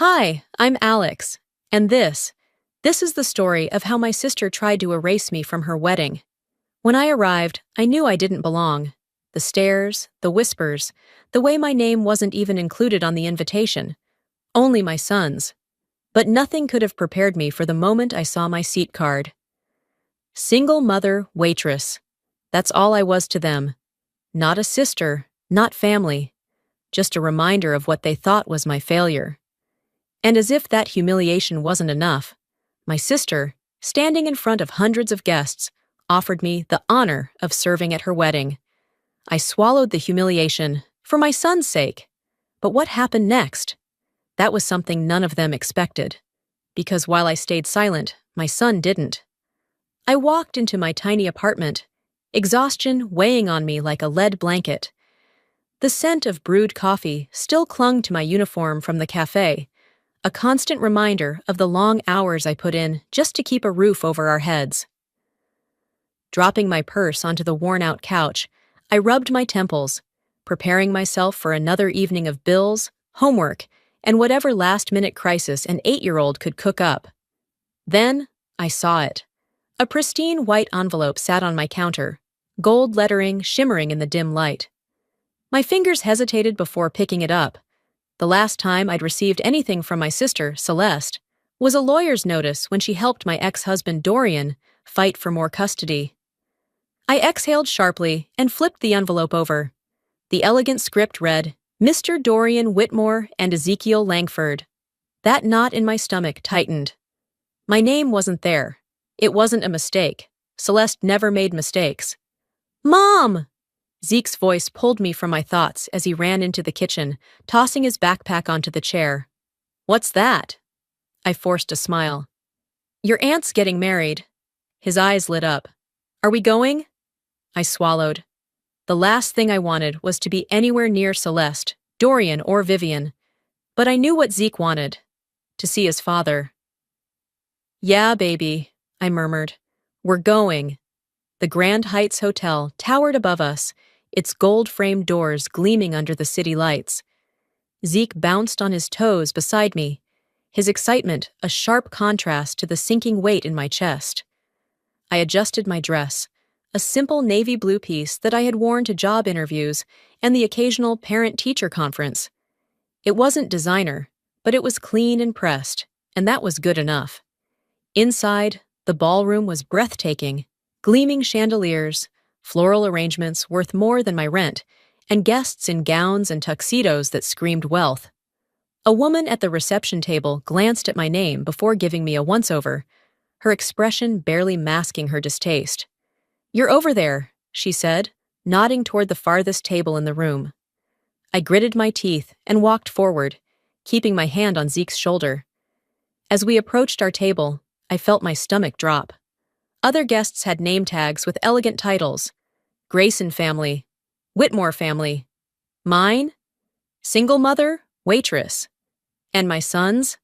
Hi, I'm Alex, and this is the story of how my sister tried to erase me from her wedding. When I arrived, I knew I didn't belong. The stares, the whispers, the way my name wasn't even included on the invitation. Only my son's. But nothing could have prepared me for the moment I saw my seat card. Single mother, waitress. That's all I was to them. Not a sister, not family. Just a reminder of what they thought was my failure. And as if that humiliation wasn't enough, my sister, standing in front of hundreds of guests, offered me the honor of serving at her wedding. I swallowed the humiliation, for my son's sake. But what happened next? That was something none of them expected. Because while I stayed silent, my son didn't. I walked into my tiny apartment, exhaustion weighing on me like a lead blanket. The scent of brewed coffee still clung to my uniform from the cafe, a constant reminder of the long hours I put in just to keep a roof over our heads. Dropping my purse onto the worn-out couch, I rubbed my temples, preparing myself for another evening of bills, homework, and whatever last-minute crisis an 8-year-old could cook up. Then, I saw it. A pristine white envelope sat on my counter, gold lettering shimmering in the dim light. My fingers hesitated before picking it up. The last time I'd received anything from my sister, Celeste, was a lawyer's notice when she helped my ex-husband Dorian fight for more custody. I exhaled sharply and flipped the envelope over. The elegant script read, Mr. Dorian Whitmore and Ezekiel Langford. That knot in my stomach tightened. My name wasn't there. It wasn't a mistake. Celeste never made mistakes. Mom! Zeke's voice pulled me from my thoughts as he ran into the kitchen, tossing his backpack onto the chair. What's that? I forced a smile. Your aunt's getting married. His eyes lit up. Are we going? I swallowed. The last thing I wanted was to be anywhere near Celeste, Dorian, or Vivian. But I knew what Zeke wanted. To see his father. Yeah, baby, I murmured. We're going. The Grand Heights Hotel towered above us, its gold-framed doors gleaming under the city lights. Zeke bounced on his toes beside me, his excitement a sharp contrast to the sinking weight in my chest. I adjusted my dress, a simple navy blue piece that I had worn to job interviews and the occasional parent-teacher conference. It wasn't designer, but it was clean and pressed, and that was good enough. Inside, the ballroom was breathtaking, gleaming chandeliers, floral arrangements worth more than my rent, and guests in gowns and tuxedos that screamed wealth. A woman at the reception table glanced at my name before giving me a once-over, her expression barely masking her distaste. You're over there, she said, nodding toward the farthest table in the room. I gritted my teeth and walked forward, keeping my hand on Zeke's shoulder. As we approached our table, I felt my stomach drop. Other guests had name tags with elegant titles. Grayson family, Whitmore family. Mine? Single mother, waitress. And my son's?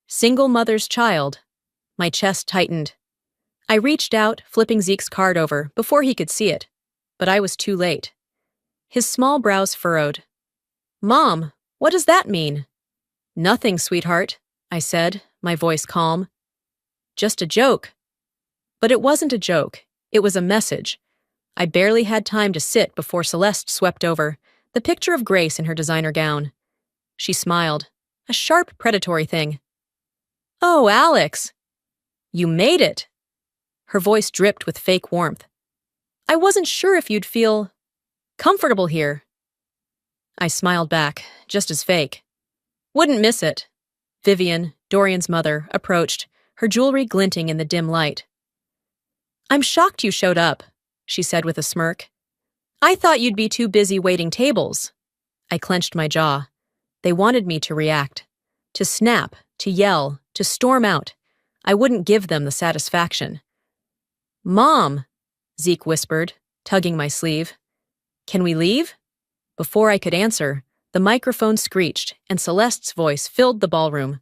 Single mother's child. My chest tightened. I reached out, flipping Zeke's card over before he could see it, but I was too late. His small brows furrowed. Mom, what does that mean? Nothing, sweetheart, I said, my voice calm. Just a joke. But it wasn't a joke. It was a message. I barely had time to sit before Celeste swept over, the picture of Grace in her designer gown. She smiled, a sharp, predatory thing. Oh, Alex! You made it! Her voice dripped with fake warmth. I wasn't sure if you'd feel comfortable here. I smiled back, just as fake. Wouldn't miss it. Vivian, Dorian's mother, approached, her jewelry glinting in the dim light. I'm shocked you showed up, she said with a smirk. I thought you'd be too busy waiting tables. I clenched my jaw. They wanted me to react, to snap, to yell, to storm out. I wouldn't give them the satisfaction. Mom, Zeke whispered, tugging my sleeve. Can we leave? Before I could answer, the microphone screeched and Celeste's voice filled the ballroom.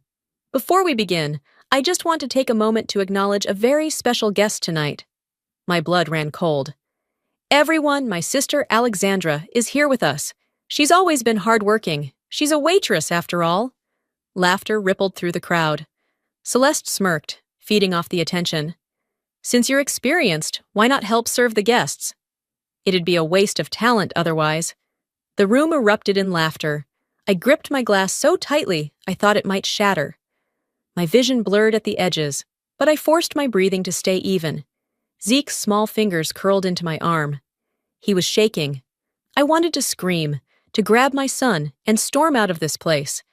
Before we begin, I just want to take a moment to acknowledge a very special guest tonight. My blood ran cold. Everyone, my sister Alexandra, is here with us. She's always been hardworking. She's a waitress, after all. Laughter rippled through the crowd. Celeste smirked, feeding off the attention. Since you're experienced, why not help serve the guests? It'd be a waste of talent otherwise. The room erupted in laughter. I gripped my glass so tightly I thought it might shatter. My vision blurred at the edges, but I forced my breathing to stay even. Zeke's small fingers curled into my arm. He was shaking. I wanted to scream, to grab my son and storm out of this place,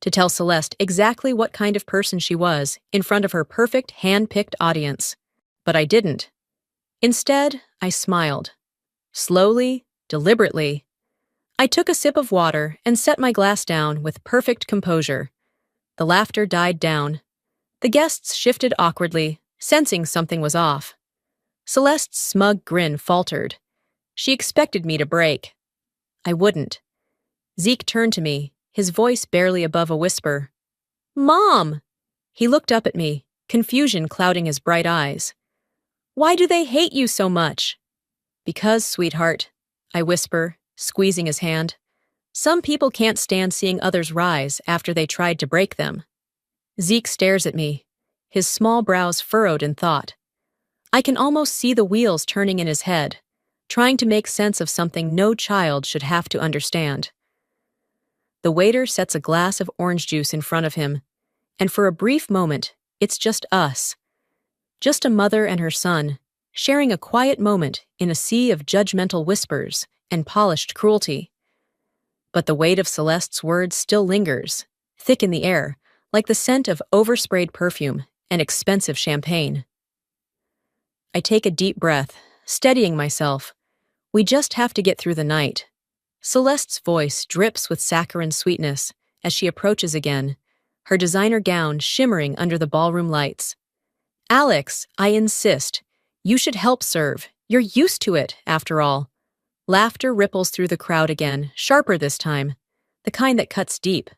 to tell Celeste exactly what kind of person she was in front of her perfect, hand-picked audience. But I didn't. Instead, I smiled. Slowly, deliberately. I took a sip of water and set my glass down with perfect composure. The laughter died down. The guests shifted awkwardly, sensing something was off. Celeste's smug grin faltered. She expected me to break. I wouldn't. Zeke turned to me, his voice barely above a whisper. "Mom!" He looked up at me, confusion clouding his bright eyes. "Why do they hate you so much?" "Because, sweetheart," I whisper, squeezing his hand. "Some people can't stand seeing others rise after they tried to break them." Zeke stares at me, his small brows furrowed in thought. I can almost see the wheels turning in his head, trying to make sense of something no child should have to understand. The waiter sets a glass of orange juice in front of him, and for a brief moment, it's just us. Just a mother and her son, sharing a quiet moment in a sea of judgmental whispers and polished cruelty. But the weight of Celeste's words still lingers, thick in the air, like the scent of oversprayed perfume and expensive champagne. I take a deep breath, steadying myself. We just have to get through the night. Celeste's voice drips with saccharine sweetness as she approaches again, her designer gown shimmering under the ballroom lights. "Alex, I insist. You should help serve. You're used to it, after all." Laughter ripples through the crowd again, sharper this time, the kind that cuts deep.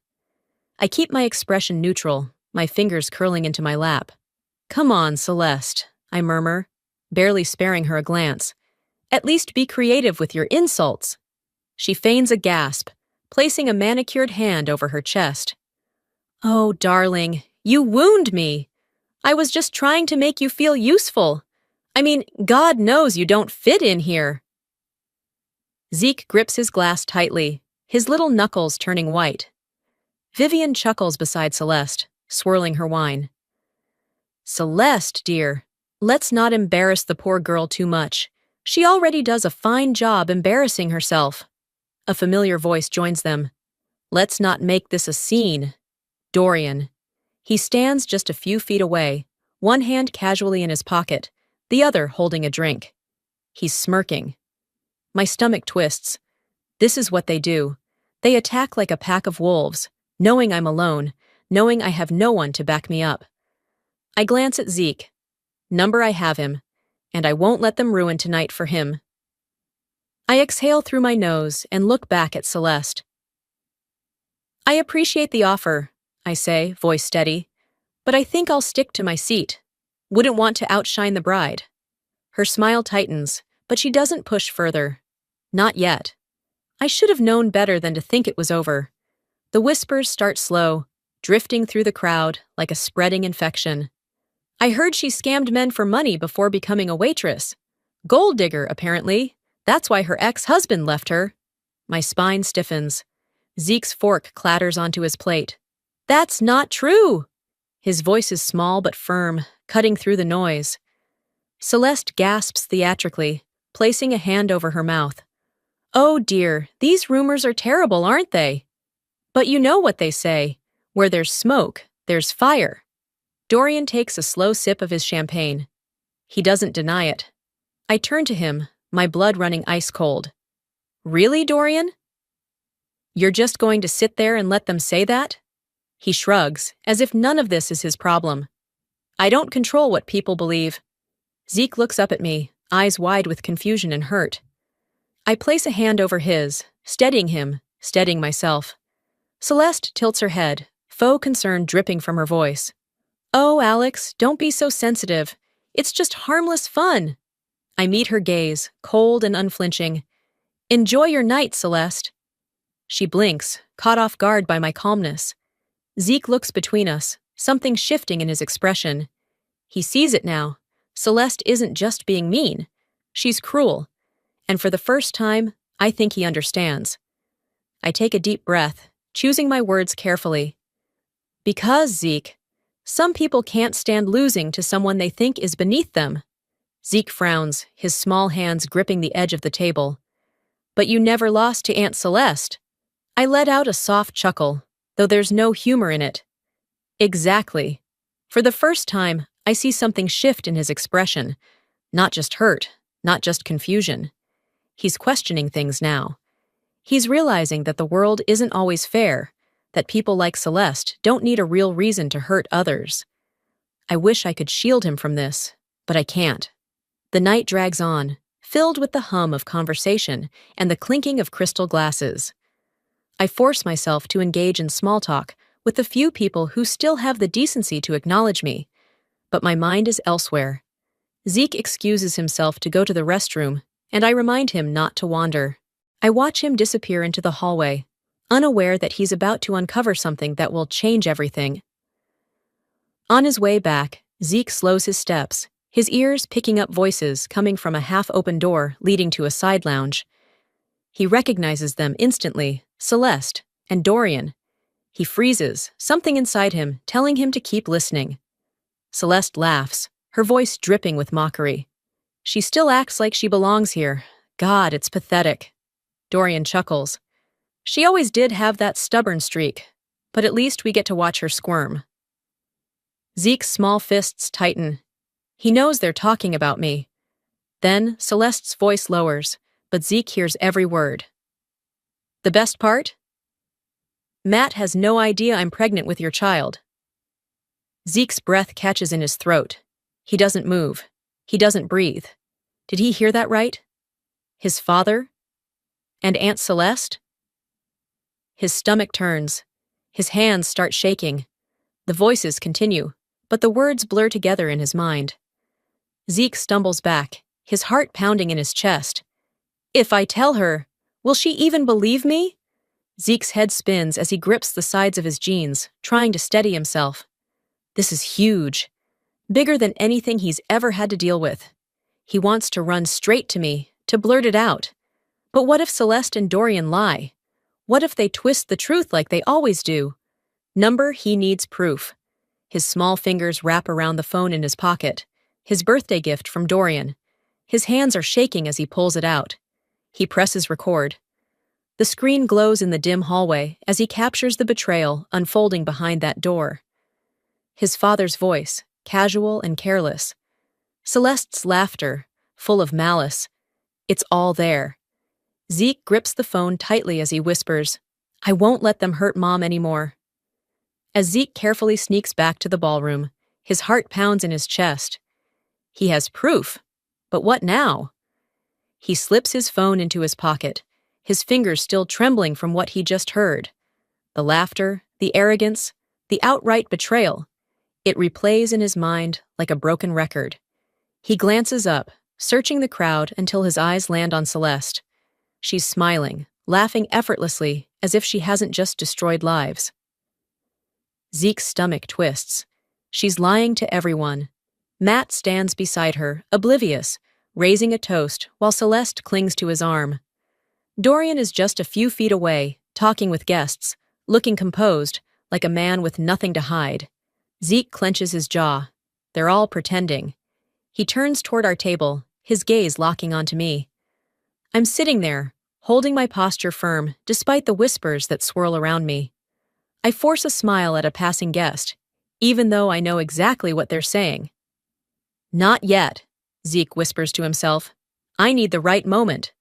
I keep my expression neutral, my fingers curling into my lap. "Come on, Celeste," I murmur, barely sparing her a glance. "At least be creative with your insults." She feigns a gasp, placing a manicured hand over her chest. "Oh, darling, you wound me. I was just trying to make you feel useful. I mean, God knows you don't fit in here." Zeke grips his glass tightly, his little knuckles turning white. Vivian chuckles beside Celeste, swirling her wine. "Celeste, dear, let's not embarrass the poor girl too much. She already does a fine job embarrassing herself." A familiar voice joins them. "Let's not make this a scene." Dorian. He stands just a few feet away, one hand casually in his pocket, the other holding a drink. He's smirking. My stomach twists. This is what they do. They attack like a pack of wolves, knowing I'm alone, knowing I have no one to back me up. I glance at Zeke. Number I have him, and I won't let them ruin tonight for him. I exhale through my nose and look back at Celeste. "I appreciate the offer," I say, voice steady, "but I think I'll stick to my seat. Wouldn't want to outshine the bride." Her smile tightens, but she doesn't push further. Not yet. I should have known better than to think it was over. The whispers start slow, drifting through the crowd like a spreading infection. "I heard she scammed men for money before becoming a waitress. Gold digger, apparently. That's why her ex-husband left her." My spine stiffens. Zeke's fork clatters onto his plate. "That's not true!" His voice is small but firm, cutting through the noise. Celeste gasps theatrically, placing a hand over her mouth. "Oh dear, these rumors are terrible, aren't they? But you know what they say. Where there's smoke, there's fire." Dorian takes a slow sip of his champagne. He doesn't deny it. I turn to him, my blood running ice cold. "Really, Dorian? You're just going to sit there and let them say that?" He shrugs, as if none of this is his problem. "I don't control what people believe." Zeke looks up at me, eyes wide with confusion and hurt. I place a hand over his, steadying him, steadying myself. Celeste tilts her head, faux concern dripping from her voice. "Oh, Alex, don't be so sensitive. It's just harmless fun." I meet her gaze, cold and unflinching. "Enjoy your night, Celeste." She blinks, caught off guard by my calmness. Zeke looks between us, something shifting in his expression. He sees it now. Celeste isn't just being mean. She's cruel. And for the first time, I think he understands. I take a deep breath, choosing my words carefully. Because, Zeke, some people can't stand losing to someone they think is beneath them. Zeke frowns, his small hands gripping the edge of the table. But you never lost to Aunt Celeste. I let out a soft chuckle, though there's no humor in it. Exactly. For the first time, I see something shift in his expression. Not just hurt, not just confusion. He's questioning things now. He's realizing that the world isn't always fair, that people like Celeste don't need a real reason to hurt others. I wish I could shield him from this, but I can't. The night drags on, filled with the hum of conversation and the clinking of crystal glasses. I force myself to engage in small talk with the few people who still have the decency to acknowledge me, but my mind is elsewhere. Zeke excuses himself to go to the restroom, and I remind him not to wander. I watch him disappear into the hallway, unaware that he's about to uncover something that will change everything. On his way back, Zeke slows his steps, his ears picking up voices coming from a half-open door leading to a side lounge. He recognizes them instantly, Celeste and Dorian. He freezes, something inside him telling him to keep listening. Celeste laughs, her voice dripping with mockery. She still acts like she belongs here. God, it's pathetic. Dorian chuckles. She always did have that stubborn streak, but at least we get to watch her squirm. Zeke's small fists tighten. He knows they're talking about me. Then Celeste's voice lowers, but Zeke hears every word. The best part? Matt has no idea I'm pregnant with your child. Zeke's breath catches in his throat. He doesn't move. He doesn't breathe. Did he hear that right? His father? And Aunt Celeste? His stomach turns. His hands start shaking. The voices continue, but the words blur together in his mind. Zeke stumbles back, his heart pounding in his chest. If I tell her, will she even believe me? Zeke's head spins as he grips the sides of his jeans, trying to steady himself. This is huge. Bigger than anything he's ever had to deal with. He wants to run straight to me, to blurt it out. But what if Celeste and Dorian lie? What if they twist the truth like they always do? He needs proof. His small fingers wrap around the phone in his pocket, his birthday gift from Dorian. His hands are shaking as he pulls it out. He presses record. The screen glows in the dim hallway as he captures the betrayal unfolding behind that door. His father's voice, casual and careless. Celeste's laughter, full of malice. It's all there. Zeke grips the phone tightly as he whispers, I won't let them hurt Mom anymore. As Zeke carefully sneaks back to the ballroom, his heart pounds in his chest. He has proof. But what now? He slips his phone into his pocket, his fingers still trembling from what he just heard. The laughter, the arrogance, the outright betrayal. It replays in his mind like a broken record. He glances up, searching the crowd until his eyes land on Celeste. She's smiling, laughing effortlessly as if she hasn't just destroyed lives. Zeke's stomach twists. She's lying to everyone. Matt stands beside her, oblivious, raising a toast while Celeste clings to his arm. Dorian is just a few feet away, talking with guests, looking composed, like a man with nothing to hide. Zeke clenches his jaw. They're all pretending. He turns toward our table, his gaze locking onto me. I'm sitting there, holding my posture firm despite the whispers that swirl around me. I force a smile at a passing guest, even though I know exactly what they're saying. Not yet, Zeke whispers to himself. I need the right moment.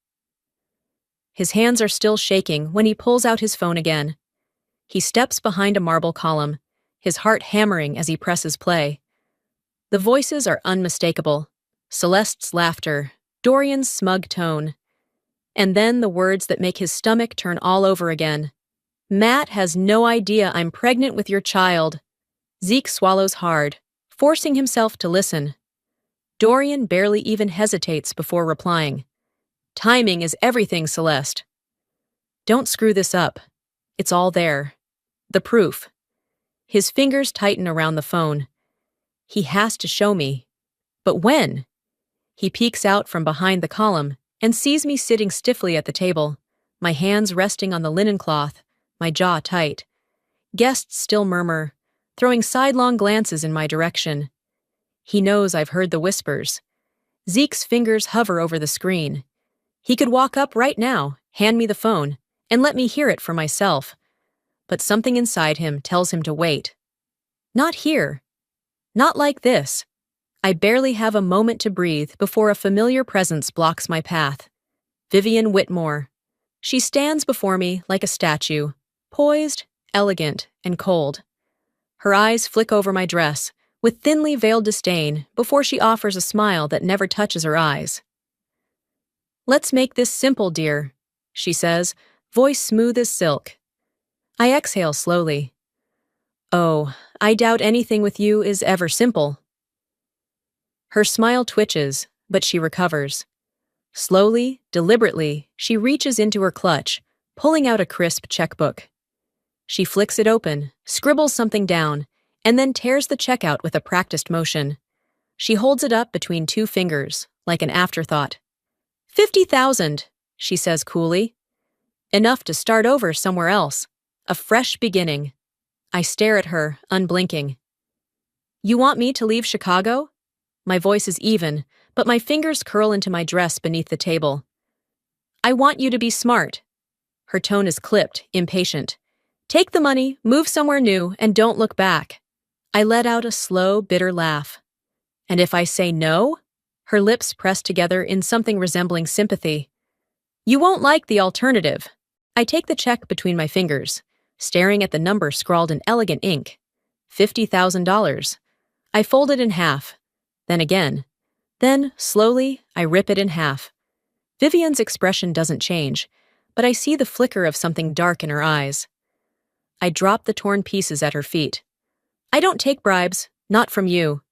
His hands are still shaking when he pulls out his phone again. He steps behind a marble column, his heart hammering as he presses play. The voices are unmistakable. Celeste's laughter, Dorian's smug tone. And then the words that make his stomach turn all over again. Matt has no idea I'm pregnant with your child. Zeke swallows hard, forcing himself to listen. Dorian barely even hesitates before replying. Timing is everything, Celeste. Don't screw this up. It's all there. The proof. His fingers tighten around the phone. He has to show me. But when? He peeks out from behind the column and sees me sitting stiffly at the table, my hands resting on the linen cloth, my jaw tight. Guests still murmur, throwing sidelong glances in my direction. He knows I've heard the whispers. Zeke's fingers hover over the screen. He could walk up right now, hand me the phone, and let me hear it for myself. But something inside him tells him to wait. Not here. Not like this. I barely have a moment to breathe before a familiar presence blocks my path. Vivian Whitmore. She stands before me like a statue, poised, elegant, and cold. Her eyes flick over my dress, with thinly veiled disdain, before she offers a smile that never touches her eyes. "Let's make this simple, dear," she says, voice smooth as silk. I exhale slowly. "Oh, I doubt anything with you is ever simple." Her smile twitches, but she recovers. Slowly, deliberately, she reaches into her clutch, pulling out a crisp checkbook. She flicks it open, scribbles something down, and then tears the check out with a practiced motion. She holds it up between two fingers, like an afterthought. 50,000, she says coolly. Enough to start over somewhere else. A fresh beginning. I stare at her, unblinking. "You want me to leave Chicago?" My voice is even, but my fingers curl into my dress beneath the table. "I want you to be smart." Her tone is clipped, impatient. "Take the money, move somewhere new, and don't look back." I let out a slow, bitter laugh. "And if I say no?" Her lips press together in something resembling sympathy. "You won't like the alternative." I take the check between my fingers, staring at the number scrawled in elegant ink. $50,000. I fold it in half, then again. Then, slowly, I rip it in half. Vivian's expression doesn't change, but I see the flicker of something dark in her eyes. I drop the torn pieces at her feet. "I don't take bribes, not from you."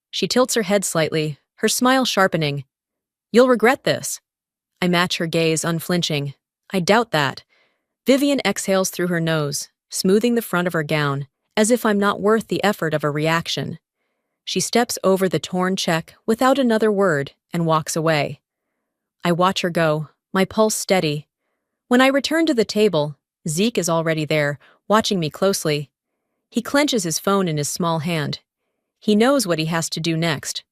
She tilts her head slightly, her smile sharpening. "You'll regret this." I match her gaze, unflinching. I doubt that. Vivian exhales through her nose, smoothing the front of her gown, as if I'm not worth the effort of a reaction. She steps over the torn check without another word and walks away. I watch her go, my pulse steady. When I return to the table, Zeke is already there, watching me closely. He clenches his phone in his small hand. He knows what he has to do next.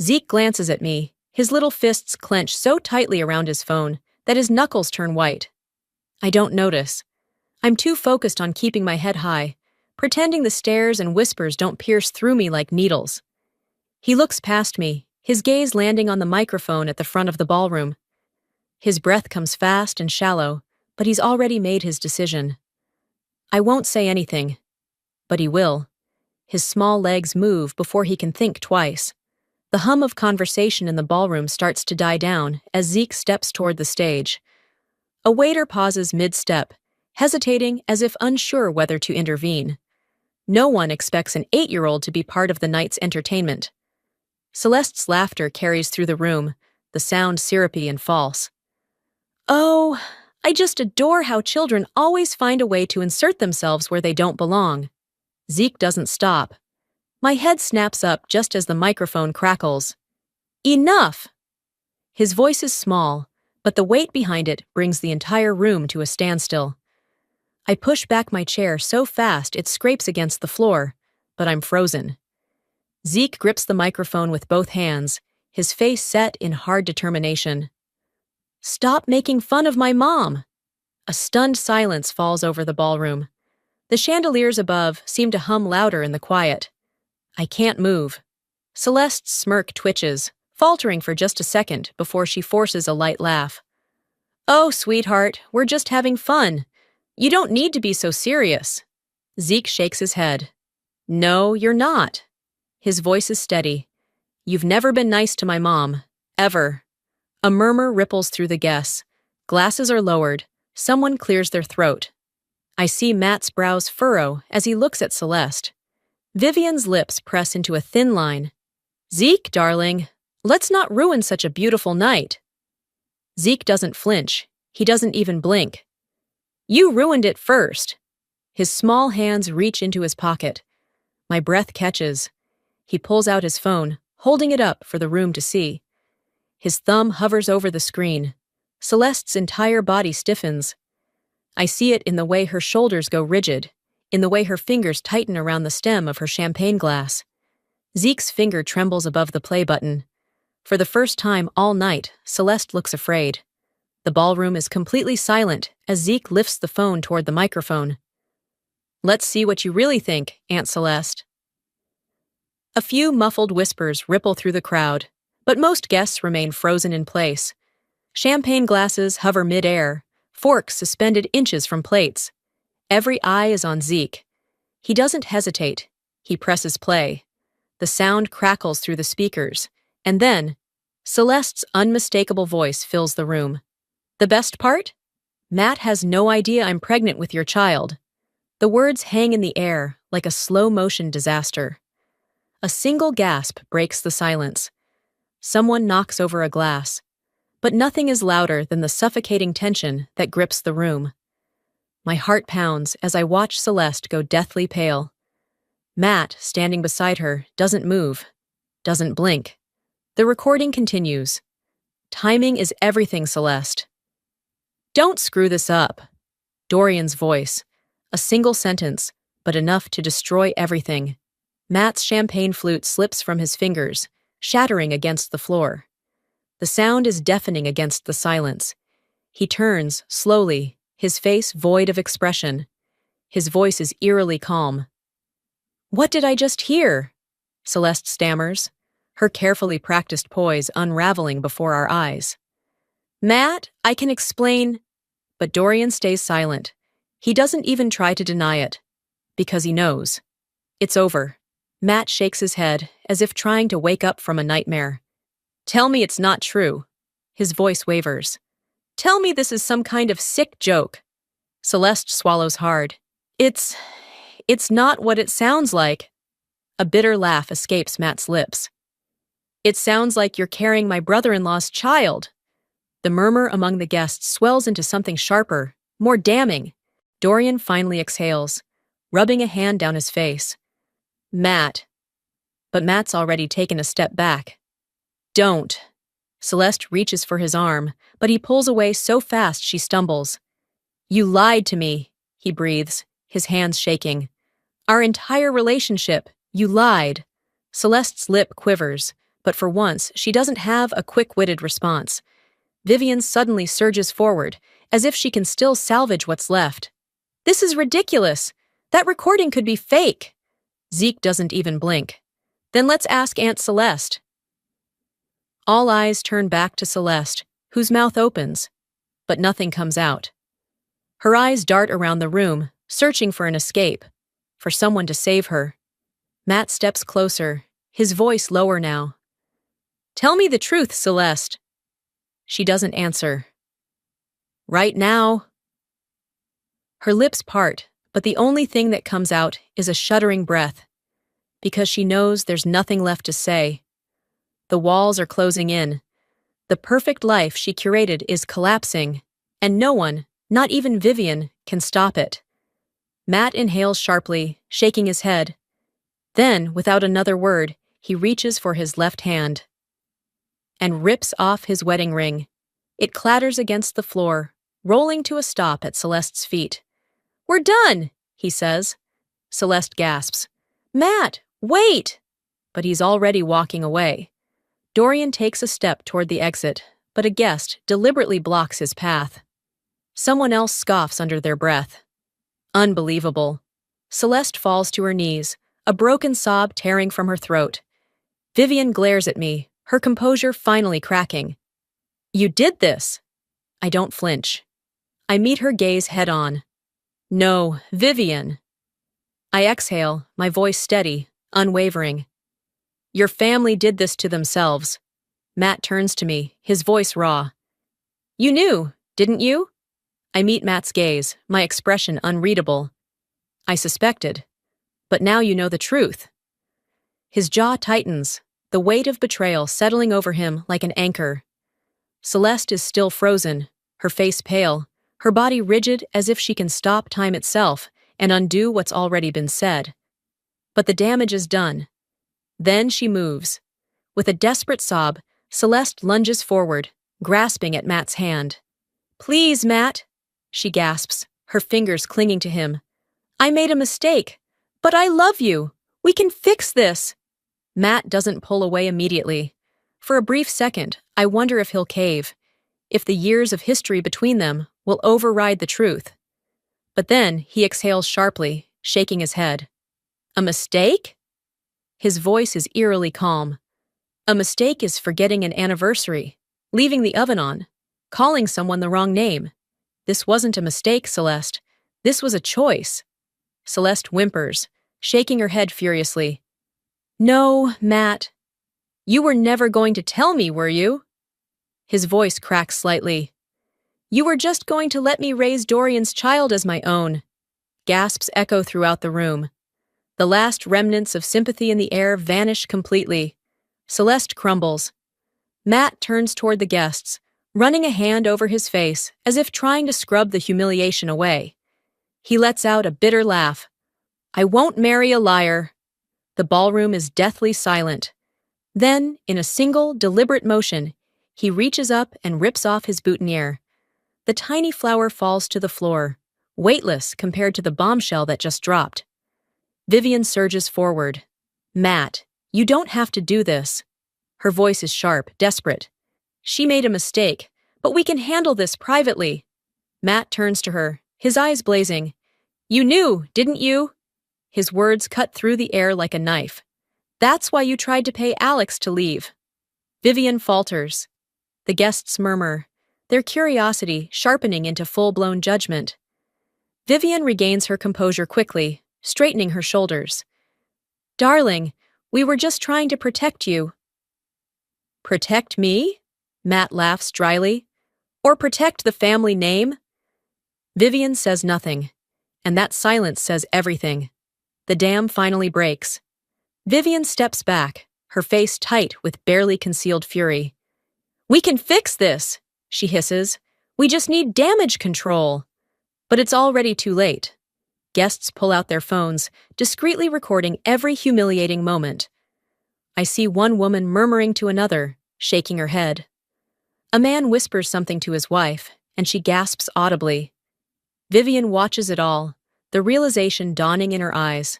Zeke glances at me, his little fists clench so tightly around his phone that his knuckles turn white. I don't notice. I'm too focused on keeping my head high, pretending the stares and whispers don't pierce through me like needles. He looks past me, his gaze landing on the microphone at the front of the ballroom. His breath comes fast and shallow, but he's already made his decision. I won't say anything, but he will. His small legs move before he can think twice. The hum of conversation in the ballroom starts to die down as Zeke steps toward the stage. A waiter pauses mid-step, hesitating as if unsure whether to intervene. No one expects an 8-year-old to be part of the night's entertainment. Celeste's laughter carries through the room, the sound syrupy and false. "Oh, I just adore how children always find a way to insert themselves where they don't belong." Zeke doesn't stop. My head snaps up just as the microphone crackles. "Enough!" His voice is small, but the weight behind it brings the entire room to a standstill. I push back my chair so fast it scrapes against the floor, but I'm frozen. Zeke grips the microphone with both hands, his face set in hard determination. "Stop making fun of my mom!" A stunned silence falls over the ballroom. The chandeliers above seem to hum louder in the quiet. I can't move. Celeste's smirk twitches, faltering for just a second before she forces a light laugh. "Oh, sweetheart, we're just having fun. You don't need to be so serious." Zeke shakes his head. "No, you're not." His voice is steady. "You've never been nice to my mom. Ever." A murmur ripples through the guests. Glasses are lowered. Someone clears their throat. I see Matt's brows furrow as he looks at Celeste. Vivian's lips press into a thin line. "Zeke, darling, let's not ruin such a beautiful night." Zeke doesn't flinch. He doesn't even blink. "You ruined it first." His small hands reach into his pocket, My breath catches. He pulls out his phone, holding it up for the room to see. His thumb hovers over the screen. Celeste's entire body stiffens. I see it in the way her shoulders go rigid, in the way her fingers tighten around the stem of her champagne glass. Zeke's finger trembles above the play button. For the first time all night, Celeste looks afraid. The ballroom is completely silent as Zeke lifts the phone toward the microphone. "Let's see what you really think, Aunt Celeste." A few muffled whispers ripple through the crowd, but most guests remain frozen in place. Champagne glasses hover mid-air, forks suspended inches from plates. Every eye is on Zeke. He doesn't hesitate. He presses play. The sound crackles through the speakers, and then, Celeste's unmistakable voice fills the room. "The best part? Matt has no idea I'm pregnant with your child." The words hang in the air like a slow-motion disaster. A single gasp breaks the silence. Someone knocks over a glass. But nothing is louder than the suffocating tension that grips the room. My heart pounds as I watch Celeste go deathly pale. Matt, standing beside her, doesn't move, doesn't blink. The recording continues. "Timing is everything, Celeste." "Don't screw this up." Dorian's voice. A single sentence, but enough to destroy everything. Matt's champagne flute slips from his fingers, shattering against the floor. The sound is deafening against the silence. He turns, slowly, his face void of expression. His voice is eerily calm. "What did I just hear?" Celeste stammers, her carefully practiced poise unraveling before our eyes. "Matt, I can explain." But Dorian stays silent. He doesn't even try to deny it, because he knows. It's over. Matt shakes his head, as if trying to wake up from a nightmare. "Tell me it's not true." His voice wavers. "Tell me this is some kind of sick joke." Celeste swallows hard. It's not what it sounds like." A bitter laugh escapes Matt's lips. "It sounds like you're carrying my brother-in-law's child." The murmur among the guests swells into something sharper, more damning. Dorian finally exhales, rubbing a hand down his face. "Matt." But Matt's already taken a step back. "Don't." Celeste reaches for his arm, but he pulls away so fast she stumbles. "You lied to me," he breathes, his hands shaking. "Our entire relationship, you lied." Celeste's lip quivers, but for once she doesn't have a quick-witted response. Vivian suddenly surges forward, as if she can still salvage what's left. "This is ridiculous. That recording could be fake." Zeke doesn't even blink. "Then let's ask Aunt Celeste." All eyes turn back to Celeste, whose mouth opens, but nothing comes out. Her eyes dart around the room, searching for an escape, for someone to save her. Matt steps closer, his voice lower now. "Tell me the truth, Celeste." She doesn't answer. "Right now." Her lips part, but the only thing that comes out is a shuddering breath, because she knows there's nothing left to say. The walls are closing in. The perfect life she curated is collapsing, and no one, not even Vivian, can stop it. Matt inhales sharply, shaking his head. Then, without another word, he reaches for his left hand and rips off his wedding ring. It clatters against the floor, rolling to a stop at Celeste's feet. "We're done," he says. Celeste gasps. "Matt, wait!" But he's already walking away. Dorian takes a step toward the exit, but a guest deliberately blocks his path. Someone else scoffs under their breath. Unbelievable. Celeste falls to her knees, a broken sob tearing from her throat. Vivian glares at me, her composure finally cracking. "You did this!" I don't flinch. I meet her gaze head-on. "No, Vivian." I exhale, my voice steady, unwavering. "Your family did this to themselves." Matt turns to me, his voice raw. "You knew, didn't you?" I meet Matt's gaze, my expression unreadable. "I suspected. But now you know the truth." His jaw tightens, the weight of betrayal settling over him like an anchor. Celeste is still frozen, her face pale, her body rigid as if she can stop time itself and undo what's already been said. But the damage is done. Then she moves. With a desperate sob, Celeste lunges forward, grasping at Matt's hand. "Please, Matt," she gasps, her fingers clinging to him. "I made a mistake, but I love you. We can fix this." Matt doesn't pull away immediately. For a brief second, I wonder if he'll cave, if the years of history between them will override the truth. But then he exhales sharply, shaking his head. "A mistake?" His voice is eerily calm. "A mistake is forgetting an anniversary, leaving the oven on, calling someone the wrong name. This wasn't a mistake, Celeste. This was a choice." Celeste whimpers, shaking her head furiously. "No, Matt. You were never going to tell me, were you?" His voice cracks slightly. "You were just going to let me raise Dorian's child as my own." Gasps echo throughout the room. The last remnants of sympathy in the air vanish completely. Celeste crumbles. Matt turns toward the guests, running a hand over his face as if trying to scrub the humiliation away. He lets out a bitter laugh. "I won't marry a liar." The ballroom is deathly silent. Then, in a single, deliberate motion, he reaches up and rips off his boutonniere. The tiny flower falls to the floor, weightless compared to the bombshell that just dropped. Vivian surges forward. "Matt, you don't have to do this." Her voice is sharp, desperate. "She made a mistake, but we can handle this privately." Matt turns to her, his eyes blazing. "You knew, didn't you?" His words cut through the air like a knife. "That's why you tried to pay Alex to leave." Vivian falters. The guests murmur, their curiosity sharpening into full-blown judgment. Vivian regains her composure quickly, straightening her shoulders. "Darling, we were just trying to protect you." "Protect me?" Matt laughs dryly. "Or protect the family name?" Vivian says nothing, and that silence says everything. The dam finally breaks. Vivian steps back, her face tight with barely concealed fury. "We can fix this," she hisses. "We just need damage control." But it's already too late. Guests pull out their phones, discreetly recording every humiliating moment. I see one woman murmuring to another, shaking her head. A man whispers something to his wife, and she gasps audibly. Vivian watches it all, the realization dawning in her eyes.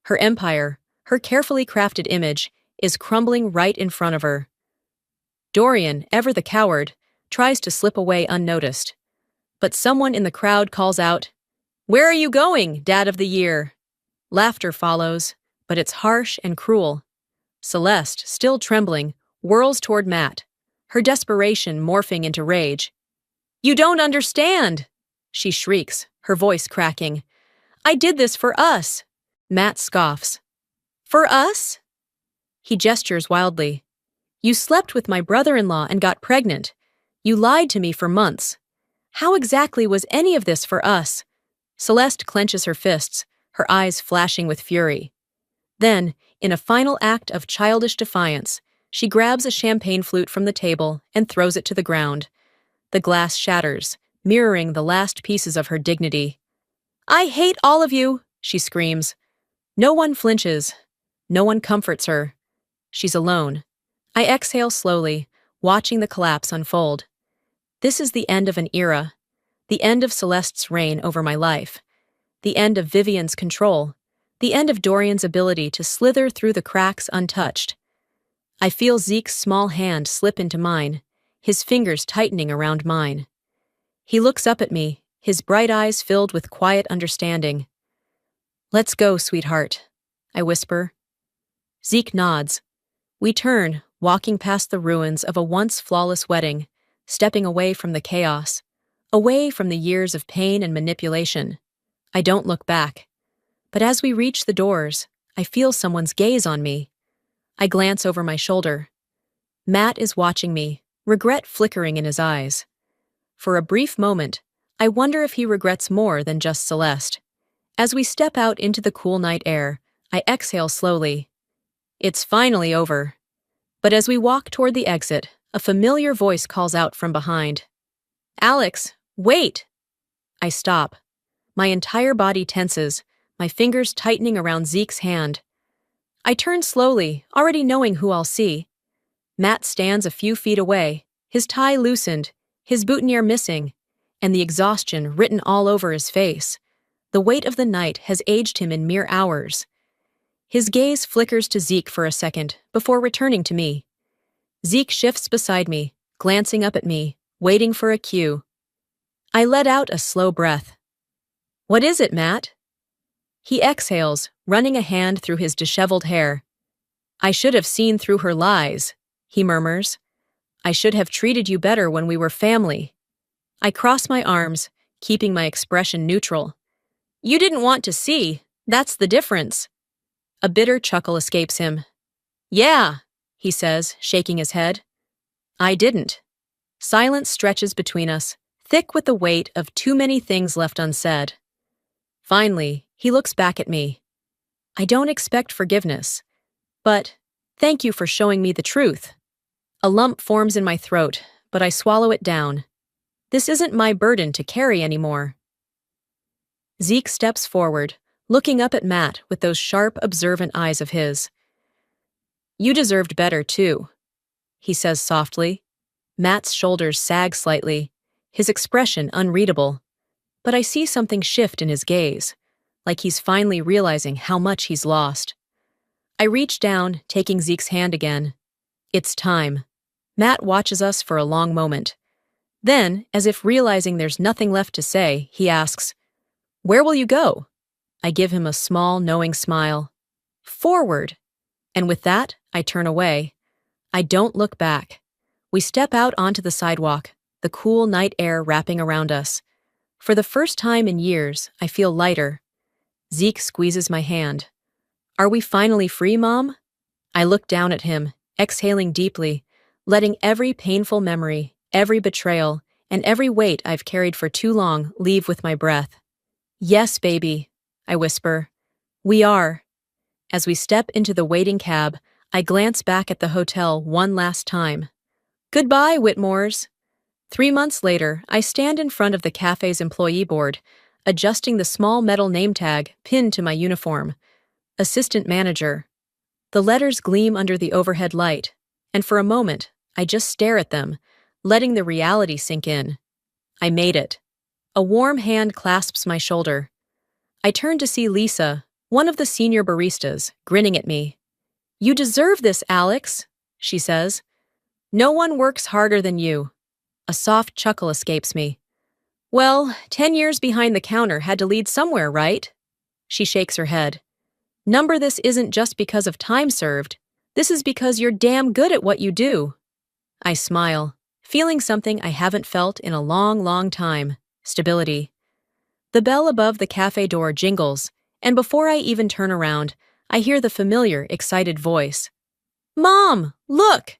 Her empire, her carefully crafted image, is crumbling right in front of her. Dorian, ever the coward, tries to slip away unnoticed. But someone in the crowd calls out, "Where are you going, Dad of the Year?" Laughter follows, but it's harsh and cruel. Celeste, still trembling, whirls toward Matt, her desperation morphing into rage. "You don't understand!" she shrieks, her voice cracking. "I did this for us." Matt scoffs. "For us?" He gestures wildly. "You slept with my brother-in-law and got pregnant. You lied to me for months. How exactly was any of this for us?" Celeste clenches her fists, her eyes flashing with fury. Then, in a final act of childish defiance, she grabs a champagne flute from the table and throws it to the ground. The glass shatters, mirroring the last pieces of her dignity. "I hate all of you!" she screams. No one flinches. No one comforts her. She's alone. I exhale slowly, watching the collapse unfold. This is the end of an era. The end of Celeste's reign over my life. The end of Vivian's control. The end of Dorian's ability to slither through the cracks untouched. I feel Zeke's small hand slip into mine, his fingers tightening around mine. He looks up at me, his bright eyes filled with quiet understanding. "Let's go, sweetheart," I whisper. Zeke nods. We turn, walking past the ruins of a once flawless wedding, stepping away from the chaos, away from the years of pain and manipulation. I don't look back. But as we reach the doors, I feel someone's gaze on me. I glance over my shoulder. Matt is watching me, regret flickering in his eyes. For a brief moment, I wonder if he regrets more than just Celeste. As we step out into the cool night air, I exhale slowly. It's finally over. But as we walk toward the exit, a familiar voice calls out from behind. "Alex, wait!" I stop. My entire body tenses, my fingers tightening around Zeke's hand. I turn slowly, already knowing who I'll see. Matt stands a few feet away, his tie loosened, his boutonniere missing, and the exhaustion written all over his face. The weight of the night has aged him in mere hours. His gaze flickers to Zeke for a second, before returning to me. Zeke shifts beside me, glancing up at me, waiting for a cue. I let out a slow breath. "What is it, Matt?" He exhales, running a hand through his disheveled hair. "I should have seen through her lies," he murmurs. "I should have treated you better when we were family." I cross my arms, keeping my expression neutral. "You didn't want to see, that's the difference." A bitter chuckle escapes him. "Yeah," he says, shaking his head. "I didn't." Silence stretches between us, thick with the weight of too many things left unsaid. Finally, he looks back at me. "I don't expect forgiveness, but thank you for showing me the truth." A lump forms in my throat, but I swallow it down. This isn't my burden to carry anymore. Zeke steps forward, looking up at Matt with those sharp, observant eyes of his. "You deserved better, too," he says softly. Matt's shoulders sag slightly, his expression unreadable. But I see something shift in his gaze, like he's finally realizing how much he's lost. I reach down, taking Zeke's hand again. It's time. Matt watches us for a long moment. Then, as if realizing there's nothing left to say, he asks, "Where will you go?" I give him a small, knowing smile. "Forward." And with that, I turn away. I don't look back. We step out onto the sidewalk, the cool night air wrapping around us. For the first time in years, I feel lighter. Zeke squeezes my hand. "Are we finally free, Mom?" I look down at him, exhaling deeply, letting every painful memory, every betrayal, and every weight I've carried for too long leave with my breath. "Yes, baby," I whisper. "We are." As we step into the waiting cab, I glance back at the hotel one last time. "Goodbye, Whitmores." 3 months later, I stand in front of the cafe's employee board, adjusting the small metal name tag pinned to my uniform. Assistant manager. The letters gleam under the overhead light, and for a moment, I just stare at them, letting the reality sink in. I made it. A warm hand clasps my shoulder. I turn to see Lisa, one of the senior baristas, grinning at me. "You deserve this, Alex," she says. "No one works harder than you." A soft chuckle escapes me. "Well, 10 years behind the counter had to lead somewhere, right?" She shakes her head. "Number this isn't just because of time served. This is because you're damn good at what you do." I smile, feeling something I haven't felt in a long, long time. Stability. The bell above the cafe door jingles, and before I even turn around, I hear the familiar, excited voice. "Mom, look!"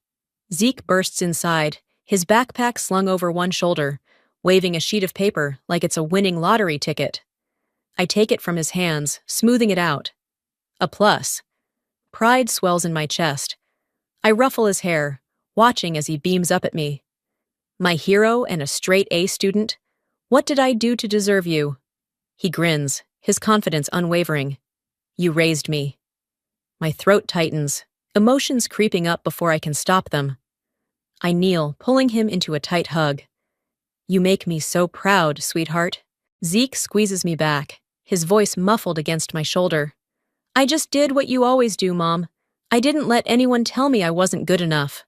Zeke bursts inside, his backpack slung over one shoulder, waving a sheet of paper like it's a winning lottery ticket. I take it from his hands, smoothing it out. A plus. Pride swells in my chest. I ruffle his hair, watching as he beams up at me. "My hero and a straight A student? What did I do to deserve you?" He grins, his confidence unwavering. "You raised me." My throat tightens, emotions creeping up before I can stop them. I kneel, pulling him into a tight hug. "You make me so proud, sweetheart." Zeke squeezes me back, his voice muffled against my shoulder. "I just did what you always do, Mom. I didn't let anyone tell me I wasn't good enough."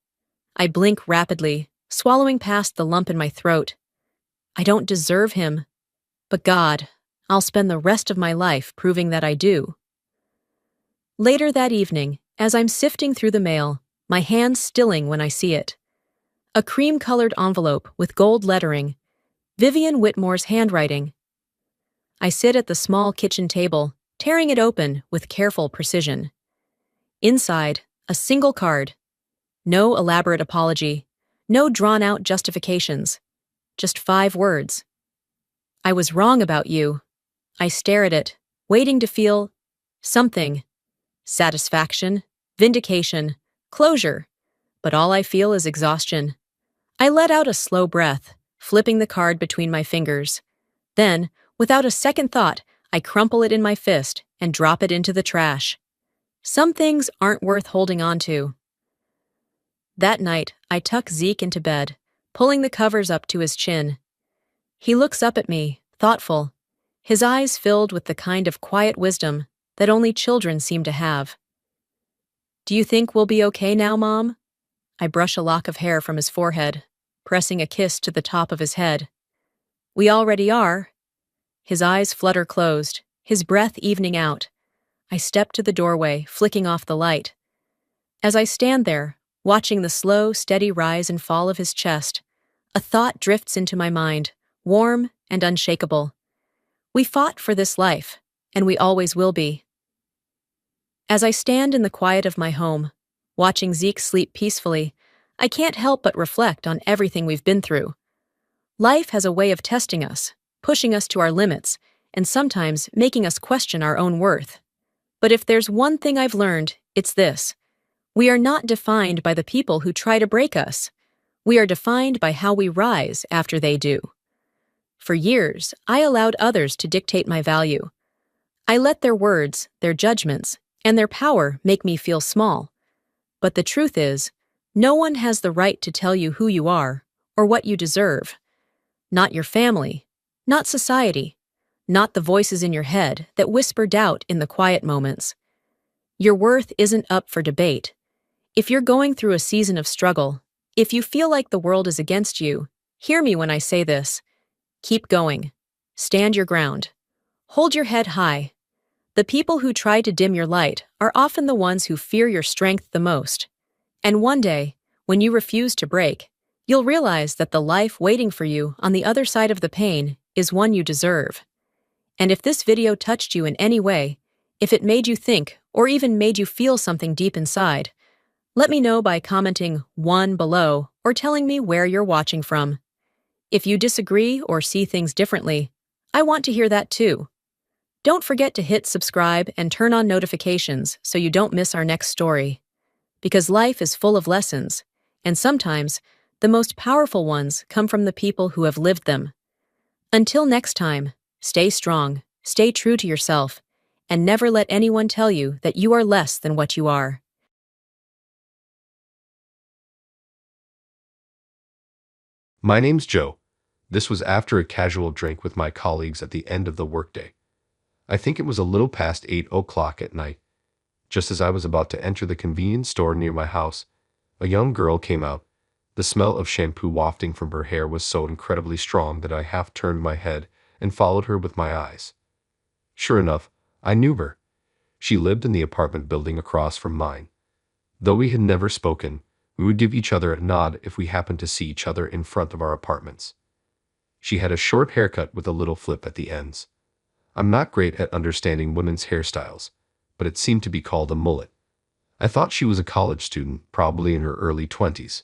I blink rapidly, swallowing past the lump in my throat. I don't deserve him. But God, I'll spend the rest of my life proving that I do. Later that evening, as I'm sifting through the mail, my hands stilling when I see it. A cream-colored envelope with gold lettering, Vivian Whitmore's handwriting. I sit at the small kitchen table, tearing it open with careful precision. Inside, a single card. No elaborate apology, no drawn-out justifications. Just 5 words. "I was wrong about you." I stare at it, waiting to feel something. Satisfaction, vindication, closure. But all I feel is exhaustion. I let out a slow breath, flipping the card between my fingers. Then, without a second thought, I crumple it in my fist and drop it into the trash. Some things aren't worth holding on to. That night, I tuck Zeke into bed, pulling the covers up to his chin. He looks up at me, thoughtful, his eyes filled with the kind of quiet wisdom that only children seem to have. Do you think we'll be okay now, Mom? I brush a lock of hair from his forehead, pressing a kiss to the top of his head. We already are. His eyes flutter closed, his breath evening out. I step to the doorway, flicking off the light. As I stand there, watching the slow, steady rise and fall of his chest, a thought drifts into my mind, warm and unshakable. We fought for this life, and we always will be. As I stand in the quiet of my home, watching Zeke sleep peacefully, I can't help but reflect on everything we've been through. Life has a way of testing us, pushing us to our limits, and sometimes making us question our own worth. But if there's one thing I've learned, it's this. We are not defined by the people who try to break us. We are defined by how we rise after they do. For years, I allowed others to dictate my value. I let their words, their judgments, and their power make me feel small. But the truth is, no one has the right to tell you who you are or what you deserve. Not your family, not society, not the voices in your head that whisper doubt in the quiet moments. Your worth isn't up for debate. If you're going through a season of struggle, if you feel like the world is against you, hear me when I say this. Keep going. Stand your ground. Hold your head high. The people who try to dim your light are often the ones who fear your strength the most. And one day, when you refuse to break, you'll realize that the life waiting for you on the other side of the pain is one you deserve. And if this video touched you in any way, if it made you think or even made you feel something deep inside, let me know by commenting 1 below or telling me where you're watching from. If you disagree or see things differently, I want to hear that too. Don't forget to hit subscribe and turn on notifications so you don't miss our next story. Because life is full of lessons, and sometimes the most powerful ones come from the people who have lived them. Until next time, stay strong, stay true to yourself, and never let anyone tell you that you are less than what you are. My name's Joe. This was after a casual drink with my colleagues at the end of the workday. I think it was a little past 8 o'clock at night. Just as I was about to enter the convenience store near my house, a young girl came out. The smell of shampoo wafting from her hair was so incredibly strong that I half turned my head and followed her with my eyes. Sure enough, I knew her. She lived in the apartment building across from mine. Though we had never spoken, we would give each other a nod if we happened to see each other in front of our apartments. She had a short haircut with a little flip at the ends. I'm not great at understanding women's hairstyles, but it seemed to be called a mullet. I thought she was a college student, probably in her early 20s.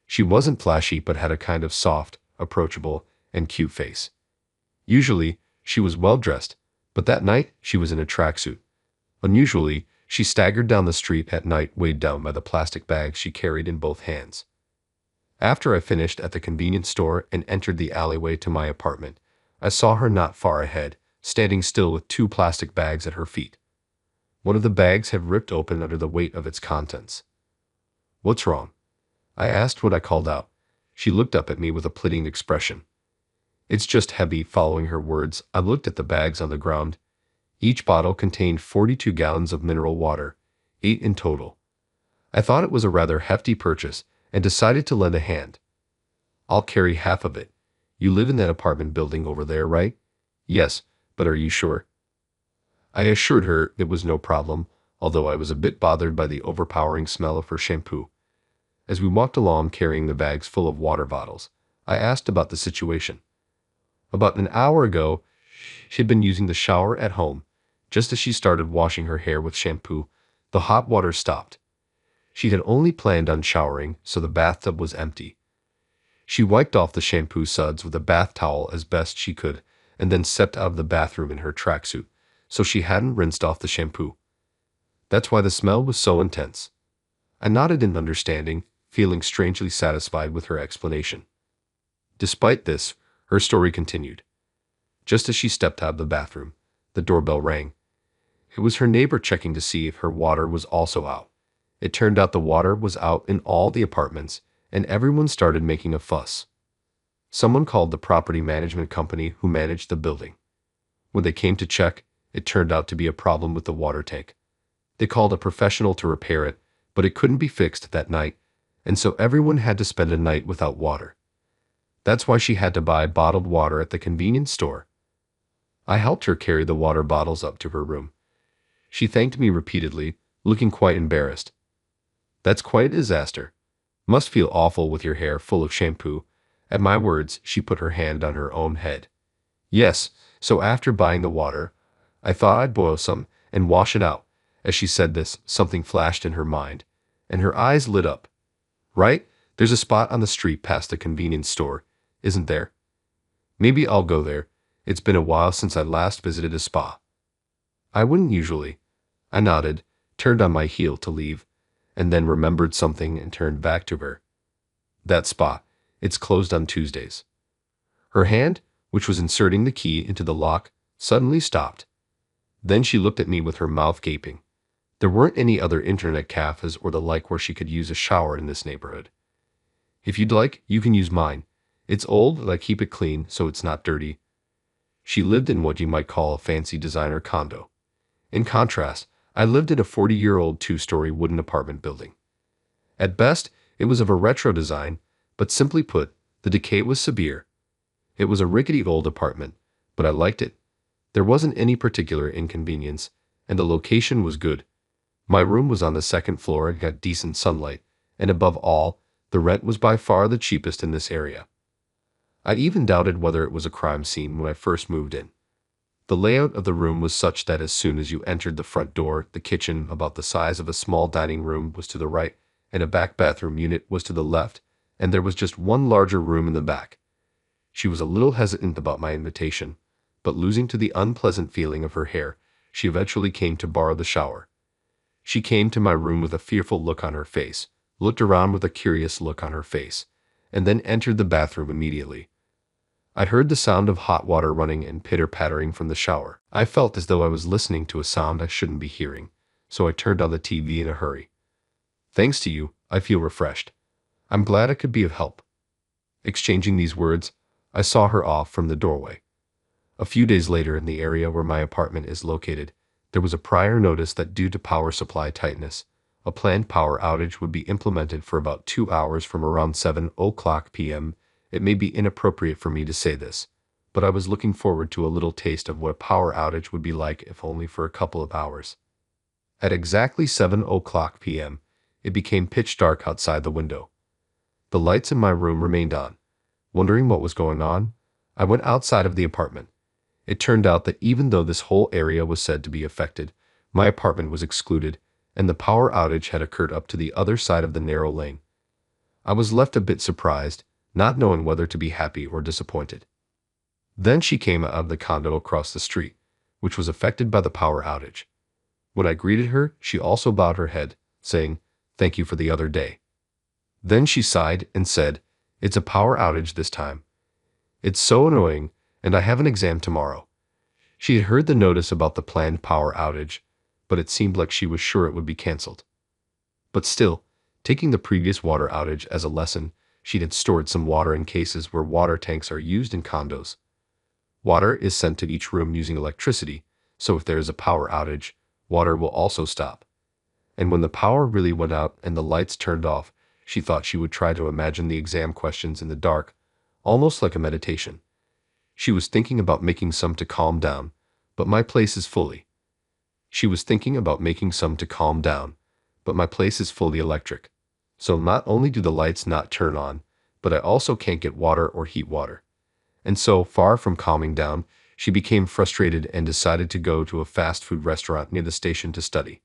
She wasn't flashy but had a kind of soft, approachable, and cute face. Usually, she was well dressed, but that night she was in a tracksuit. Unusually, she staggered down the street at night weighed down by the plastic bags she carried in both hands. After I finished at the convenience store and entered the alleyway to my apartment, I saw her not far ahead, standing still with 2 plastic bags at her feet. One of the bags had ripped open under the weight of its contents. "What's wrong?" I asked when I called out. She looked up at me with a pleading expression. "It's just heavy." Following her words, I looked at the bags on the ground. Each bottle contained 42 gallons of mineral water, 8 in total. I thought it was a rather hefty purchase and decided to lend a hand. "I'll carry half of it. You live in that apartment building over there, right?" "Yes, but are you sure?" I assured her it was no problem, although I was a bit bothered by the overpowering smell of her shampoo. As we walked along carrying the bags full of water bottles, I asked about the situation. About an hour ago, she had been using the shower at home. Just as she started washing her hair with shampoo, the hot water stopped. She had only planned on showering, so the bathtub was empty. She wiped off the shampoo suds with a bath towel as best she could, and then stepped out of the bathroom in her tracksuit, so she hadn't rinsed off the shampoo. That's why the smell was so intense. I nodded in understanding, feeling strangely satisfied with her explanation. Despite this, her story continued. Just as she stepped out of the bathroom, The doorbell rang. It was her neighbor checking to see if her water was also out. It turned out the water was out in all the apartments, and everyone started making a fuss. Someone called the property management company who managed the building. When they came to check, it turned out to be a problem with the water tank. They called a professional to repair it, but it couldn't be fixed that night, and so everyone had to spend a night without water. That's why she had to buy bottled water at the convenience store. I helped her carry the water bottles up to her room. She thanked me repeatedly, looking quite embarrassed. That's quite a disaster. Must feel awful with your hair full of shampoo. At my words, she put her hand on her own head. Yes, so after buying the water, I thought I'd boil some and wash it out. As she said this, something flashed in her mind, and her eyes lit up. Right? There's a spot on the street past the convenience store, isn't there? Maybe I'll go there. It's been a while since I last visited a spa. I wouldn't usually. I nodded, turned on my heel to leave, and then remembered something and turned back to her. That spa, it's closed on Tuesdays. Her hand, which was inserting the key into the lock, suddenly stopped. Then she looked at me with her mouth gaping. There weren't any other internet cafes or the like where she could use a shower in this neighborhood. If you'd like, you can use mine. It's old, but I keep it clean so it's not dirty. She lived in what you might call a fancy designer condo. In contrast, I lived in a 40-year-old two-story wooden apartment building. At best, it was of a retro design, but simply put, the decay was severe. It was a rickety old apartment, but I liked it. There wasn't any particular inconvenience, and the location was good. My room was on the second floor and got decent sunlight, and above all, the rent was by far the cheapest in this area. I even doubted whether it was a crime scene when I first moved in. The layout of the room was such that as soon as you entered the front door, the kitchen, about the size of a small dining room, was to the right, and a back bathroom unit was to the left, and there was just one larger room in the back. She was a little hesitant about my invitation, but losing to the unpleasant feeling of her hair, she eventually came to borrow the shower. She came to my room with a fearful look on her face, looked around with a curious look on her face, and then entered the bathroom immediately. I heard the sound of hot water running and pitter-pattering from the shower. I felt as though I was listening to a sound I shouldn't be hearing, so I turned on the TV in a hurry. Thanks to you, I feel refreshed. I'm glad I could be of help. Exchanging these words, I saw her off from the doorway. A few days later, in the area where my apartment is located, there was a prior notice that due to power supply tightness, a planned power outage would be implemented for about 2 hours from around 7:00 p.m. It may be inappropriate for me to say this, but I was looking forward to a little taste of what a power outage would be like, if only for a couple of hours. At exactly 7:00 p.m., it became pitch dark outside the window. The lights in my room remained on. Wondering what was going on, I went outside of the apartment. It turned out that even though this whole area was said to be affected, my apartment was excluded, and the power outage had occurred up to the other side of the narrow lane. I was left a bit surprised, not knowing whether to be happy or disappointed. Then she came out of the condo across the street, which was affected by the power outage. When I greeted her, she also bowed her head, saying, "Thank you for the other day." Then she sighed and said, "It's a power outage this time. It's so annoying, and I have an exam tomorrow." She had heard the notice about the planned power outage, but it seemed like she was sure it would be canceled. But still, taking the previous water outage as a lesson, she had stored some water in cases where water tanks are used in condos. Water is sent to each room using electricity, so if there is a power outage, water will also stop. And when the power really went out and the lights turned off, she thought she would try to imagine the exam questions in the dark, almost like a meditation. She was thinking about making some to calm down, but my place is fully. She was thinking about making some to calm down, but my place is fully electric. So not only do the lights not turn on, but I also can't get water or heat water. And so, far from calming down, she became frustrated and decided to go to a fast food restaurant near the station to study.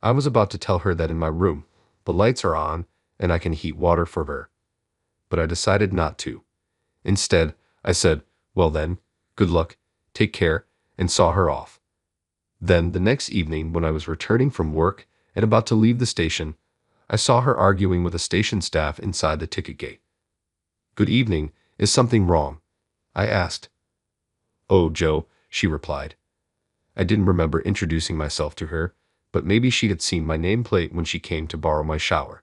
I was about to tell her that in my room, the lights are on and I can heat water for her. But I decided not to. Instead, I said, "Well then, good luck, take care," and saw her off. Then, the next evening, when I was returning from work and about to leave the station, I saw her arguing with a station staff inside the ticket gate. "Good evening, is something wrong?" I asked. "Oh, Joe," she replied. I didn't remember introducing myself to her, but maybe she had seen my nameplate when she came to borrow my shower.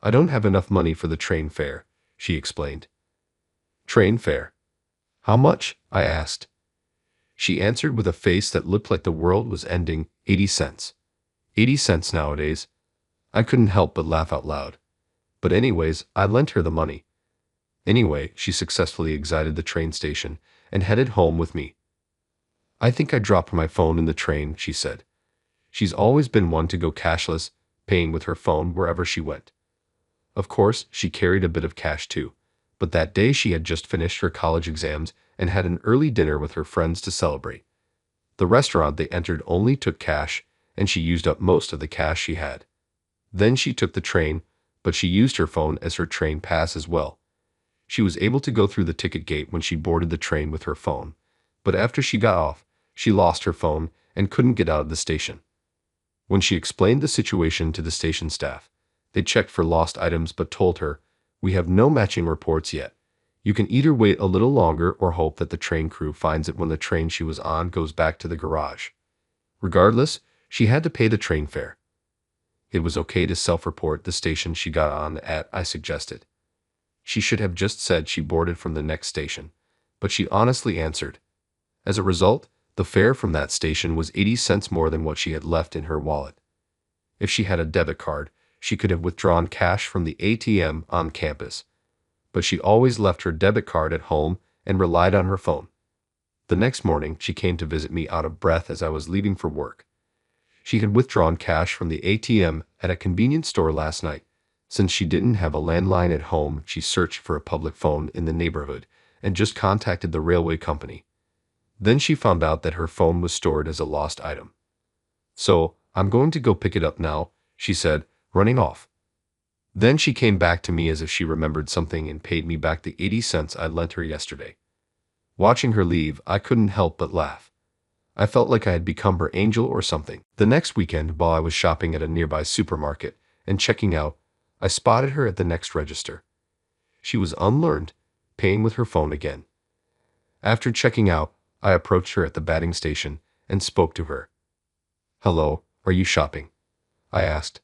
I don't have enough money for the train fare, she explained. Train fare? How much? I asked. She answered with a face that looked like the world was ending. 80 cents. 80 cents nowadays. I couldn't help but laugh out loud. But anyways, I lent her the money. Anyway, she successfully exited the train station and headed home with me. I think I dropped my phone in the train, she said. She's always been one to go cashless, paying with her phone wherever she went. Of course, she carried a bit of cash too, but that day she had just finished her college exams and had an early dinner with her friends to celebrate. The restaurant they entered only took cash, and she used up most of the cash she had. Then she took the train, but she used her phone as her train pass as well. She was able to go through the ticket gate when she boarded the train with her phone, but after she got off, she lost her phone and couldn't get out of the station. When she explained the situation to the station staff, they checked for lost items but told her, "We have no matching reports yet. You can either wait a little longer or hope that the train crew finds it when the train she was on goes back to the garage." Regardless, she had to pay the train fare. It was okay to self-report the station she got on at, I suggested. She should have just said she boarded from the next station, but she honestly answered. As a result, the fare from that station was 80 cents more than what she had left in her wallet. If she had a debit card, she could have withdrawn cash from the ATM on campus, but she always left her debit card at home and relied on her phone. The next morning, she came to visit me out of breath as I was leaving for work. She had withdrawn cash from the ATM at a convenience store last night. Since she didn't have a landline at home, she searched for a public phone in the neighborhood and just contacted the railway company. Then she found out that her phone was stored as a lost item. "So, I'm going to go pick it up now," she said, running off. Then she came back to me as if she remembered something and paid me back the 80 cents I lent her yesterday. Watching her leave, I couldn't help but laugh. I felt like I had become her angel or something. The next weekend, while I was shopping at a nearby supermarket and checking out, I spotted her at the next register. She was unlearned, paying with her phone again. After checking out, I approached her at the batting station and spoke to her. "Hello, are you shopping?" I asked.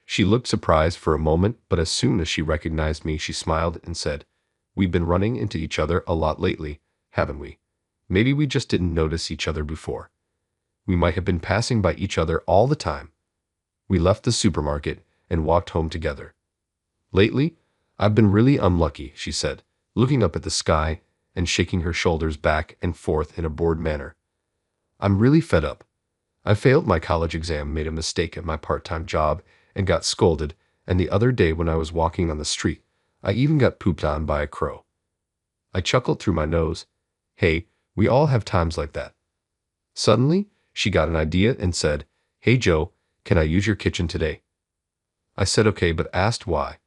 She looked surprised for a moment, but as soon as she recognized me, she smiled and said, "We've been running into each other a lot lately, haven't we? Maybe we just didn't notice each other before. We might have been passing by each other all the time." We left the supermarket and walked home together. "Lately, I've been really unlucky," she said, looking up at the sky and shaking her shoulders back and forth in a bored manner. "I'm really fed up. I failed my college exam, made a mistake at my part-time job, and got scolded, and the other day when I was walking on the street, I even got pooped on by a crow." I chuckled through my nose. Hey, we all have times like that. Suddenly, she got an idea and said, "Hey Joe, can I use your kitchen today?" I said okay, but asked why.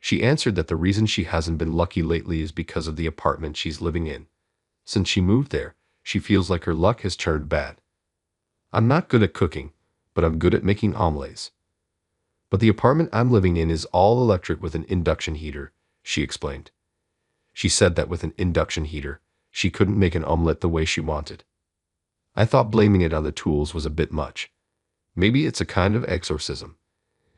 She answered that the reason she hasn't been lucky lately is because of the apartment she's living in. Since she moved there, she feels like her luck has turned bad. "I'm not good at cooking, but I'm good at making omelets. But the apartment I'm living in is all electric with an induction heater," she explained. She said that with an induction heater, she couldn't make an omelet the way she wanted. I thought blaming it on the tools was a bit much. Maybe it's a kind of exorcism.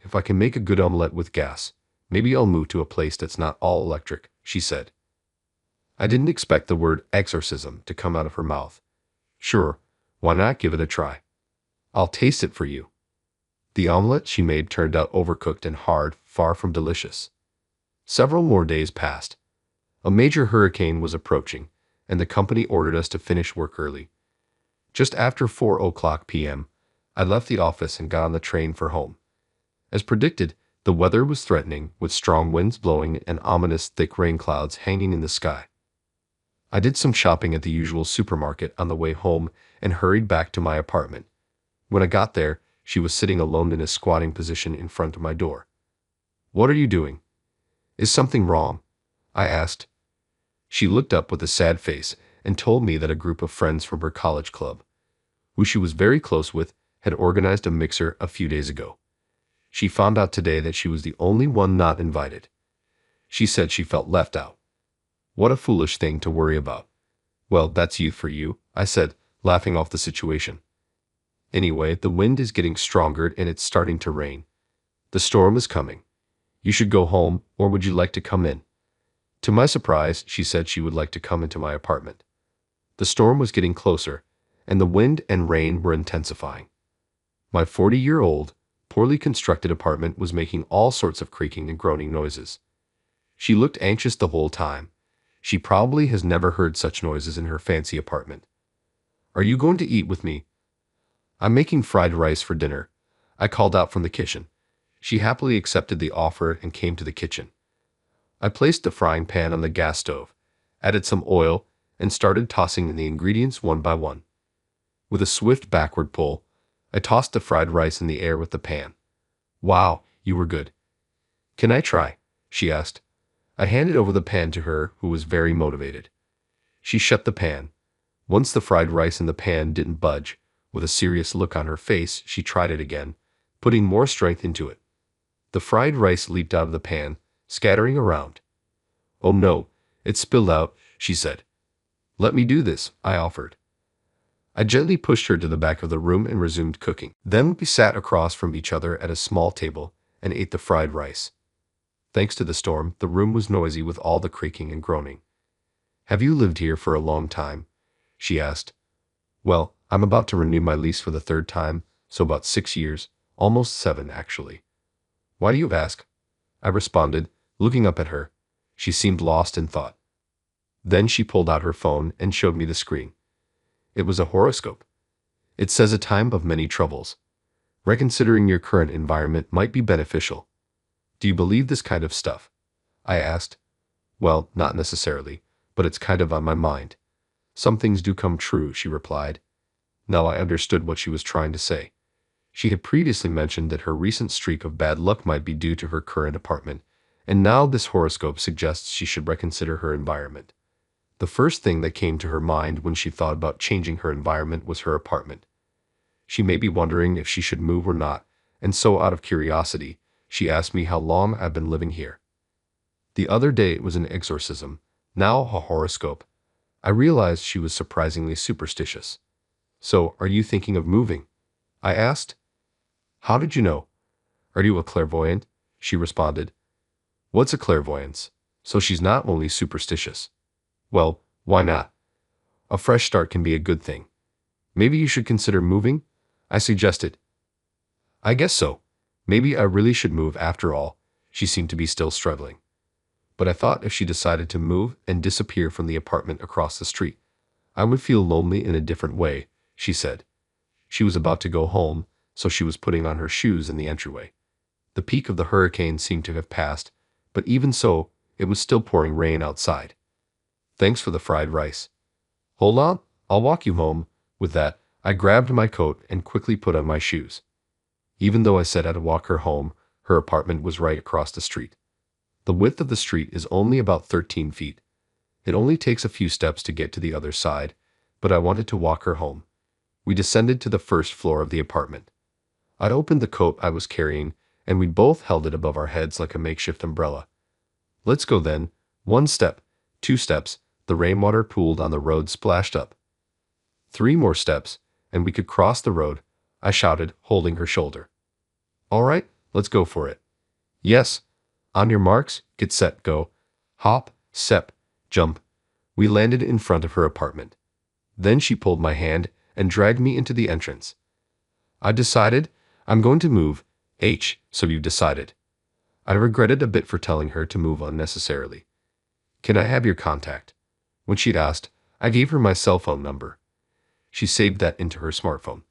If I can make a good omelet with gas, maybe I'll move to a place that's not all electric, she said. I didn't expect the word exorcism to come out of her mouth. Sure, why not give it a try? I'll taste it for you. The omelet she made turned out overcooked and hard, far from delicious. Several more days passed. A major hurricane was approaching, and the company ordered us to finish work early. Just after 4 p.m., I left the office and got on the train for home. As predicted, the weather was threatening, with strong winds blowing and ominous thick rain clouds hanging in the sky. I did some shopping at the usual supermarket on the way home and hurried back to my apartment. When I got there, she was sitting alone in a squatting position in front of my door. "What are you doing? Is something wrong?" I asked. She looked up with a sad face and told me that a group of friends from her college club, who she was very close with, had organized a mixer a few days ago. She found out today that she was the only one not invited. She said she felt left out. "What a foolish thing to worry about." "Well, that's youth for you," I said, laughing off the situation. Anyway, the wind is getting stronger and it's starting to rain. The storm is coming. You should go home, or would you like to come in? To my surprise, she said she would like to come into my apartment. The storm was getting closer, and the wind and rain were intensifying. My 40-year-old, poorly constructed apartment was making all sorts of creaking and groaning noises. She looked anxious the whole time. She probably has never heard such noises in her fancy apartment. Are you going to eat with me? I'm making fried rice for dinner, I called out from the kitchen. She happily accepted the offer and came to the kitchen. I placed the frying pan on the gas stove, added some oil, and started tossing in the ingredients one by one. With a swift backward pull, I tossed the fried rice in the air with the pan. Wow, you were good. Can I try? She asked. I handed over the pan to her, who was very motivated. She shut the pan. Once the fried rice in the pan didn't budge, with a serious look on her face, she tried it again, putting more strength into it. The fried rice leaped out of the pan, scattering around. Oh no, it spilled out, she said. Let me do this, I offered. I gently pushed her to the back of the room and resumed cooking. Then we sat across from each other at a small table and ate the fried rice. Thanks to the storm, the room was noisy with all the creaking and groaning. Have you lived here for a long time? She asked. Well, I'm about to renew my lease for the third time, so about 6 years, almost 7 actually. Why do you ask? I responded, looking up at her. She seemed lost in thought. Then she pulled out her phone and showed me the screen. It was a horoscope. It says a time of many troubles. Reconsidering your current environment might be beneficial. Do you believe this kind of stuff? I asked. Well, not necessarily, but it's kind of on my mind. Some things do come true, she replied. Now I understood what she was trying to say. She had previously mentioned that her recent streak of bad luck might be due to her current apartment, and now this horoscope suggests she should reconsider her environment. The first thing that came to her mind when she thought about changing her environment was her apartment. She may be wondering if she should move or not, and so out of curiosity, she asked me how long I've been living here. The other day it was an exorcism, now a horoscope. I realized she was surprisingly superstitious. So, are you thinking of moving? I asked. How did you know? Are you a clairvoyant? She responded. What's a clairvoyance? So she's not only superstitious. Well, why not? A fresh start can be a good thing. Maybe you should consider moving? I suggested. I guess so. Maybe I really should move after all. She seemed to be still struggling. But I thought if she decided to move and disappear from the apartment across the street, I would feel lonely in a different way, she said. She was about to go home, so she was putting on her shoes in the entryway. The peak of the hurricane seemed to have passed, but even so, it was still pouring rain outside. Thanks for the fried rice. Hold on, I'll walk you home. With that, I grabbed my coat and quickly put on my shoes. Even though I said I'd walk her home, her apartment was right across the street. The width of the street is only about 13 feet. It only takes a few steps to get to the other side, but I wanted to walk her home. We descended to the first floor of the apartment. I opened the coat I was carrying, and we both held it above our heads like a makeshift umbrella. Let's go then. 1 step, 2 steps, the rainwater pooled on the road splashed up. 3 more steps, and we could cross the road, I shouted, holding her shoulder. All right, let's go for it. Yes. On your marks, get set, go. Hop, step, jump. We landed in front of her apartment. Then she pulled my hand and dragged me into the entrance. I decided I'm going to move. So you've decided. I regretted a bit for telling her to move unnecessarily. Can I have your contact? When she'd asked, I gave her my cell phone number. She saved that into her smartphone.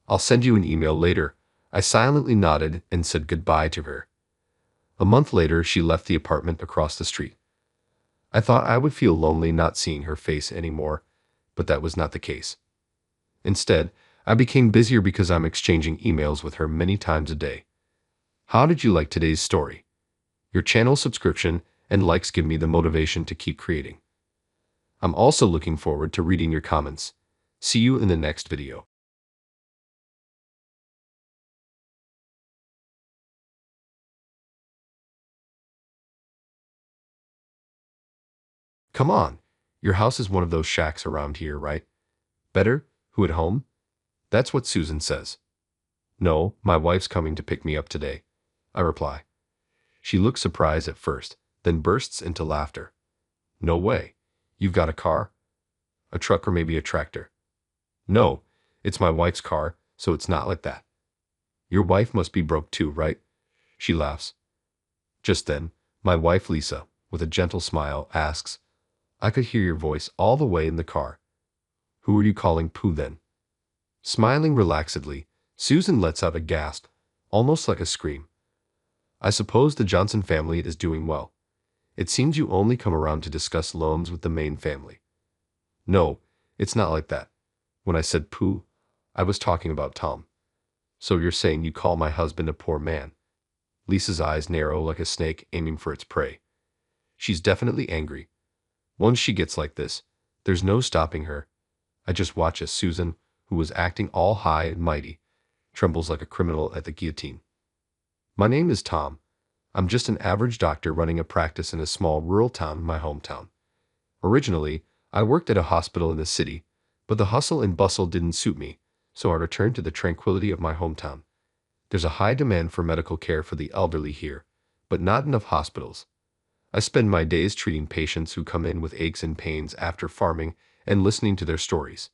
I'll send you an email later. I silently nodded and said goodbye to her. A month later, she left the apartment across the street. I thought I would feel lonely not seeing her face anymore, but that was not the case. Instead, I became busier because I'm exchanging emails with her many times a day. How did you like today's story? Your channel subscription and likes give me the motivation to keep creating. I'm also looking forward to reading your comments. See you in the next video. Come on, your house is one of those shacks around here, right? Better? Who at home? That's what Susan says. No, my wife's coming to pick me up today, I reply. She looks surprised at first, then bursts into laughter. No way. You've got a car? A truck or maybe a tractor? No, it's my wife's car, so it's not like that. Your wife must be broke too, right? She laughs. Just then, my wife Lisa, with a gentle smile, asks, I could hear your voice all the way in the car. Who are you calling Pooh then? Smiling relaxedly, Susan lets out a gasp, almost like a scream. I suppose the Johnson family is doing well. It seems you only come around to discuss loans with the main family. No, it's not like that. When I said Pooh, I was talking about Tom. So you're saying you call my husband a poor man? Lisa's eyes narrow like a snake aiming for its prey. She's definitely angry. Once she gets like this, there's no stopping her. I just watch as Susan, who was acting all high and mighty, trembles like a criminal at the guillotine. My name is Tom. I'm just an average doctor running a practice in a small rural town in my hometown. Originally, I worked at a hospital in the city, but the hustle and bustle didn't suit me, so I returned to the tranquility of my hometown. There's a high demand for medical care for the elderly here, but not enough hospitals. I spend my days treating patients who come in with aches and pains after farming and listening to their stories.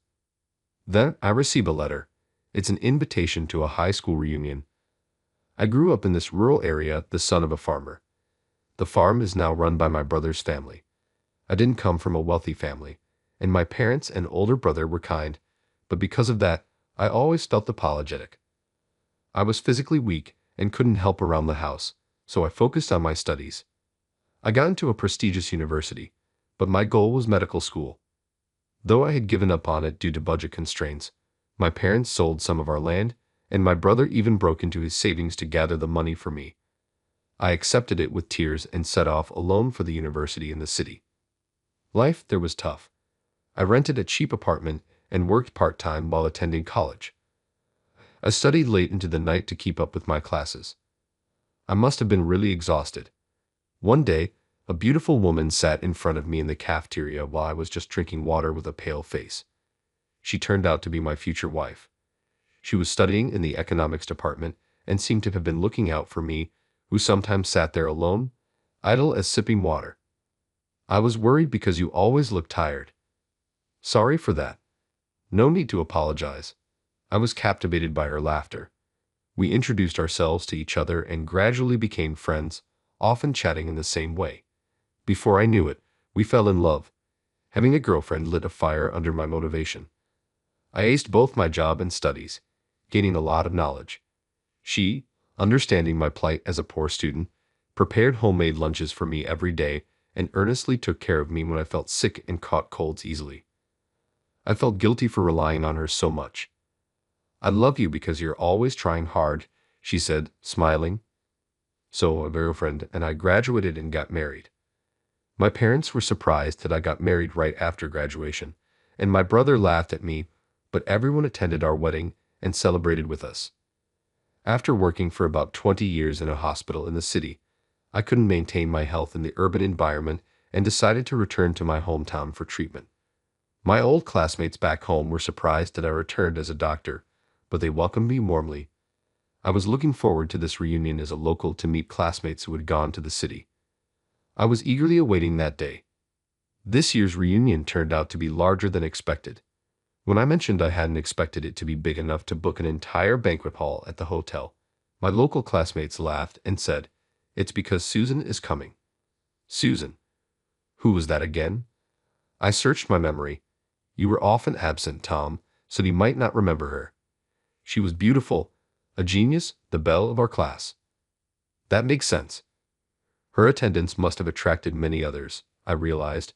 Then I receive a letter. It's an invitation to a high school reunion. I grew up in this rural area, the son of a farmer. The farm is now run by my brother's family. I didn't come from a wealthy family, and my parents and older brother were kind, but because of that, I always felt apologetic. I was physically weak and couldn't help around the house, so I focused on my studies. I got into a prestigious university, but my goal was medical school. Though I had given up on it due to budget constraints, my parents sold some of our land, and my brother even broke into his savings to gather the money for me. I accepted it with tears and set off alone for the university in the city. Life there was tough. I rented a cheap apartment and worked part-time while attending college. I studied late into the night to keep up with my classes. I must have been really exhausted. One day, a beautiful woman sat in front of me in the cafeteria while I was just drinking water with a pale face. She turned out to be my future wife. She was studying in the economics department and seemed to have been looking out for me, who sometimes sat there alone, idle as sipping water. I was worried because you always look tired. Sorry for that. No need to apologize. I was captivated by her laughter. We introduced ourselves to each other and gradually became friends, often chatting in the same way. Before I knew it, we fell in love. Having a girlfriend lit a fire under my motivation. I aced both my job and studies, gaining a lot of knowledge. She, understanding my plight as a poor student, prepared homemade lunches for me every day and earnestly took care of me when I felt sick and caught colds easily. I felt guilty for relying on her so much. I love you because you're always trying hard, she said, smiling. So a girlfriend and I graduated and got married. My parents were surprised that I got married right after graduation, and my brother laughed at me, but everyone attended our wedding and celebrated with us. After working for about 20 years in a hospital in the city, I couldn't maintain my health in the urban environment and decided to return to my hometown for treatment. My old classmates back home were surprised that I returned as a doctor, but they welcomed me warmly. I was looking forward to this reunion as a local to meet classmates who had gone to the city. I was eagerly awaiting that day. This year's reunion turned out to be larger than expected. When I mentioned I hadn't expected it to be big enough to book an entire banquet hall at the hotel, my local classmates laughed and said, "It's because Susan is coming." Susan? Who was that again? I searched my memory. You were often absent, Tom, so you might not remember her. She was beautiful, a genius, the belle of our class. That makes sense. Her attendance must have attracted many others, I realized.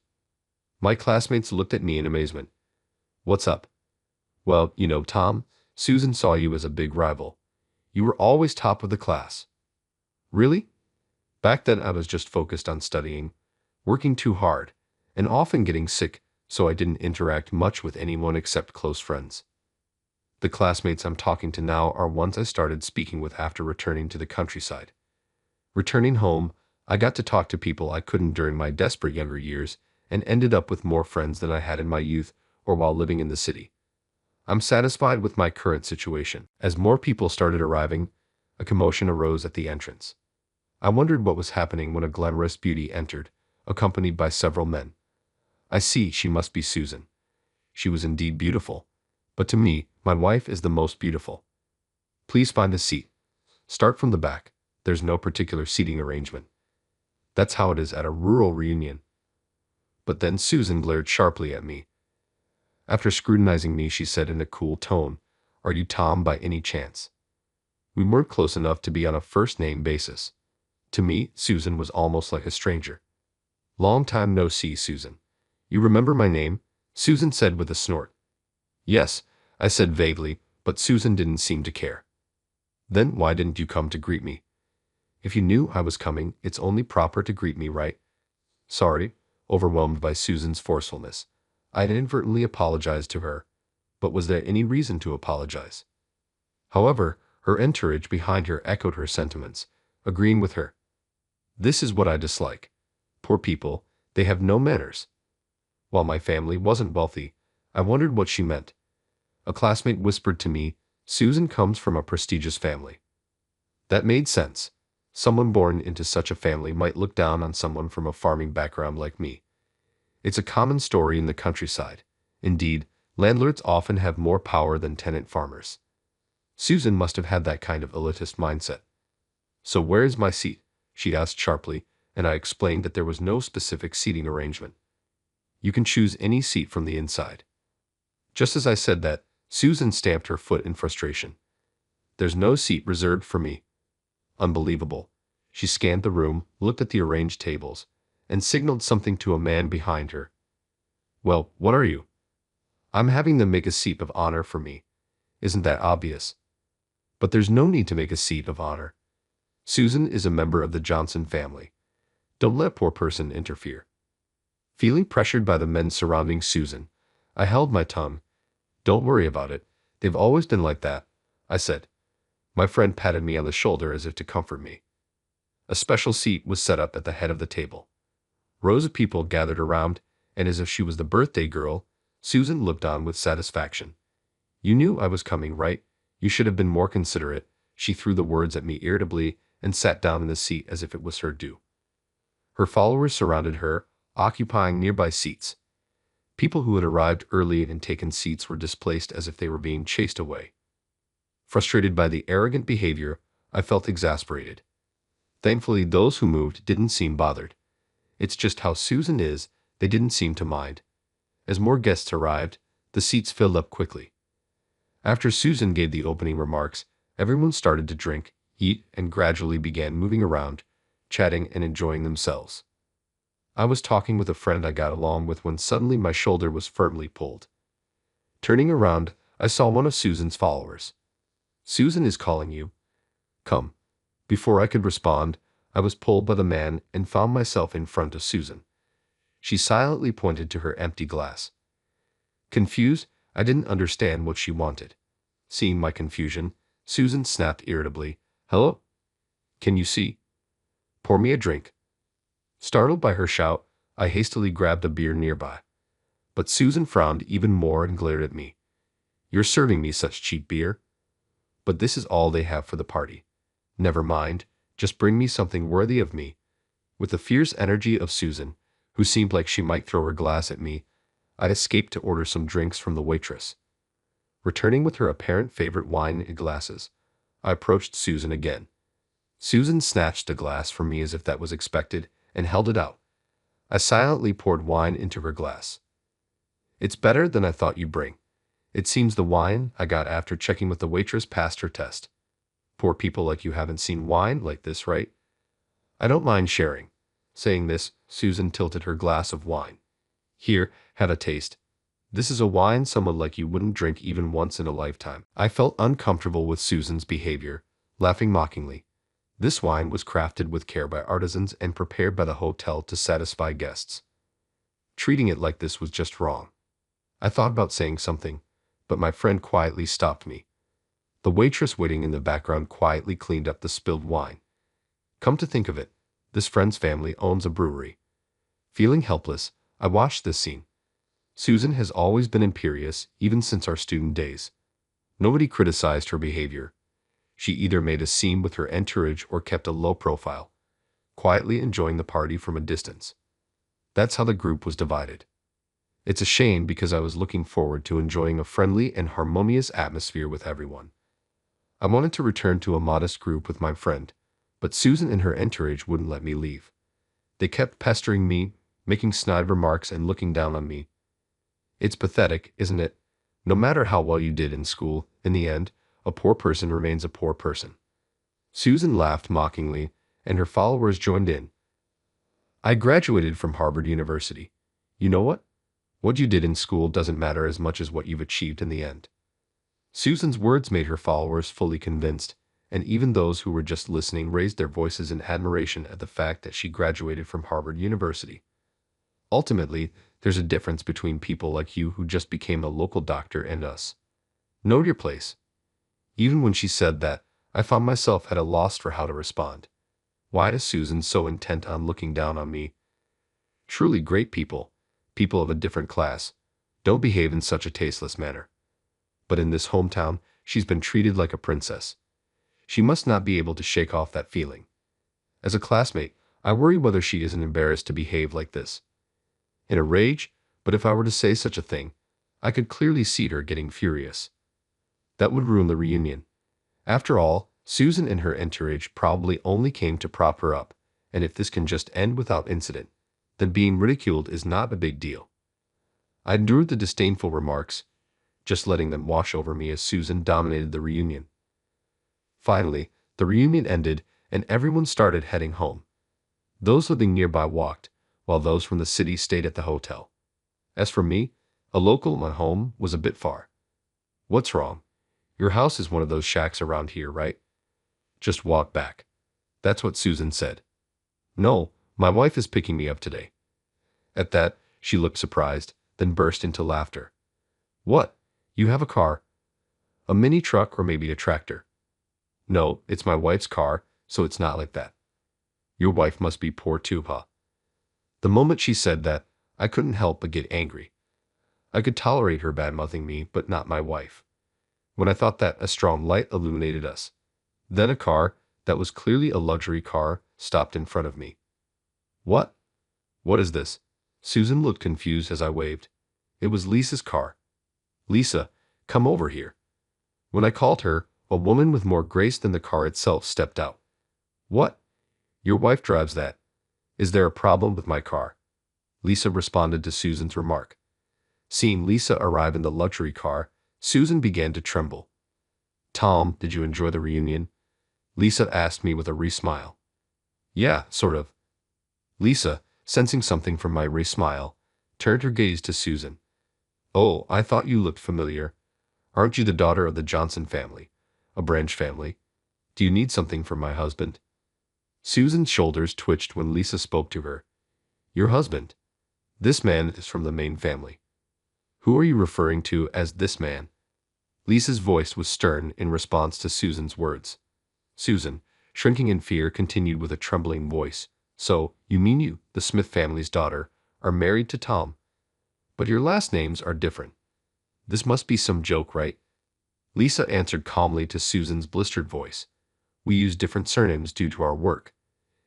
My classmates looked at me in amazement. What's up? Well, Tom, Susan saw you as a big rival. You were always top of the class. Really? Back then I was just focused on studying, working too hard, and often getting sick, so I didn't interact much with anyone except close friends. The classmates I'm talking to now are ones I started speaking with after returning to the countryside. Returning home, I got to talk to people I couldn't during my desperate younger years and ended up with more friends than I had in my youth or while living in the city. I'm satisfied with my current situation. As more people started arriving, a commotion arose at the entrance. I wondered what was happening when a glamorous beauty entered, accompanied by several men. I see, she must be Susan. She was indeed beautiful. But to me, my wife is the most beautiful. Please find a seat. Start from the back. There's no particular seating arrangement. That's how it is at a rural reunion. But then Susan glared sharply at me. After scrutinizing me, she said in a cool tone, "Are you Tom by any chance?" We weren't close enough to be on a first-name basis. To me, Susan was almost like a stranger. "Long time no see, Susan. You remember my name?" Susan said with a snort. "Yes," I said vaguely, but Susan didn't seem to care. "Then why didn't you come to greet me? If you knew I was coming, it's only proper to greet me, right?" "Sorry," overwhelmed by Susan's forcefulness. I inadvertently apologized to her, but was there any reason to apologize? However, her entourage behind her echoed her sentiments, agreeing with her. This is what I dislike. Poor people, they have no manners. While my family wasn't wealthy, I wondered what she meant. A classmate whispered to me, "Susan comes from a prestigious family." That made sense. Someone born into such a family might look down on someone from a farming background like me. It's a common story in the countryside. Indeed, landlords often have more power than tenant farmers. Susan must have had that kind of elitist mindset. "So where is my seat?" she asked sharply, and I explained that there was no specific seating arrangement. "You can choose any seat from the inside." Just as I said that, Susan stamped her foot in frustration. "There's no seat reserved for me." Unbelievable. She scanned the room, looked at the arranged tables, and signaled something to a man behind her. "Well, what are you?" "I'm having them make a seat of honor for me. Isn't that obvious?" "But there's no need to make a seat of honor. Susan is a member of the Johnson family. Don't let a poor person interfere." Feeling pressured by the men surrounding Susan, I held my tongue. "Don't worry about it. They've always been like that," I said. My friend patted me on the shoulder as if to comfort me. A special seat was set up at the head of the table. Rows of people gathered around, and as if she was the birthday girl, Susan looked on with satisfaction. "You knew I was coming, right? You should have been more considerate." She threw the words at me irritably and sat down in the seat as if it was her due. Her followers surrounded her, occupying nearby seats. People who had arrived early and taken seats were displaced as if they were being chased away. Frustrated by the arrogant behavior, I felt exasperated. Thankfully, those who moved didn't seem bothered. It's just how Susan is, they didn't seem to mind. As more guests arrived, the seats filled up quickly. After Susan gave the opening remarks, everyone started to drink, eat, and gradually began moving around, chatting and enjoying themselves. I was talking with a friend I got along with when suddenly my shoulder was firmly pulled. Turning around, I saw one of Susan's followers. "Susan is calling you. Come." Before I could respond, I was pulled by the man and found myself in front of Susan. She silently pointed to her empty glass. Confused, I didn't understand what she wanted. Seeing my confusion, Susan snapped irritably, "Hello? Can you see? Pour me a drink." Startled by her shout, I hastily grabbed a beer nearby. But Susan frowned even more and glared at me. "You're serving me such cheap beer? But this is all they have for the party. Never mind, just bring me something worthy of me." With the fierce energy of Susan, who seemed like she might throw her glass at me, I escaped to order some drinks from the waitress. Returning with her apparent favorite wine in glasses, I approached Susan again. Susan snatched a glass from me as if that was expected and held it out. I silently poured wine into her glass. "It's better than I thought you'd bring. It seems the wine I got after checking with the waitress passed her test. Poor people like you haven't seen wine like this, right?" "I don't mind sharing." Saying this, Susan tilted her glass of wine. "Here, have a taste. This is a wine someone like you wouldn't drink even once in a lifetime." I felt uncomfortable with Susan's behavior, laughing mockingly. This wine was crafted with care by artisans and prepared by the hotel to satisfy guests. Treating it like this was just wrong. I thought about saying something, but my friend quietly stopped me. The waitress waiting in the background quietly cleaned up the spilled wine. Come to think of it, this friend's family owns a brewery. Feeling helpless, I watched this scene. Susan has always been imperious, even since our student days. Nobody criticized her behavior. She either made a scene with her entourage or kept a low profile, quietly enjoying the party from a distance. That's how the group was divided. It's a shame because I was looking forward to enjoying a friendly and harmonious atmosphere with everyone. I wanted to return to a modest group with my friend, but Susan and her entourage wouldn't let me leave. They kept pestering me, making snide remarks and looking down on me. It's pathetic, isn't it? No matter how well you did in school, in the end, a poor person remains a poor person. Susan laughed mockingly, and her followers joined in. I graduated from Harvard University. You know what? What you did in school doesn't matter as much as what you've achieved in the end. Susan's words made her followers fully convinced, and even those who were just listening raised their voices in admiration at the fact that she graduated from Harvard University. Ultimately, there's a difference between people like you who just became a local doctor and us. Know your place. Even when she said that, I found myself at a loss for how to respond. Why is Susan so intent on looking down on me? Truly great people, people of a different class, don't behave in such a tasteless manner. But in this hometown, she's been treated like a princess. She must not be able to shake off that feeling. As a classmate, I worry whether she isn't embarrassed to behave like this. In a rage, but if I were to say such a thing, I could clearly see her getting furious. That would ruin the reunion. After all, Susan and her entourage probably only came to prop her up, and if this can just end without incident, then being ridiculed is not a big deal. I endured the disdainful remarks, just letting them wash over me as Susan dominated the reunion. Finally, the reunion ended, and everyone started heading home. Those living nearby walked, while those from the city stayed at the hotel. As for me, a local my home was a bit far. What's wrong? Your house is one of those shacks around here, right? Just walk back. That's what Susan said. No, my wife is picking me up today. At that, she looked surprised, then burst into laughter. What? You have a car? A mini truck or maybe a tractor? No, it's my wife's car, so it's not like that. Your wife must be poor too, huh? The moment she said that, I couldn't help but get angry. I could tolerate her bad-mouthing me, but not my wife. When I thought that, a strong light illuminated us. Then a car, that was clearly a luxury car, stopped in front of me. What? What is this? Susan looked confused as I waved. It was Lisa's car. Lisa, come over here. When I called her, a woman with more grace than the car itself stepped out. What? Your wife drives that. Is there a problem with my car? Lisa responded to Susan's remark. Seeing Lisa arrive in the luxury car, Susan began to tremble. Tom, did you enjoy the reunion? Lisa asked me with a wry smile. Yeah, sort of. Lisa, sensing something from my wry smile, turned her gaze to Susan. Oh, I thought you looked familiar. Aren't you the daughter of the Johnson family, a branch family? Do you need something from my husband? Susan's shoulders twitched when Lisa spoke to her. Your husband? This man is from the main family. Who are you referring to as this man? Lisa's voice was stern in response to Susan's words. Susan, shrinking in fear, continued with a trembling voice. So, you mean you, the Smith family's daughter, are married to Tom? But your last names are different. This must be some joke, right? Lisa answered calmly to Susan's blistered voice. We use different surnames due to our work.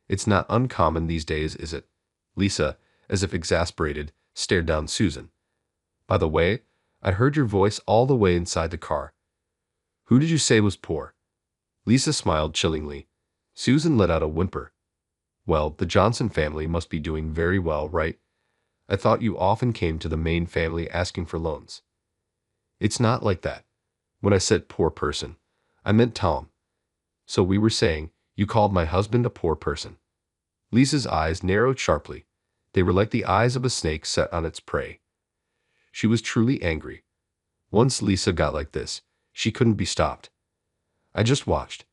It's not uncommon these days, is it? Lisa, as if exasperated, stared down Susan. By the way, I heard your voice all the way inside the car. Who did you say was poor? Lisa smiled chillingly. Susan let out a whimper. Well, the Johnson family must be doing very well, right? I thought you often came to the main family asking for loans. It's not like that. When I said poor person, I meant Tom. So we were saying, you called my husband a poor person. Lisa's eyes narrowed sharply. They were like the eyes of a snake set on its prey. She was truly angry. Once Lisa got like this, she couldn't be stopped. I just watched.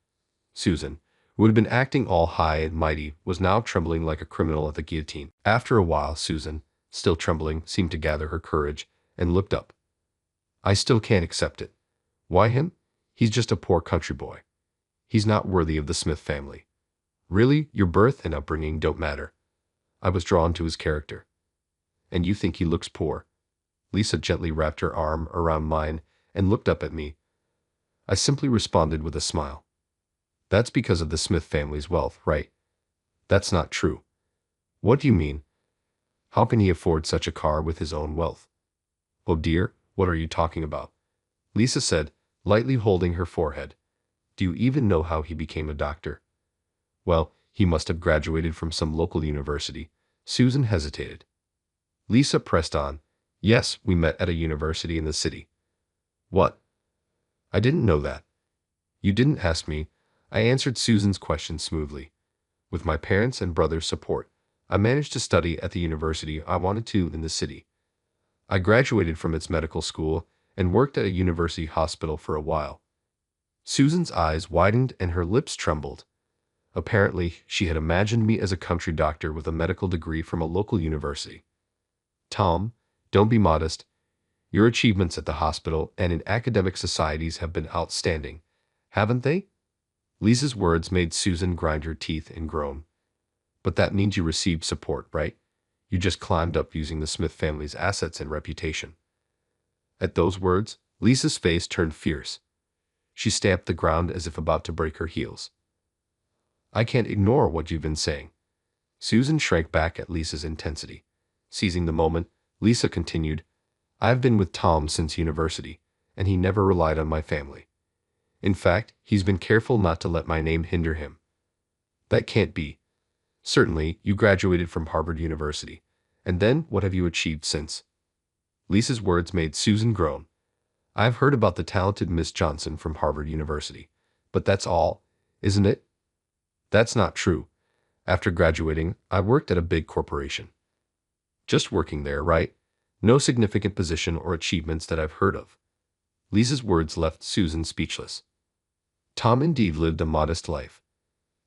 Susan, who had been acting all high and mighty, was now trembling like a criminal at the guillotine. After a while, Susan, still trembling, seemed to gather her courage and looked up. I still can't accept it. Why him? He's just a poor country boy. He's not worthy of the Smith family. Really, your birth and upbringing don't matter. I was drawn to his character. And you think he looks poor? Lisa gently wrapped her arm around mine and looked up at me. I simply responded with a smile. That's because of the Smith family's wealth, right? That's not true. What do you mean? How can he afford such a car with his own wealth? Oh dear, what are you talking about? Lisa said, lightly holding her forehead. Do you even know how he became a doctor? Well, he must have graduated from some local university. Susan hesitated. Lisa pressed on. Yes, we met at a university in the city. What? I didn't know that. You didn't ask me. I answered Susan's question smoothly. With my parents' and brother's support, I managed to study at the university I wanted to in the city. I graduated from its medical school and worked at a university hospital for a while. Susan's eyes widened and her lips trembled. Apparently, she had imagined me as a country doctor with a medical degree from a local university. Tom, don't be modest. Your achievements at the hospital and in academic societies have been outstanding, haven't they? Lisa's words made Susan grind her teeth and groan. But that means you received support, right? You just climbed up using the Smith family's assets and reputation. At those words, Lisa's face turned fierce. She stamped the ground as if about to break her heels. I can't ignore what you've been saying. Susan shrank back at Lisa's intensity. Seizing the moment, Lisa continued, I've been with Tom since university, and he never relied on my family. In fact, he's been careful not to let my name hinder him. That can't be. Certainly, you graduated from Harvard University. And then, what have you achieved since? Lisa's words made Susan groan. I've heard about the talented Miss Johnson from Harvard University. But that's all, isn't it? That's not true. After graduating, I worked at a big corporation. Just working there, right? No significant position or achievements that I've heard of. Lisa's words left Susan speechless. Tom indeed lived a modest life.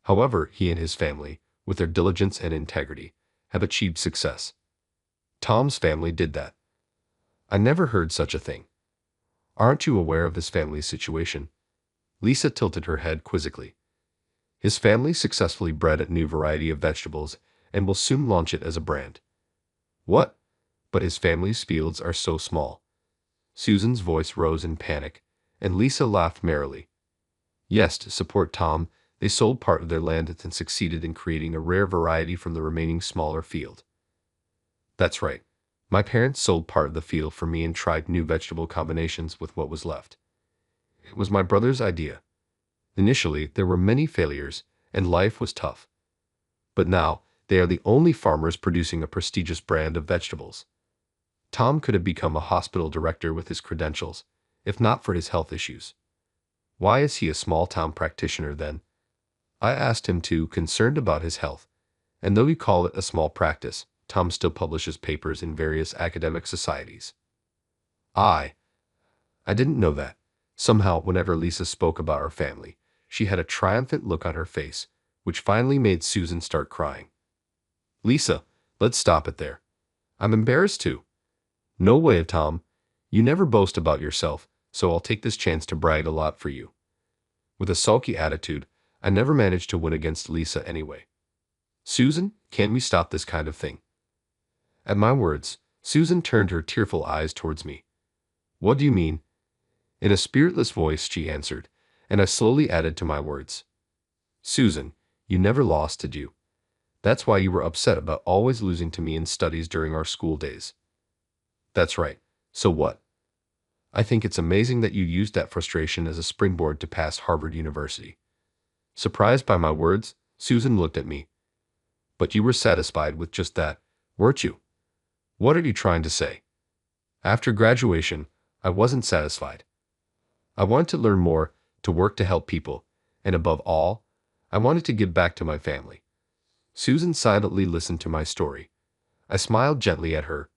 However, he and his family, with their diligence and integrity, have achieved success. Tom's family did that. I never heard such a thing. Aren't you aware of his family's situation? Lisa tilted her head quizzically. His family successfully bred a new variety of vegetables and will soon launch it as a brand. What? But his family's fields are so small. Susan's voice rose in panic, and Lisa laughed merrily. Yes, to support Tom, they sold part of their land and succeeded in creating a rare variety from the remaining smaller field. That's right. My parents sold part of the field for me and tried new vegetable combinations with what was left. It was my brother's idea. Initially, there were many failures, and life was tough. But now, they are the only farmers producing a prestigious brand of vegetables. Tom could have become a hospital director with his credentials, if not for his health issues. Why is he a small-town practitioner then? I asked him to, concerned about his health. And though you call it a small practice, Tom still publishes papers in various academic societies. I didn't know that. Somehow, whenever Lisa spoke about our family, she had a triumphant look on her face, which finally made Susan start crying. Lisa, let's stop it there. I'm embarrassed too. No way, Tom. You never boast about yourself, so I'll take this chance to brag a lot for you. With a sulky attitude, I never managed to win against Lisa anyway. Susan, can't we stop this kind of thing? At my words, Susan turned her tearful eyes towards me. What do you mean? In a spiritless voice she answered, and I slowly added to my words. Susan, you never lost, did you? That's why you were upset about always losing to me in studies during our school days. That's right. So what? I think it's amazing that you used that frustration as a springboard to pass Harvard University. Surprised by my words, Susan looked at me. But you were satisfied with just that, weren't you? What are you trying to say? After graduation, I wasn't satisfied. I wanted to learn more, to work to help people, and above all, I wanted to give back to my family. Susan silently listened to my story. I smiled gently at her.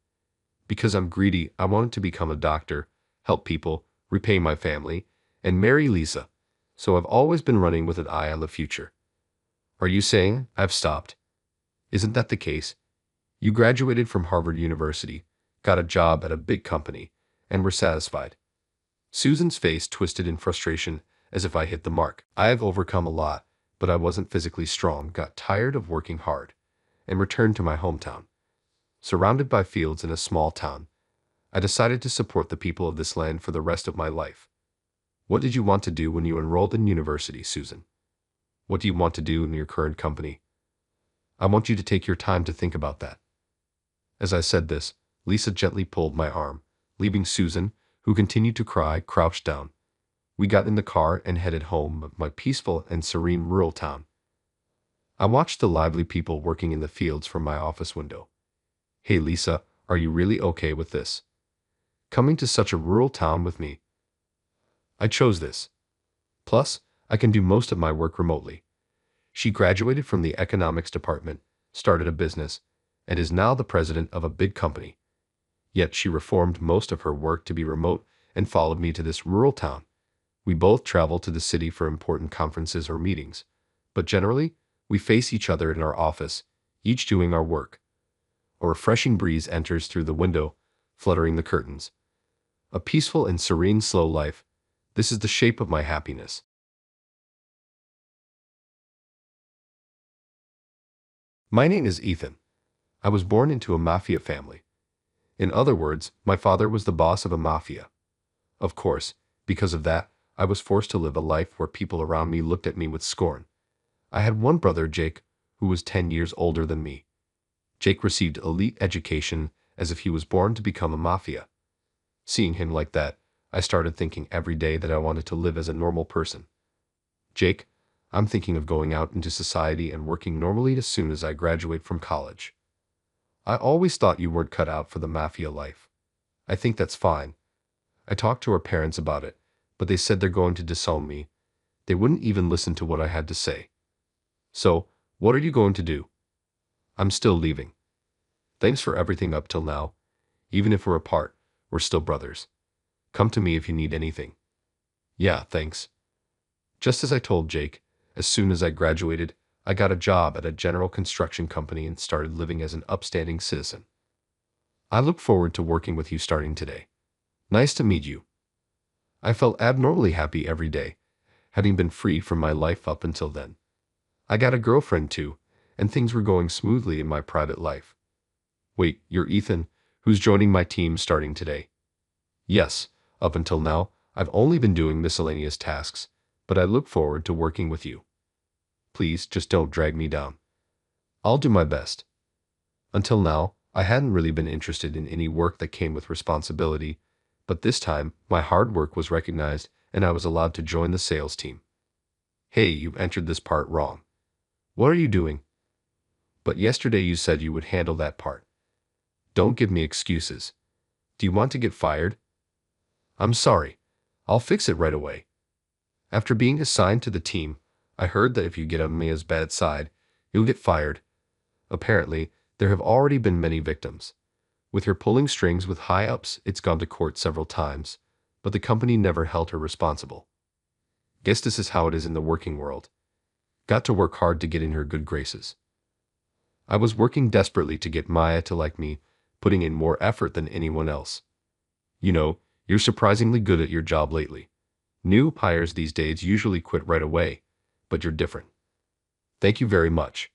Because I'm greedy, I wanted to become a doctor, help people, repay my family, and marry Lisa. So I've always been running with an eye on the future. Are you saying I've stopped? Isn't that the case? You graduated from Harvard University, got a job at a big company, and were satisfied. Susan's face twisted in frustration as if I hit the mark. I have overcome a lot, but I wasn't physically strong, got tired of working hard, and returned to my hometown. Surrounded by fields in a small town, I decided to support the people of this land for the rest of my life. What did you want to do when you enrolled in university, Susan? What do you want to do in your current company? I want you to take your time to think about that. As I said this, Lisa gently pulled my arm, leaving Susan, who continued to cry, crouched down. We got in the car and headed home of my peaceful and serene rural town. I watched the lively people working in the fields from my office window. Hey Lisa, are you really okay with this? Coming to such a rural town with me? I chose this. Plus, I can do most of my work remotely. She graduated from the economics department, started a business, and is now the president of a big company. Yet she reformed most of her work to be remote and followed me to this rural town. We both travel to the city for important conferences or meetings, but generally, we face each other in our office, each doing our work. A refreshing breeze enters through the window, fluttering the curtains. A peaceful and serene slow life. This is the shape of my happiness. My name is Ethan. I was born into a mafia family. In other words, my father was the boss of a mafia. Of course, because of that, I was forced to live a life where people around me looked at me with scorn. I had one brother, Jake, who was 10 years older than me. Jake received elite education as if he was born to become a mafia. Seeing him like that, I started thinking every day that I wanted to live as a normal person. Jake, I'm thinking of going out into society and working normally as soon as I graduate from college. I always thought you weren't cut out for the mafia life. I think that's fine. I talked to our parents about it, but they said they're going to disown me. They wouldn't even listen to what I had to say. So, what are you going to do? I'm still leaving. Thanks for everything up till now. Even if we're apart, we're still brothers. Come to me if you need anything. Yeah, thanks. Just as I told Jake, as soon as I graduated, I got a job at a general construction company and started living as an upstanding citizen. I look forward to working with you starting today. Nice to meet you. I felt abnormally happy every day, having been free from my life up until then. I got a girlfriend too, and things were going smoothly in my private life. Wait, you're Ethan, who's joining my team starting today? Yes, up until now, I've only been doing miscellaneous tasks, but I look forward to working with you. Please, just don't drag me down. I'll do my best. Until now, I hadn't really been interested in any work that came with responsibility, but this time, my hard work was recognized and I was allowed to join the sales team. Hey, you entered this part wrong. What are you doing? But yesterday you said you would handle that part. Don't give me excuses. Do you want to get fired? I'm sorry. I'll fix it right away. After being assigned to the team, I heard that if you get on Mia's bad side, you'll get fired. Apparently, there have already been many victims. With her pulling strings with high-ups, it's gone to court several times, but the company never held her responsible. Guess this is how it is in the working world. Got to work hard to get in her good graces. I was working desperately to get Maya to like me, putting in more effort than anyone else. You know, you're surprisingly good at your job lately. New hires these days usually quit right away, but you're different. Thank you very much.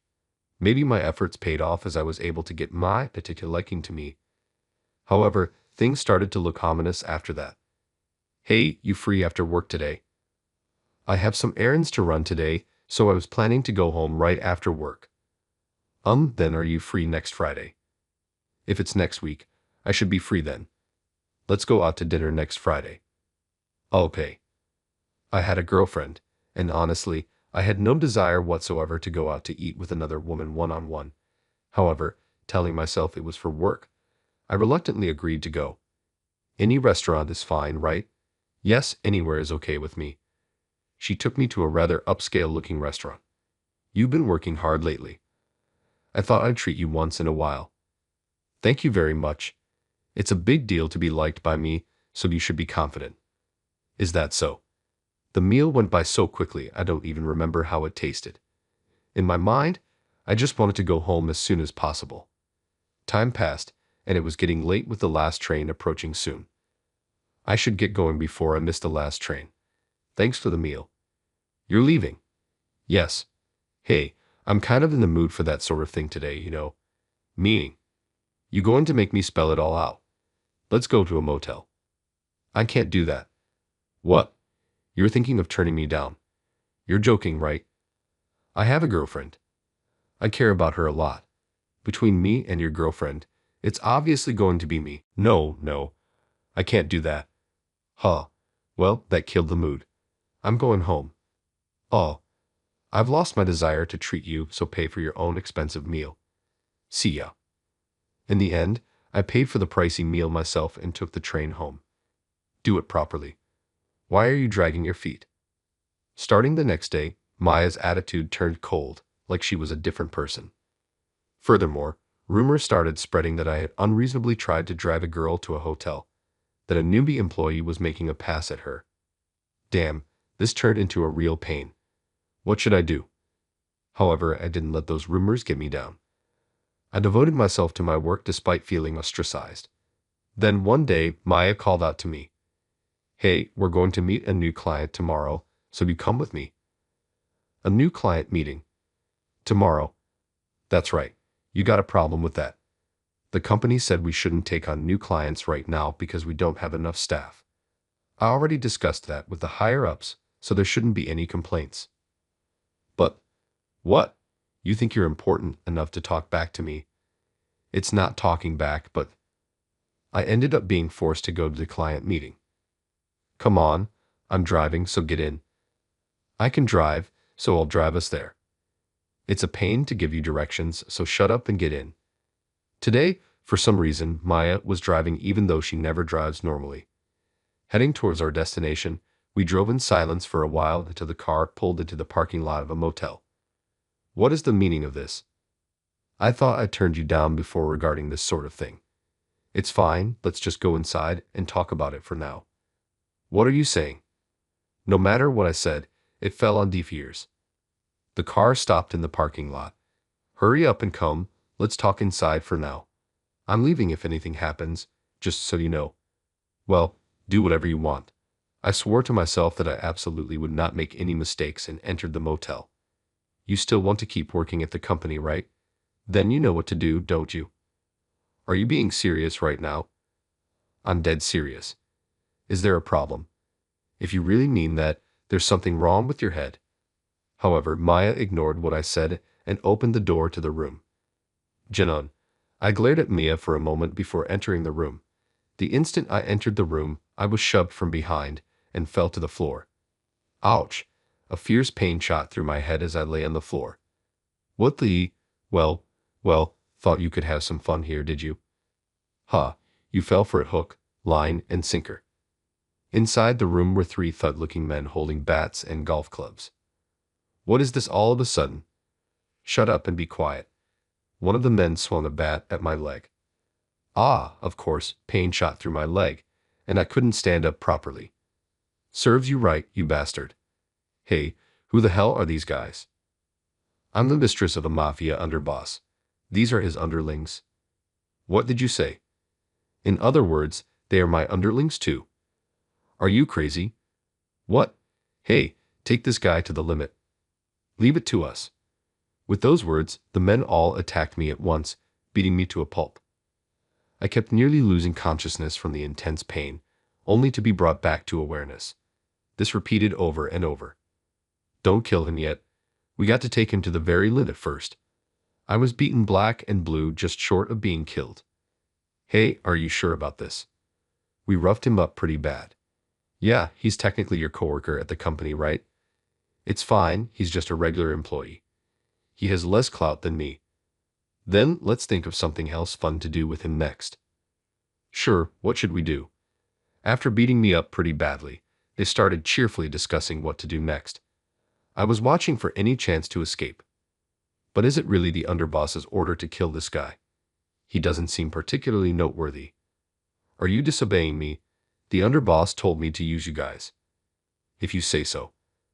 Maybe my efforts paid off as I was able to get my particular liking to me. However, things started to look ominous after that. Hey, you free after work today? I have some errands to run today, so I was planning to go home right after work. Then are you free next Friday? If it's next week, I should be free then. Let's go out to dinner next Friday. Okay. I had a girlfriend, and honestly, I had no desire whatsoever to go out to eat with another woman one-on-one. However, telling myself it was for work, I reluctantly agreed to go. Any restaurant is fine, right? Yes, anywhere is okay with me. She took me to a rather upscale-looking restaurant. You've been working hard lately. I thought I'd treat you once in a while. Thank you very much. It's a big deal to be liked by me, so you should be confident. Is that so? The meal went by so quickly I don't even remember how it tasted. In my mind, I just wanted to go home as soon as possible. Time passed, and it was getting late with the last train approaching soon. I should get going before I miss the last train. Thanks for the meal. You're leaving? Yes. Hey, I'm kind of in the mood for that sort of thing today, you know. Meaning, you going to make me spell it all out? Let's go to a motel. I can't do that. What? You're thinking of turning me down. You're joking, right? I have a girlfriend. I care about her a lot. Between me and your girlfriend, it's obviously going to be me. No, no. I can't do that. Huh. Well, that killed the mood. I'm going home. Oh. I've lost my desire to treat you, so pay for your own expensive meal. See ya. In the end, I paid for the pricey meal myself and took the train home. Do it properly. Why are you dragging your feet? Starting the next day, Maya's attitude turned cold, like she was a different person. Furthermore, rumors started spreading that I had unreasonably tried to drive a girl to a hotel, that a newbie employee was making a pass at her. Damn, this turned into a real pain. What should I do? However, I didn't let those rumors get me down. I devoted myself to my work despite feeling ostracized. Then one day, Maya called out to me. Hey, we're going to meet a new client tomorrow, so you come with me. A new client meeting. Tomorrow. That's right. You got a problem with that. The company said we shouldn't take on new clients right now because we don't have enough staff. I already discussed that with the higher-ups, so there shouldn't be any complaints. But, what? You think you're important enough to talk back to me? It's not talking back, but I ended up being forced to go to the client meeting. Come on, I'm driving, so get in. I can drive, so I'll drive us there. It's a pain to give you directions, so shut up and get in. Today, for some reason, Maya was driving even though she never drives normally. Heading towards our destination, we drove in silence for a while until the car pulled into the parking lot of a motel. What is the meaning of this? I thought I turned you down before regarding this sort of thing. It's fine, let's just go inside and talk about it for now. What are you saying? No matter what I said, it fell on deaf ears. The car stopped in the parking lot. Hurry up and come, let's talk inside for now. I'm leaving if anything happens, just so you know. Well, do whatever you want. I swore to myself that I absolutely would not make any mistakes and entered the motel. You still want to keep working at the company, right? Then you know what to do, don't you? Are you being serious right now? I'm dead serious. Is there a problem? If you really mean that, there's something wrong with your head. However, Maya ignored what I said and opened the door to the room. Janon. I glared at Mia for a moment before entering the room. The instant I entered the room, I was shoved from behind and fell to the floor. Ouch! A fierce pain shot through my head as I lay on the floor. What the... Well, thought you could have some fun here, did you? Ha, you fell for it hook, line, and sinker. Inside the room were three thug-looking men holding bats and golf clubs. What is this all of a sudden? Shut up and be quiet. One of the men swung a bat at my leg. Ah, of course, pain shot through my leg, and I couldn't stand up properly. Serves you right, you bastard. Hey, who the hell are these guys? I'm the mistress of a mafia underboss. These are his underlings. What did you say? In other words, they are my underlings too. Are you crazy? What? Hey, take this guy to the limit. Leave it to us. With those words, the men all attacked me at once, beating me to a pulp. I kept nearly losing consciousness from the intense pain, only to be brought back to awareness. This repeated over and over. Don't kill him yet. We got to take him to the very limit first. I was beaten black and blue, just short of being killed. Hey, are you sure about this? We roughed him up pretty bad. Yeah, he's technically your coworker at the company, right? It's fine, he's just a regular employee. He has less clout than me. Then let's think of something else fun to do with him next. Sure, what should we do? After beating me up pretty badly, they started cheerfully discussing what to do next. I was watching for any chance to escape. But is it really the underboss's order to kill this guy? He doesn't seem particularly noteworthy. Are you disobeying me? The underboss told me to use you guys. If you say so.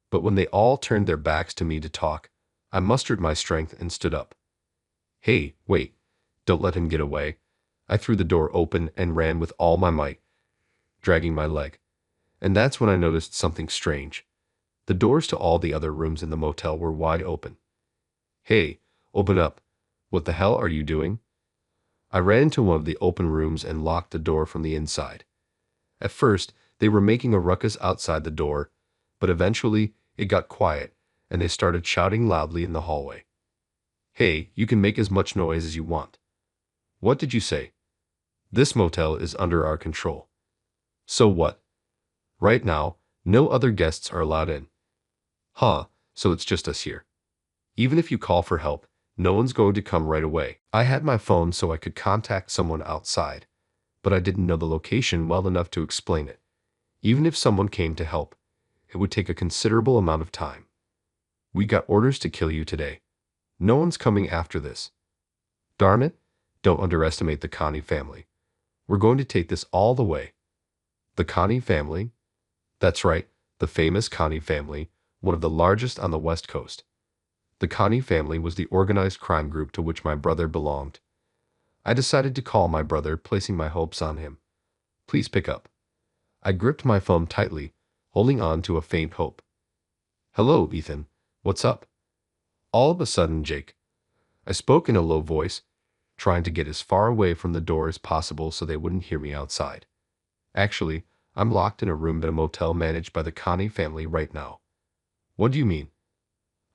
But when they all turned their backs to me to talk, I mustered my strength and stood up. Hey, wait, don't let him get away. I threw the door open and ran with all my might, dragging my leg. And that's when I noticed something strange. The doors to all the other rooms in the motel were wide open. Hey, open up. What the hell are you doing? I ran into one of the open rooms and locked the door from the inside. At first, they were making a ruckus outside the door, but eventually it got quiet and they started shouting loudly in the hallway. Hey, you can make as much noise as you want. What did you say? This motel is under our control. So what? Right now, no other guests are allowed in. Huh, so it's just us here. Even if you call for help, no one's going to come right away. I had my phone so I could contact someone outside, but I didn't know the location well enough to explain it. Even if someone came to help, it would take a considerable amount of time. We got orders to kill you today. No one's coming after this. Darn it, don't underestimate the Connie family. We're going to take this all the way. The Connie family? That's right, the famous Connie family, one of the largest on the West Coast. The Connie family was the organized crime group to which my brother belonged. I decided to call my brother, placing my hopes on him. Please pick up. I gripped my phone tightly, holding on to a faint hope. Hello, Ethan. What's up? All of a sudden, Jake. I spoke in a low voice, trying to get as far away from the door as possible so they wouldn't hear me outside. Actually, I'm locked in a room at a motel managed by the Connie family right now. What do you mean?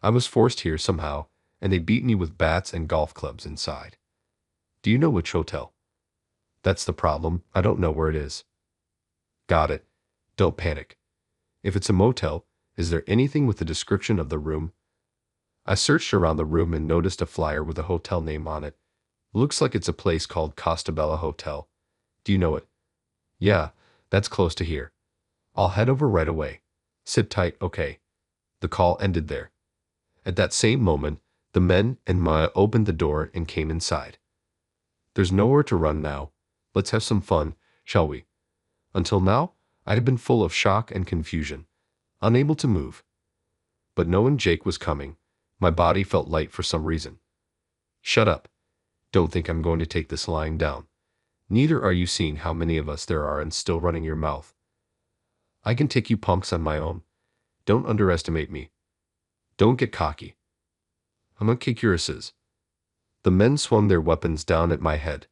I was forced here somehow, and they beat me with bats and golf clubs inside. Do you know which hotel? That's the problem. I don't know where it is. Got it. Don't panic. If it's a motel, is there anything with the description of the room? I searched around the room and noticed a flyer with a hotel name on it. Looks like it's a place called Costabella Hotel. Do you know it? Yeah, that's close to here. I'll head over right away. Sit tight, okay? The call ended there. At that same moment, the men and Maya opened the door and came inside. There's nowhere to run now. Let's have some fun, shall we? Until now, I had been full of shock and confusion, unable to move. But knowing Jake was coming, my body felt light for some reason. Shut up. Don't think I'm going to take this lying down. Neither are you seeing how many of us there are and still running your mouth. I can take you punks on my own. Don't underestimate me. Don't get cocky. I'm gonna kick your asses. The men swung their weapons down at my head,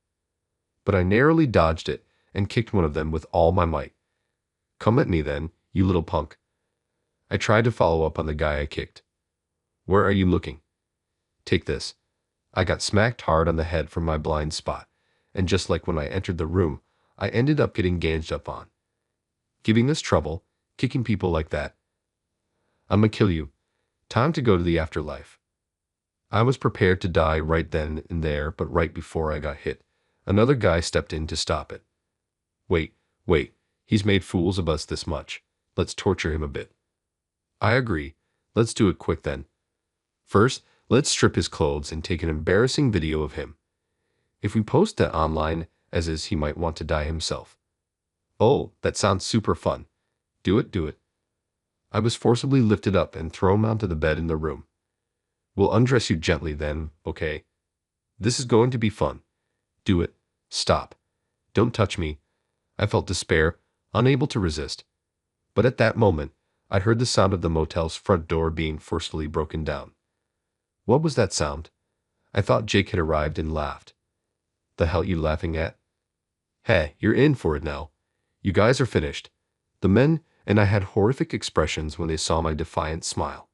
but I narrowly dodged it and kicked one of them with all my might. Come at me then, you little punk. I tried to follow up on the guy I kicked. Where are you looking? Take this. I got smacked hard on the head from my blind spot, and just like when I entered the room, I ended up getting ganged up on. Giving us trouble, kicking people like that. I'm gonna kill you. Time to go to the afterlife. I was prepared to die right then and there, but right before I got hit, another guy stepped in to stop it. Wait, he's made fools of us this much. Let's torture him a bit. I agree. Let's do it quick then. First, let's strip his clothes and take an embarrassing video of him. If we post that online, as is, he might want to die himself. Oh, that sounds super fun. Do it. I was forcibly lifted up and thrown onto the bed in the room. We'll undress you gently then, okay? This is going to be fun. Do it. Stop. Don't touch me. I felt despair, unable to resist. But at that moment, I heard the sound of the motel's front door being forcefully broken down. What was that sound? I thought Jake had arrived and laughed. The hell you laughing at? Hey, you're in for it now. You guys are finished. The men and I had horrific expressions when they saw my defiant smile.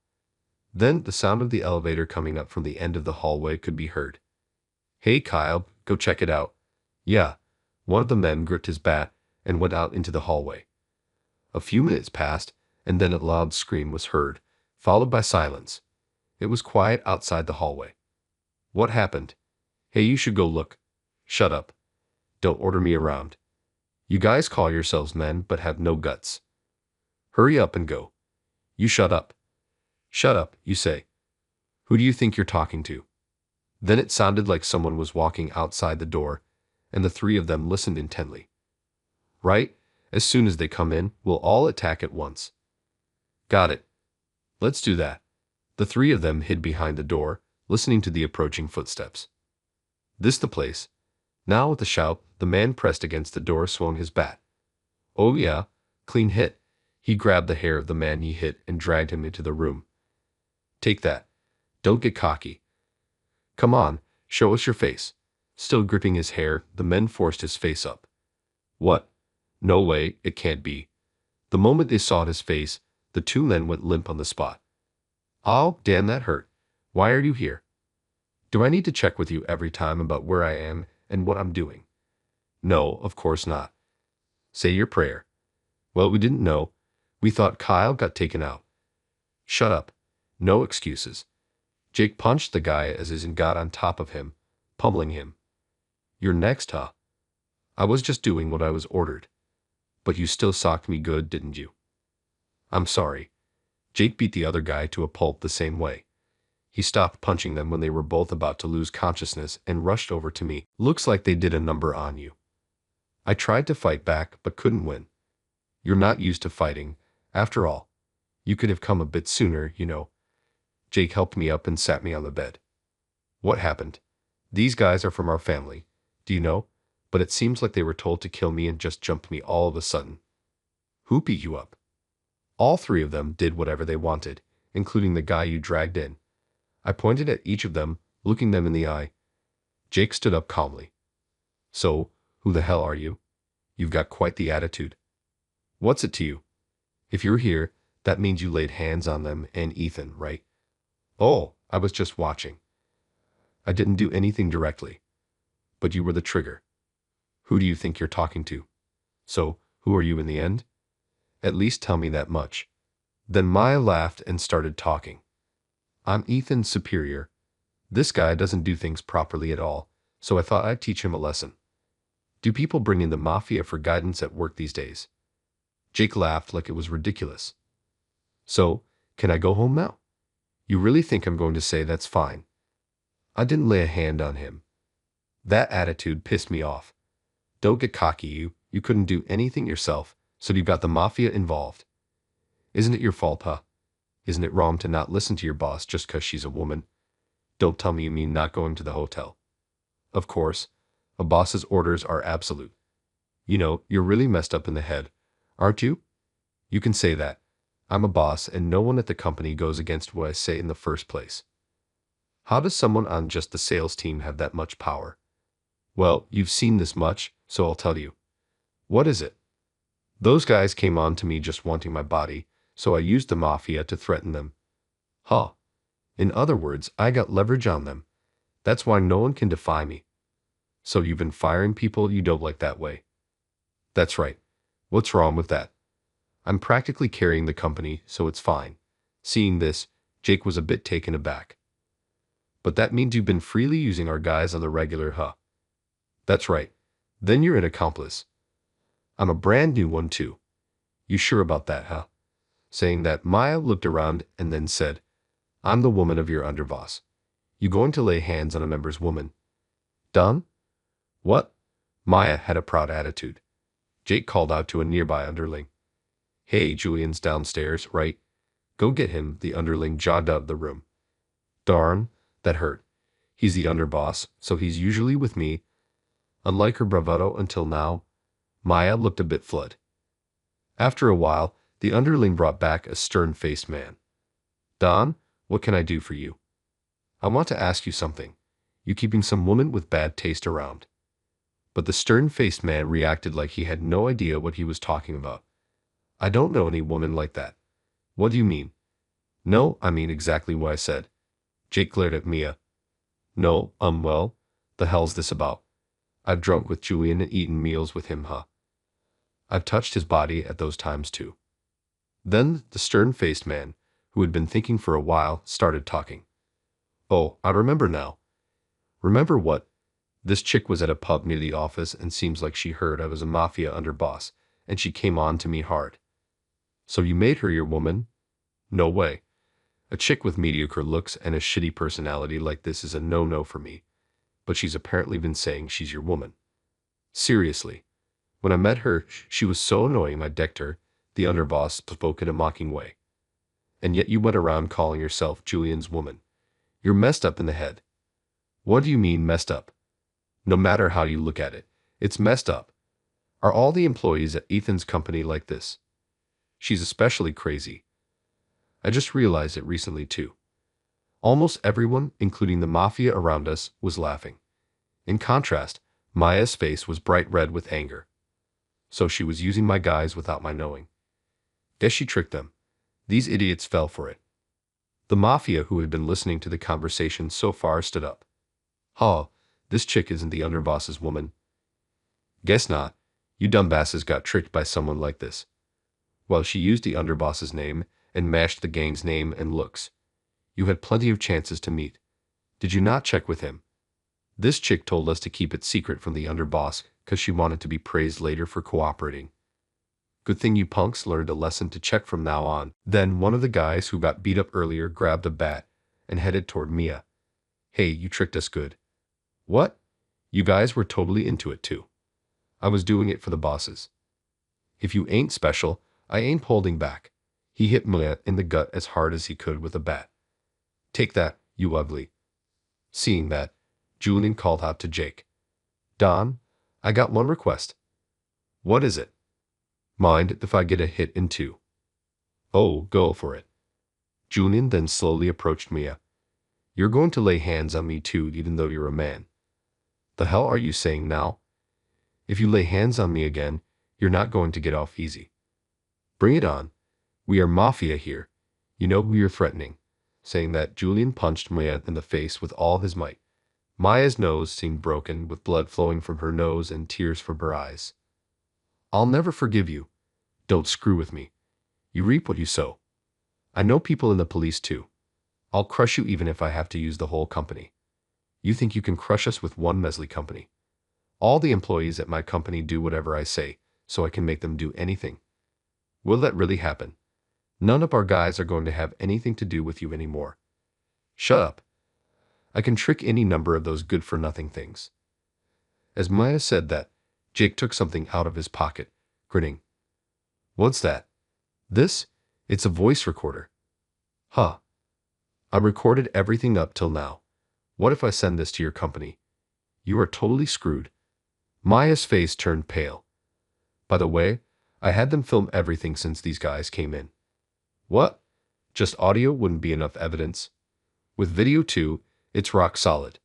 Then the sound of the elevator coming up from the end of the hallway could be heard. Hey Kyle, go check it out. Yeah. One of the men gripped his bat and went out into the hallway. A few minutes passed, and then a loud scream was heard, followed by silence. It was quiet outside the hallway. What happened? Hey, you should go look. Shut up. Don't order me around. You guys call yourselves men but have no guts. Hurry up and go. You shut up. Shut up, you say. Who do you think you're talking to? Then it sounded like someone was walking outside the door, and the three of them listened intently. Right? As soon as they come in, we'll all attack at once. Got it. Let's do that. The three of them hid behind the door, listening to the approaching footsteps. This the place. Now with a shout, the man pressed against the door swung his bat. Oh yeah, clean hit. He grabbed the hair of the man he hit and dragged him into the room. Take that. Don't get cocky. Come on, show us your face. Still gripping his hair, the men forced his face up. What? No way, it can't be. The moment they saw his face, the two men went limp on the spot. Oh, damn, that hurt. Why are you here? Do I need to check with you every time about where I am and what I'm doing? No, of course not. Say your prayer. Well, we didn't know. We thought Kyle got taken out. Shut up. No excuses. Jake punched the guy as he got on top of him, pummeling him. You're next, huh? I was just doing what I was ordered. But you still socked me good, didn't you? I'm sorry. Jake beat the other guy to a pulp the same way. He stopped punching them when they were both about to lose consciousness and rushed over to me. Looks like they did a number on you. I tried to fight back, but couldn't win. You're not used to fighting. After all, you could have come a bit sooner, you know. Jake helped me up and sat me on the bed. What happened? These guys are from our family. Do you know? But it seems like they were told to kill me and just jumped me all of a sudden. Who beat you up? All three of them did whatever they wanted, including the guy you dragged in. I pointed at each of them, looking them in the eye. Jake stood up calmly. So, who the hell are you? You've got quite the attitude. What's it to you? If you're here, that means you laid hands on them and Ethan, right? Oh, I was just watching. I didn't do anything directly. But you were the trigger. Who do you think you're talking to? So, who are you in the end? At least tell me that much. Then Maya laughed and started talking. I'm Ethan's superior. This guy doesn't do things properly at all, so I thought I'd teach him a lesson. Do people bring in the mafia for guidance at work these days? Jake laughed like it was ridiculous. So, can I go home now? You really think I'm going to say that's fine? I didn't lay a hand on him. That attitude pissed me off. Don't get cocky, you couldn't do anything yourself, so you got the mafia involved. Isn't it your fault, huh? Isn't it wrong to not listen to your boss just 'cause she's a woman? Don't tell me you mean not going to the hotel. Of course, a boss's orders are absolute. You know, you're really messed up in the head, aren't you? You can say that. I'm a boss and no one at the company goes against what I say in the first place. How does someone on just the sales team have that much power? Well, you've seen this much, so I'll tell you. What is it? Those guys came on to me just wanting my body, so I used the mafia to threaten them. Huh. In other words, I got leverage on them. That's why no one can defy me. So you've been firing people you don't like that way. That's right. What's wrong with that? I'm practically carrying the company, so it's fine. Seeing this, Jake was a bit taken aback. But that means you've been freely using our guys on the regular, huh? That's right. Then you're an accomplice. I'm a brand new one too. You sure about that, huh? Saying that, Maya looked around and then said, I'm the woman of your underboss. You going to lay hands on a member's woman? Done? What? Maya had a proud attitude. Jake called out to a nearby underling. Hey, Julian's downstairs, right? Go get him, the underling jogged out of the room. Darn, that hurt. He's the underboss, so he's usually with me. Unlike her bravado until now, Maya looked a bit fled. After a while, the underling brought back a stern-faced man. Don, what can I do for you? I want to ask you something. You keeping some woman with bad taste around? But the stern-faced man reacted like he had no idea what he was talking about. I don't know any woman like that. What do you mean? No, I mean exactly what I said. Jake glared at Mia. No, well, the hell's this about? I've drunk with Julian and eaten meals with him, huh? I've touched his body at those times too. Then the stern-faced man, who had been thinking for a while, started talking. Oh, I remember now. Remember what? This chick was at a pub near the office and seems like she heard I was a mafia underboss, and she came on to me hard. So you made her your woman? No way. A chick with mediocre looks and a shitty personality like this is a no-no for me. But she's apparently been saying she's your woman. Seriously. When I met her, she was so annoying I decked her, the underboss spoke in a mocking way. And yet you went around calling yourself Julian's woman. You're messed up in the head. What do you mean messed up? No matter how you look at it, it's messed up. Are all the employees at Ethan's company like this? She's especially crazy. I just realized it recently too. Almost everyone, including the mafia around us, was laughing. In contrast, Maya's face was bright red with anger. So she was using my guys without my knowing. Guess she tricked them. These idiots fell for it. The mafia who had been listening to the conversation so far stood up. "Huh, this chick isn't the underboss's woman." "Guess not. You dumbasses got tricked by someone like this." Well, she used the underboss's name and mashed the gang's name and looks. You had plenty of chances to meet. Did you not check with him? This chick told us to keep it secret from the underboss because she wanted to be praised later for cooperating. Good thing you punks learned a lesson to check from now on. Then one of the guys who got beat up earlier grabbed a bat and headed toward Mia. "Hey, you tricked us good." "What? You guys were totally into it too." "I was doing it for the bosses." "If you ain't special, I ain't holding back." He hit Mia in the gut as hard as he could with a bat. "Take that, you ugly." Seeing that, Julian called out to Jake. "Don, I got one request." "What is it?" "Mind if I get a hit in two?" "Oh, go for it." Julian then slowly approached Mia. "You're going to lay hands on me too, even though you're a man." "The hell are you saying now?" "If you lay hands on me again, you're not going to get off easy." "Bring it on. We are mafia here. You know who you're threatening." Saying that, Julian punched Mia in the face with all his might. Maya's nose seemed broken, with blood flowing from her nose and tears from her eyes. "I'll never forgive you. Don't screw with me. You reap what you sow. I know people in the police too. I'll crush you even if I have to use the whole company." "You think you can crush us with one measly company?" "All the employees at my company do whatever I say, so I can make them do anything." "Will that really happen?" "None of our guys are going to have anything to do with you anymore." "Shut up. I can trick any number of those good-for-nothing things." As Maya said that, Jake took something out of his pocket, grinning. "What's that?" "This? It's a voice recorder." "Huh. I recorded everything up till now. What if I send this to your company?" "You are totally screwed." Maya's face turned pale. "By the way, I had them film everything since these guys came in." "What? Just audio wouldn't be enough evidence?" "With video too, it's rock solid."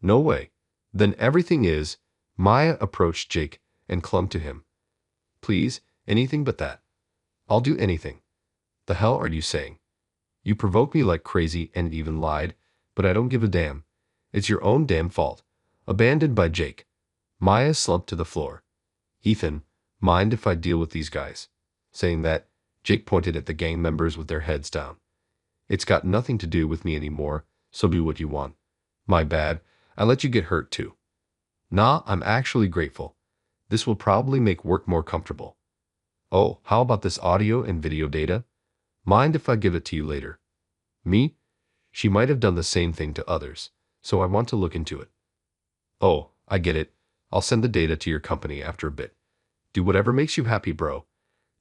"No way. Then everything is." Maya approached Jake and clung to him. "Please, anything but that." "I'll do anything." "The hell are you saying?" "You provoke me like crazy and even lied, but I don't give a damn. It's your own damn fault." Abandoned by Jake, Maya slumped to the floor. "Ethan, mind if I deal with these guys?" Saying that, Jake pointed at the gang members with their heads down. "It's got nothing to do with me anymore, so do what you want." "My bad, I let you get hurt too." "Nah, I'm actually grateful. This will probably make work more comfortable." "Oh, how about this audio and video data? Mind if I give it to you later?" "Me? She might have done the same thing to others, so I want to look into it." "Oh, I get it. I'll send the data to your company after a bit. Do whatever makes you happy, bro."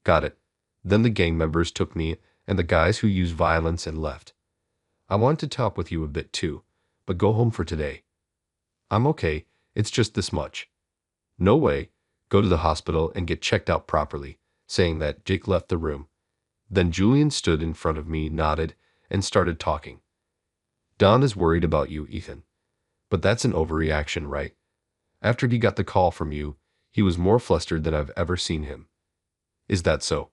"Got it." Then the gang members took me and the guys who used violence and left. "I want to talk with you a bit too, but go home for today." "I'm okay, it's just this much." "No way. Go to the hospital and get checked out properly." Saying that, Jake left the room. Then Julian stood in front of me, nodded, and started talking. "Don is worried about you, Ethan. But that's an overreaction, right? After he got the call from you, he was more flustered than I've ever seen him." "Is that so?"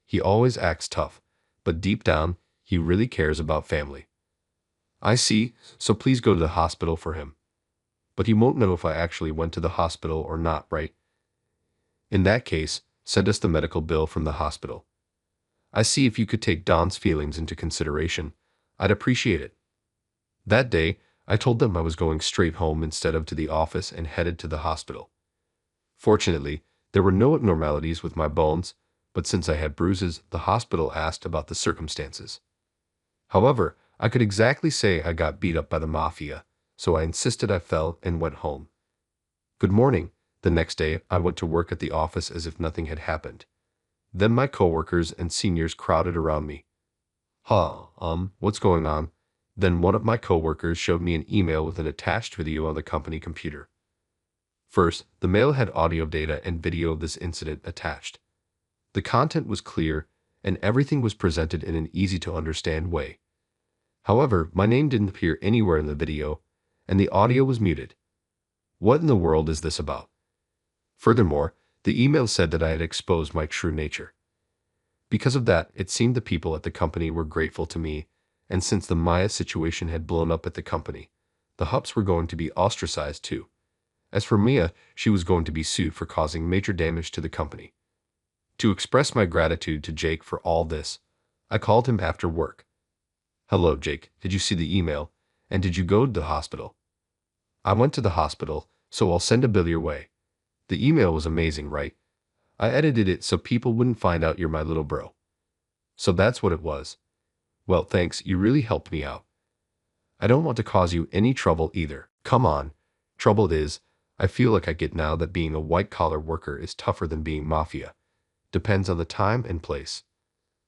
"He always acts tough, but deep down, he really cares about family." "I see, so please go to the hospital for him." "But he won't know if I actually went to the hospital or not, right?" "In that case, send us the medical bill from the hospital." "I see, if you could take Don's feelings into consideration, I'd appreciate it." That day, I told them I was going straight home instead of to the office and headed to the hospital. Fortunately, there were no abnormalities with my bones, but since I had bruises, the hospital asked about the circumstances. However, I could exactly say I got beat up by the mafia, so I insisted I fell and went home. Good morning. The next day, I went to work at the office as if nothing had happened. Then my coworkers and seniors crowded around me. What's going on?" Then one of my coworkers showed me an email with an attached video on the company computer. First, the mail had audio data and video of this incident attached. The content was clear, and everything was presented in an easy-to-understand way. However, my name didn't appear anywhere in the video, and the audio was muted. What in the world is this about? Furthermore, the email said that I had exposed my true nature. Because of that, it seemed the people at the company were grateful to me, and since the Maya situation had blown up at the company, the Hups were going to be ostracized too. As for Mia, she was going to be sued for causing major damage to the company. To express my gratitude to Jake for all this, I called him after work. Hello, Jake. Did you see the email? And did you go to the hospital? I went to the hospital, so I'll send a bill your way. The email was amazing, right? I edited it so people wouldn't find out you're my little bro. So that's what it was. Well, thanks. You really helped me out. I don't want to cause you any trouble either. Come on. Trouble it is, I feel like I get now that being a white-collar worker is tougher than being mafia. Depends on the time and place.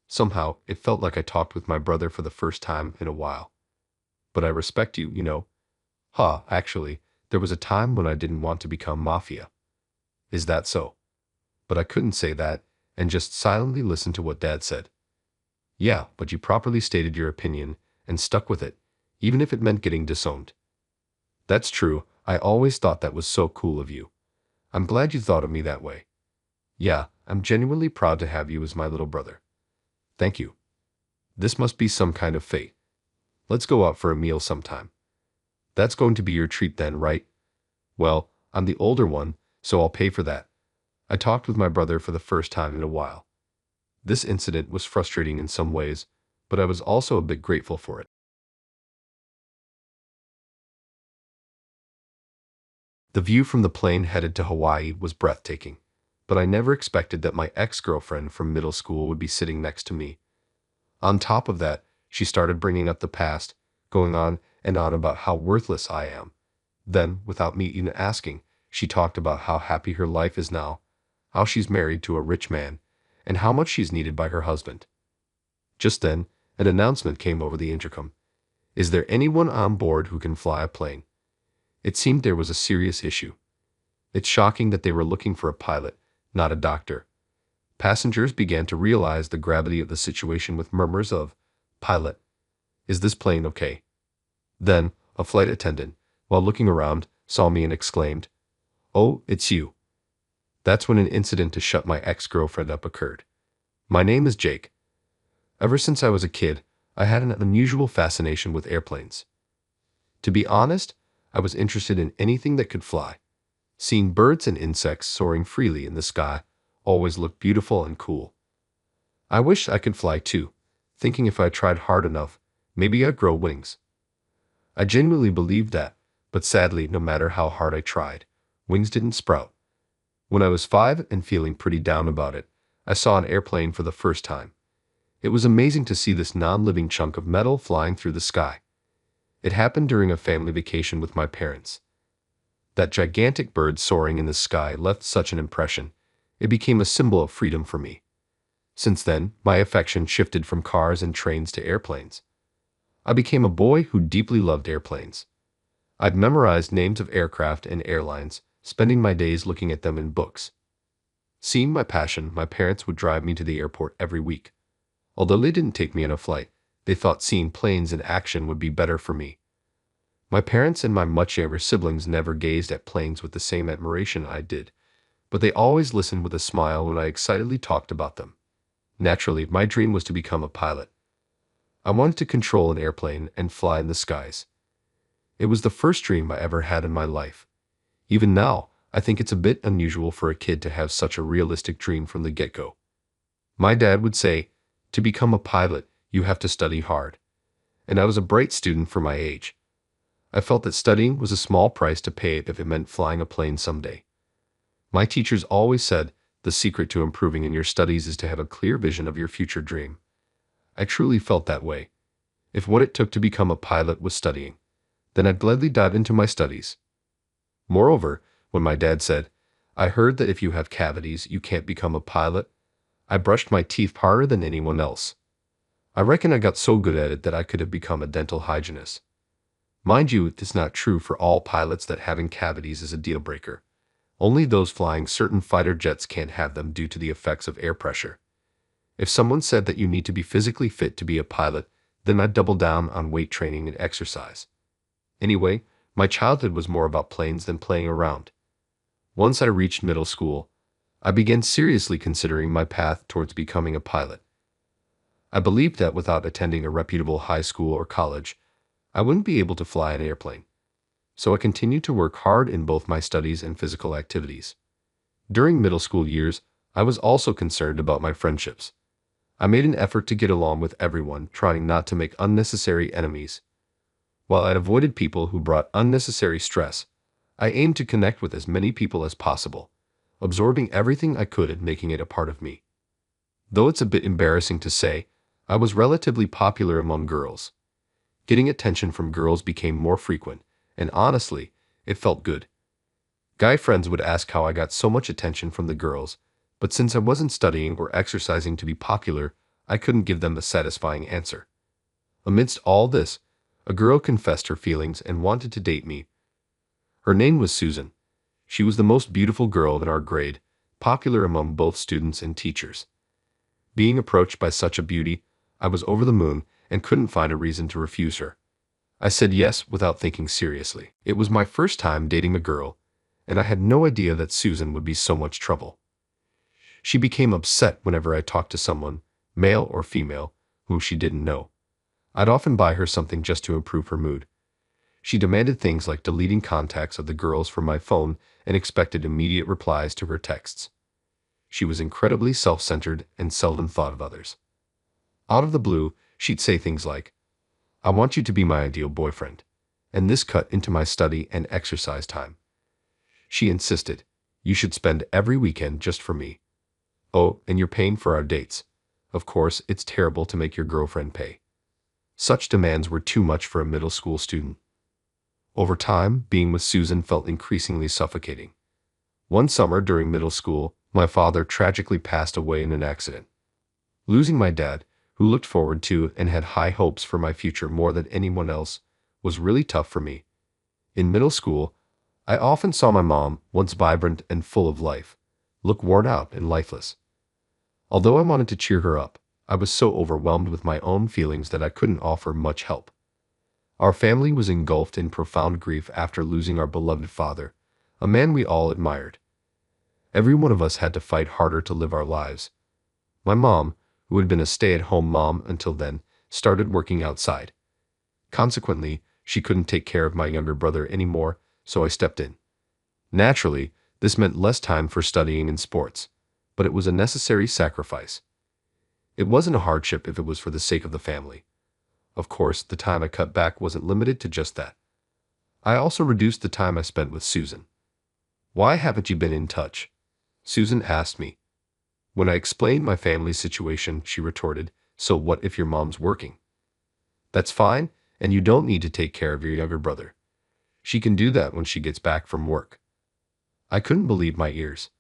Somehow, it felt like I talked with my brother for the first time in a while. But I respect you, you know. Actually, there was a time when I didn't want to become mafia. Is that so? But I couldn't say that, and just silently listened to what Dad said. Yeah, but you properly stated your opinion, and stuck with it, even if it meant getting disowned. That's true, I always thought that was so cool of you. I'm glad you thought of me that way. Yeah, I'm genuinely proud to have you as my little brother. Thank you. This must be some kind of fate. Let's go out for a meal sometime. That's going to be your treat then, right? Well, I'm the older one, so I'll pay for that. I talked with my brother for the first time in a while. This incident was frustrating in some ways, but I was also a bit grateful for it. The view from the plane headed to Hawaii was breathtaking, but I never expected that my ex-girlfriend from middle school would be sitting next to me. On top of that, she started bringing up the past, going on and on about how worthless I am. Then, without me even asking, she talked about how happy her life is now, how she's married to a rich man, and how much she's needed by her husband. Just then, an announcement came over the intercom. Is there anyone on board who can fly a plane? It seemed there was a serious issue. It's shocking that they were looking for a pilot, not a doctor. Passengers began to realize the gravity of the situation with murmurs of, "Pilot, is this plane okay?" Then, a flight attendant, while looking around, saw me and exclaimed, "Oh, it's you." That's when an incident to shut my ex-girlfriend up occurred. My name is Jake. Ever since I was a kid, I had an unusual fascination with airplanes. To be honest, I was interested in anything that could fly. Seeing birds and insects soaring freely in the sky always looked beautiful and cool. I wished I could fly too, thinking if I tried hard enough, maybe I'd grow wings. I genuinely believed that, but sadly, no matter how hard I tried, wings didn't sprout. When I was 5 and feeling pretty down about it, I saw an airplane for the first time. It was amazing to see this non-living chunk of metal flying through the sky. It happened during a family vacation with my parents. That gigantic bird soaring in the sky left such an impression. It became a symbol of freedom for me. Since then, my affection shifted from cars and trains to airplanes. I became a boy who deeply loved airplanes. I'd memorized names of aircraft and airlines, spending my days looking at them in books. Seeing my passion, my parents would drive me to the airport every week. Although they didn't take me on a flight, they thought seeing planes in action would be better for me. My parents and my much younger siblings never gazed at planes with the same admiration I did, but they always listened with a smile when I excitedly talked about them. Naturally, my dream was to become a pilot. I wanted to control an airplane and fly in the skies. It was the first dream I ever had in my life. Even now, I think it's a bit unusual for a kid to have such a realistic dream from the get-go. My dad would say, to become a pilot, you have to study hard. And I was a bright student for my age. I felt that studying was a small price to pay if it meant flying a plane someday. My teachers always said, the secret to improving in your studies is to have a clear vision of your future dream. I truly felt that way. If what it took to become a pilot was studying, then I'd gladly dive into my studies. Moreover, when my dad said, I heard that if you have cavities, you can't become a pilot, I brushed my teeth harder than anyone else. I reckon I got so good at it that I could have become a dental hygienist. Mind you, it's not true for all pilots that having cavities is a deal breaker. Only those flying certain fighter jets can't have them due to the effects of air pressure. If someone said that you need to be physically fit to be a pilot, then I'd double down on weight training and exercise. Anyway, My childhood was more about planes than playing around. Once I reached middle school, I began seriously considering my path towards becoming a pilot. I believed that without attending a reputable high school or college, I wouldn't be able to fly an airplane. So I continued to work hard in both my studies and physical activities. During middle school years, I was also concerned about my friendships. I made an effort to get along with everyone, trying not to make unnecessary enemies. While I avoided people who brought unnecessary stress, I aimed to connect with as many people as possible, absorbing everything I could and making it a part of me. Though it's a bit embarrassing to say, I was relatively popular among girls. Getting attention from girls became more frequent, and honestly, it felt good. Guy friends would ask how I got so much attention from the girls, but since I wasn't studying or exercising to be popular, I couldn't give them a satisfying answer. Amidst all this, a girl confessed her feelings and wanted to date me. Her name was Susan. She was the most beautiful girl in our grade, popular among both students and teachers. Being approached by such a beauty, I was over the moon and couldn't find a reason to refuse her. I said yes without thinking seriously. It was my first time dating a girl, and I had no idea that Susan would be so much trouble. She became upset whenever I talked to someone, male or female, who she didn't know. I'd often buy her something just to improve her mood. She demanded things like deleting contacts of the girls from my phone and expected immediate replies to her texts. She was incredibly self-centered and seldom thought of others. Out of the blue, she'd say things like, "I want you to be my ideal boyfriend," and this cut into my study and exercise time. She insisted, "You should spend every weekend just for me. Oh, and you're paying for our dates. Of course, it's terrible to make your girlfriend pay." Such demands were too much for a middle school student. Over time, being with Susan felt increasingly suffocating. One summer during middle school, my father tragically passed away in an accident. Losing my dad, who looked forward to and had high hopes for my future more than anyone else, was really tough for me. In middle school, I often saw my mom, once vibrant and full of life, look worn out and lifeless. Although I wanted to cheer her up, I was so overwhelmed with my own feelings that I couldn't offer much help. Our family was engulfed in profound grief after losing our beloved father, a man we all admired. Every one of us had to fight harder to live our lives. My mom, who had been a stay-at-home mom until then, started working outside. Consequently, she couldn't take care of my younger brother anymore, so I stepped in. Naturally, this meant less time for studying and sports, but it was a necessary sacrifice. It wasn't a hardship if it was for the sake of the family. Of course, the time I cut back wasn't limited to just that. I also reduced the time I spent with Susan. "Why haven't you been in touch?" Susan asked me. When I explained my family's situation, she retorted, "So what if your mom's working? That's fine, and you don't need to take care of your younger brother. She can do that when she gets back from work." I couldn't believe my ears.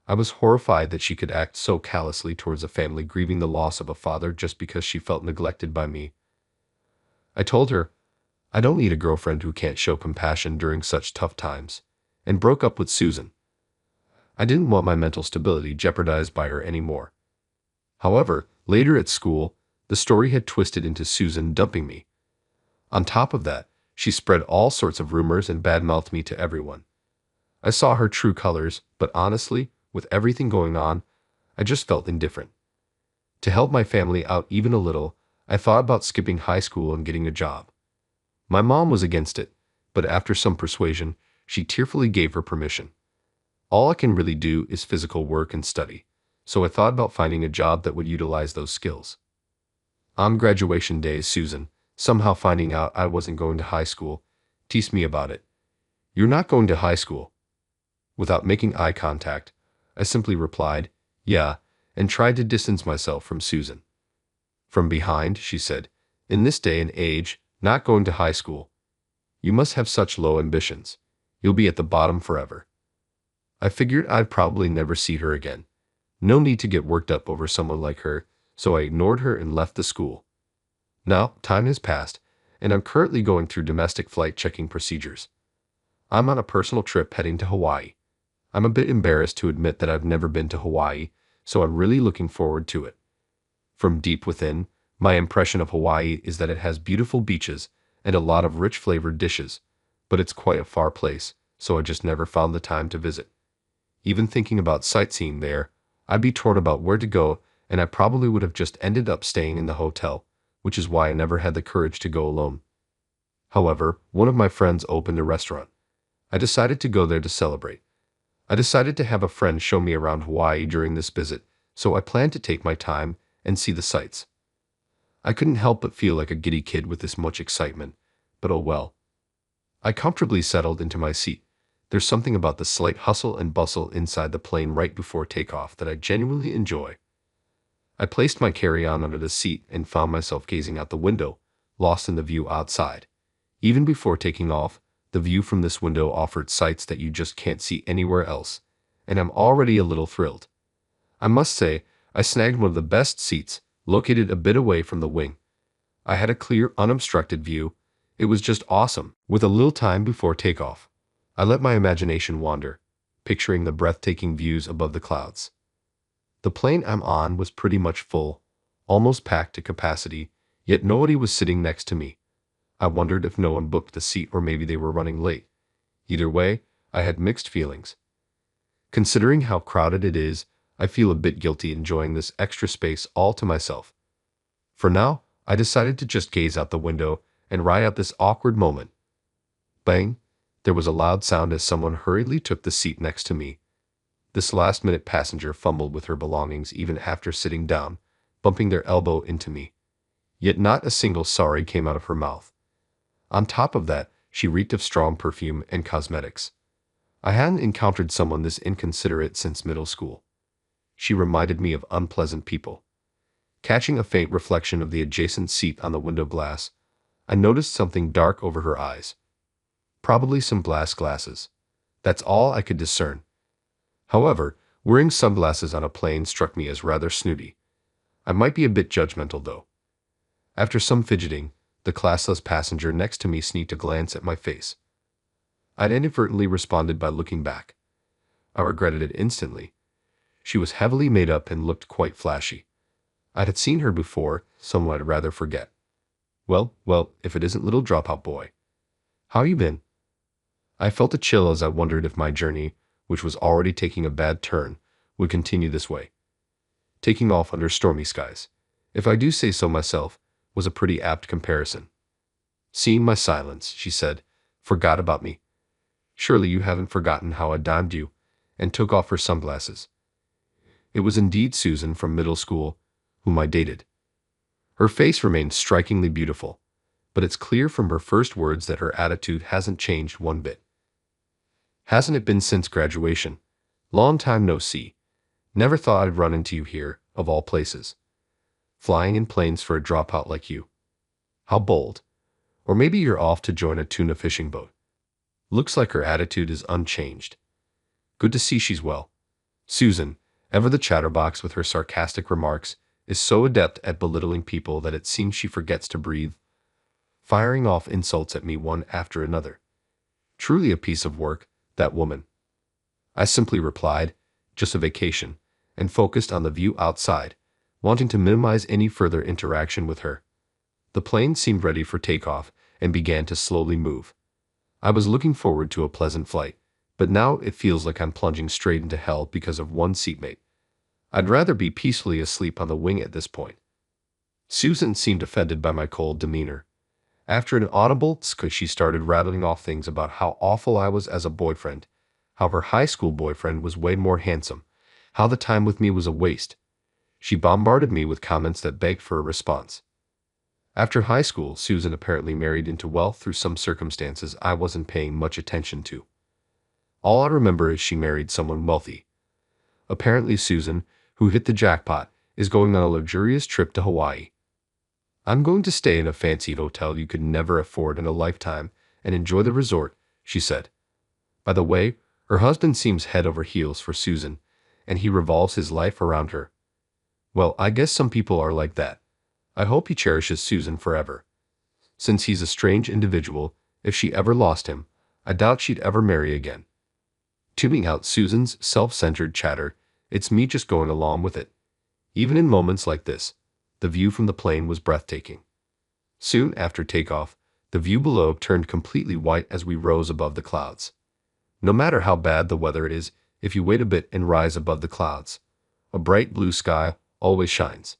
I was horrified that she could act so callously towards a family grieving the loss of a father just because she felt neglected by me. I told her, "I don't need a girlfriend who can't show compassion during such tough times," and broke up with Susan. I didn't want my mental stability jeopardized by her anymore. However, later at school, the story had twisted into Susan dumping me. On top of that, she spread all sorts of rumors and badmouthed me to everyone. I saw her true colors, but honestly, with everything going on, I just felt indifferent. To help my family out even a little, I thought about skipping high school and getting a job. My mom was against it, but after some persuasion, she tearfully gave her permission. All I can really do is physical work and study, so I thought about finding a job that would utilize those skills. On graduation day, Susan, somehow finding out I wasn't going to high school, teased me about it. "You're not going to high school?" Without making eye contact, I simply replied, "Yeah," and tried to distance myself from Susan. From behind, she said, "In this day and age, not going to high school. You must have such low ambitions. You'll be at the bottom forever." I figured I'd probably never see her again. No need to get worked up over someone like her, so I ignored her and left the school. Now, time has passed, and I'm currently going through domestic flight checking procedures. I'm on a personal trip heading to Hawaii. I'm a bit embarrassed to admit that I've never been to Hawaii, so I'm really looking forward to it. From deep within, my impression of Hawaii is that it has beautiful beaches and a lot of rich flavored dishes, but it's quite a far place, so I just never found the time to visit. Even thinking about sightseeing there, I'd be torn about where to go, and I probably would have just ended up staying in the hotel, which is why I never had the courage to go alone. However, one of my friends opened a restaurant. I decided to go there to celebrate. I decided to have a friend show me around Hawaii during this visit, so I planned to take my time and see the sights. I couldn't help but feel like a giddy kid with this much excitement, but oh well. I comfortably settled into my seat. There's something about the slight hustle and bustle inside the plane right before takeoff that I genuinely enjoy. I placed my carry-on under the seat and found myself gazing out the window, lost in the view outside. Even before taking off, the view from this window offered sights that you just can't see anywhere else, and I'm already a little thrilled. I must say, I snagged one of the best seats, located a bit away from the wing. I had a clear, unobstructed view. It was just awesome. With a little time before takeoff, I let my imagination wander, picturing the breathtaking views above the clouds. The plane I'm on was pretty much full, almost packed to capacity, yet nobody was sitting next to me. I wondered if no one booked the seat or maybe they were running late. Either way, I had mixed feelings. Considering how crowded it is, I feel a bit guilty enjoying this extra space all to myself. For now, I decided to just gaze out the window and ride out this awkward moment. Bang! There was a loud sound as someone hurriedly took the seat next to me. This last-minute passenger fumbled with her belongings even after sitting down, bumping their elbow into me. Yet not a single sorry came out of her mouth. On top of that, she reeked of strong perfume and cosmetics. I hadn't encountered someone this inconsiderate since middle school. She reminded me of unpleasant people. Catching a faint reflection of the adjacent seat on the window glass, I noticed something dark over her eyes. Probably some glasses. That's all I could discern. However, wearing sunglasses on a plane struck me as rather snooty. I might be a bit judgmental though. After some fidgeting, the classless passenger next to me sneaked a glance at my face. I'd inadvertently responded by looking back. I regretted it instantly. She was heavily made up and looked quite flashy. I had seen her before, someone I'd rather forget. Well, if it isn't little dropout boy. How you been? I felt a chill as I wondered if my journey, which was already taking a bad turn, would continue this way. Taking off under stormy skies, if I do say so myself, was a pretty apt comparison. Seeing my silence, she said, "Forgot about me. Surely you haven't forgotten how I dimed you," and took off her sunglasses. It was indeed Susan from middle school, whom I dated. Her face remained strikingly beautiful, but it's clear from her first words that her attitude hasn't changed one bit. "Hasn't it been since graduation? Long time no see. Never thought I'd run into you here, of all places. Flying in planes for a dropout like you. How bold. Or maybe you're off to join a tuna fishing boat." Looks like her attitude is unchanged. Good to see she's well. Susan, ever the chatterbox with her sarcastic remarks, is so adept at belittling people that it seems she forgets to breathe, firing off insults at me one after another. Truly a piece of work, that woman. I simply replied, "Just a vacation," and focused on the view outside, wanting to minimize any further interaction with her. The plane seemed ready for takeoff and began to slowly move. I was looking forward to a pleasant flight, but now it feels like I'm plunging straight into hell because of one seatmate. I'd rather be peacefully asleep on the wing at this point. Susan seemed offended by my cold demeanor. After an audible tsk, she started rattling off things about how awful I was as a boyfriend, how her high school boyfriend was way more handsome, how the time with me was a waste. She bombarded me with comments that begged for a response. After high school, Susan apparently married into wealth through some circumstances I wasn't paying much attention to. All I remember is she married someone wealthy. Apparently Susan, who hit the jackpot, is going on a luxurious trip to Hawaii. "I'm going to stay in a fancy hotel you could never afford in a lifetime and enjoy the resort," she said. By the way, her husband seems head over heels for Susan, and he revolves his life around her. Well, I guess some people are like that. I hope he cherishes Susan forever. Since he's a strange individual, if she ever lost him, I doubt she'd ever marry again. Tuning out Susan's self-centered chatter, it's me just going along with it. Even in moments like this, the view from the plane was breathtaking. Soon after takeoff, The view below turned completely white as we rose above the clouds. No matter how bad the weather is, if you wait a bit and rise above the clouds, a bright blue sky always shines.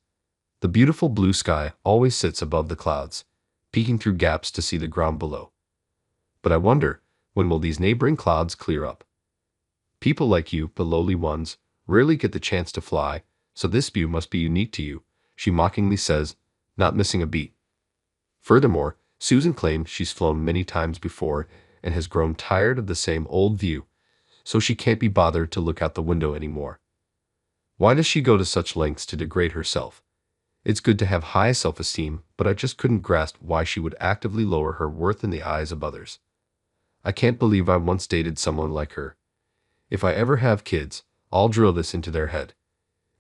The beautiful blue sky always sits above the clouds, peeking through gaps to see the ground below. But I wonder, when will these neighboring clouds clear up? People like you, the lowly ones, rarely get the chance to fly, so this view must be unique to you, she mockingly says, not missing a beat. Furthermore, Susan claims she's flown many times before and has grown tired of the same old view, so she can't be bothered to look out the window anymore. Why does she go to such lengths to degrade herself? It's good to have high self-esteem, but I just couldn't grasp why she would actively lower her worth in the eyes of others. I can't believe I once dated someone like her. If I ever have kids, I'll drill this into their head.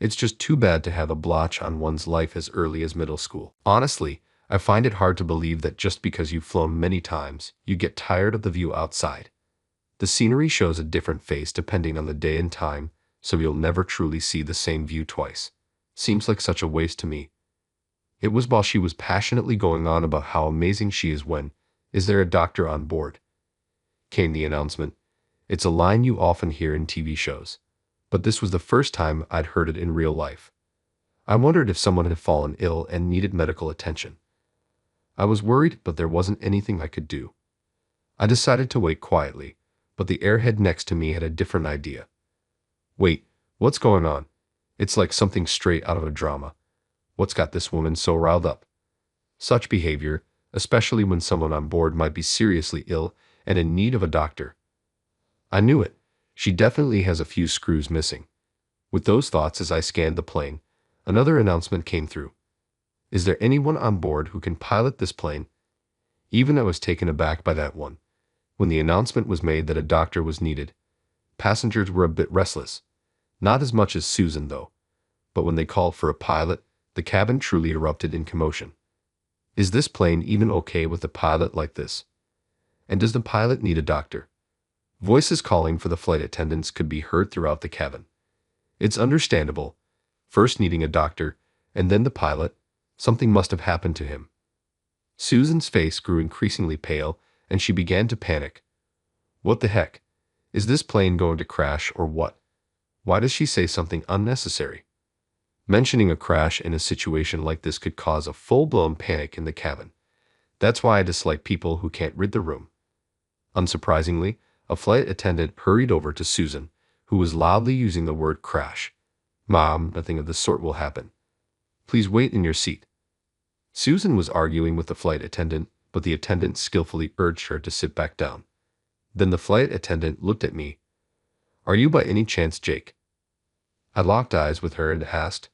It's just too bad to have a blotch on one's life as early as middle school. Honestly, I find it hard to believe that just because you've flown many times, you get tired of the view outside. The scenery shows a different face depending on the day and time, so you'll never truly see the same view twice. Seems like such a waste to me. It was while she was passionately going on about how amazing she is when, "Is there a doctor on board?" came the announcement. It's a line you often hear in TV shows, but this was the first time I'd heard it in real life. I wondered if someone had fallen ill and needed medical attention. I was worried, but there wasn't anything I could do. I decided to wait quietly, but the airhead next to me had a different idea. "Wait, what's going on? It's like something straight out of a drama. What's got this woman so riled up?" Such behavior, especially when someone on board might be seriously ill and in need of a doctor. I knew it. She definitely has a few screws missing. With those thoughts as I scanned the plane, another announcement came through. "Is there anyone on board who can pilot this plane?" Even I was taken aback by that one. When the announcement was made that a doctor was needed, passengers were a bit restless. Not as much as Susan, though. But when they called for a pilot, the cabin truly erupted in commotion. Is this plane even okay with a pilot like this? And does the pilot need a doctor? Voices calling for the flight attendants could be heard throughout the cabin. It's understandable. First needing a doctor, and then the pilot. Something must have happened to him. Susan's face grew increasingly pale, and she began to panic. What the heck? Is this plane going to crash or what? Why does she say something unnecessary? Mentioning a crash in a situation like this could cause a full-blown panic in the cabin. That's why I dislike people who can't read the room. Unsurprisingly, a flight attendant hurried over to Susan, who was loudly using the word crash. "Mom, nothing of the sort will happen. Please wait in your seat." Susan was arguing with the flight attendant, but the attendant skillfully urged her to sit back down. Then the flight attendant looked at me. "Are you by any chance Jake?" I locked eyes with her and asked,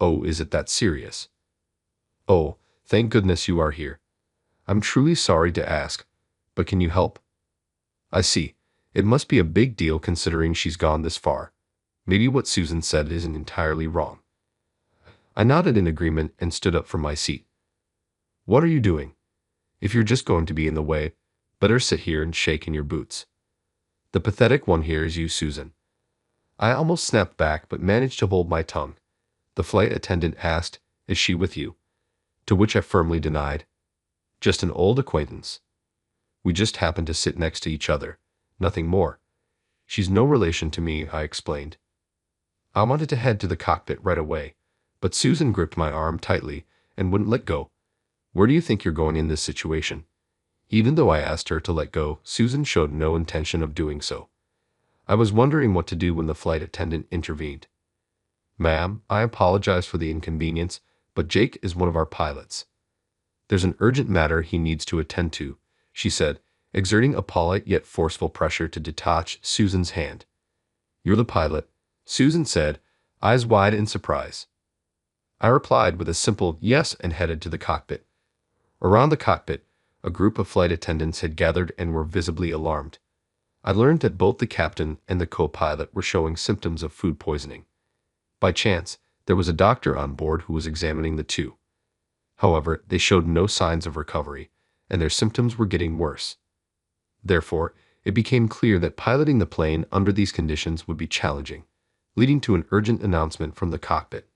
"Oh, is it that serious?" "Oh, thank goodness you are here. I'm truly sorry to ask, but can you help?" "I see. It must be a big deal considering she's gone this far. Maybe what Susan said isn't entirely wrong." I nodded in agreement and stood up from my seat. "What are you doing? If you're just going to be in the way, better sit here and shake in your boots. The pathetic one here is you, Susan." I almost snapped back but managed to hold my tongue. The flight attendant asked, "Is she with you?" To which I firmly denied. "Just an old acquaintance. We just happen to sit next to each other, nothing more. She's no relation to me," I explained. I wanted to head to the cockpit right away, but Susan gripped my arm tightly and wouldn't let go. "Where do you think you're going in this situation?" Even though I asked her to let go, Susan showed no intention of doing so. I was wondering what to do when the flight attendant intervened. "Ma'am, I apologize for the inconvenience, but Jake is one of our pilots. There's an urgent matter he needs to attend to," she said, exerting a polite yet forceful pressure to detach Susan's hand. "You're the pilot," Susan said, eyes wide in surprise. I replied with a simple yes and headed to the cockpit. Around the cockpit, a group of flight attendants had gathered and were visibly alarmed. I learned that both the captain and the co-pilot were showing symptoms of food poisoning. By chance, there was a doctor on board who was examining the two. However, they showed no signs of recovery, and their symptoms were getting worse. Therefore, it became clear that piloting the plane under these conditions would be challenging, leading to an urgent announcement from the cockpit.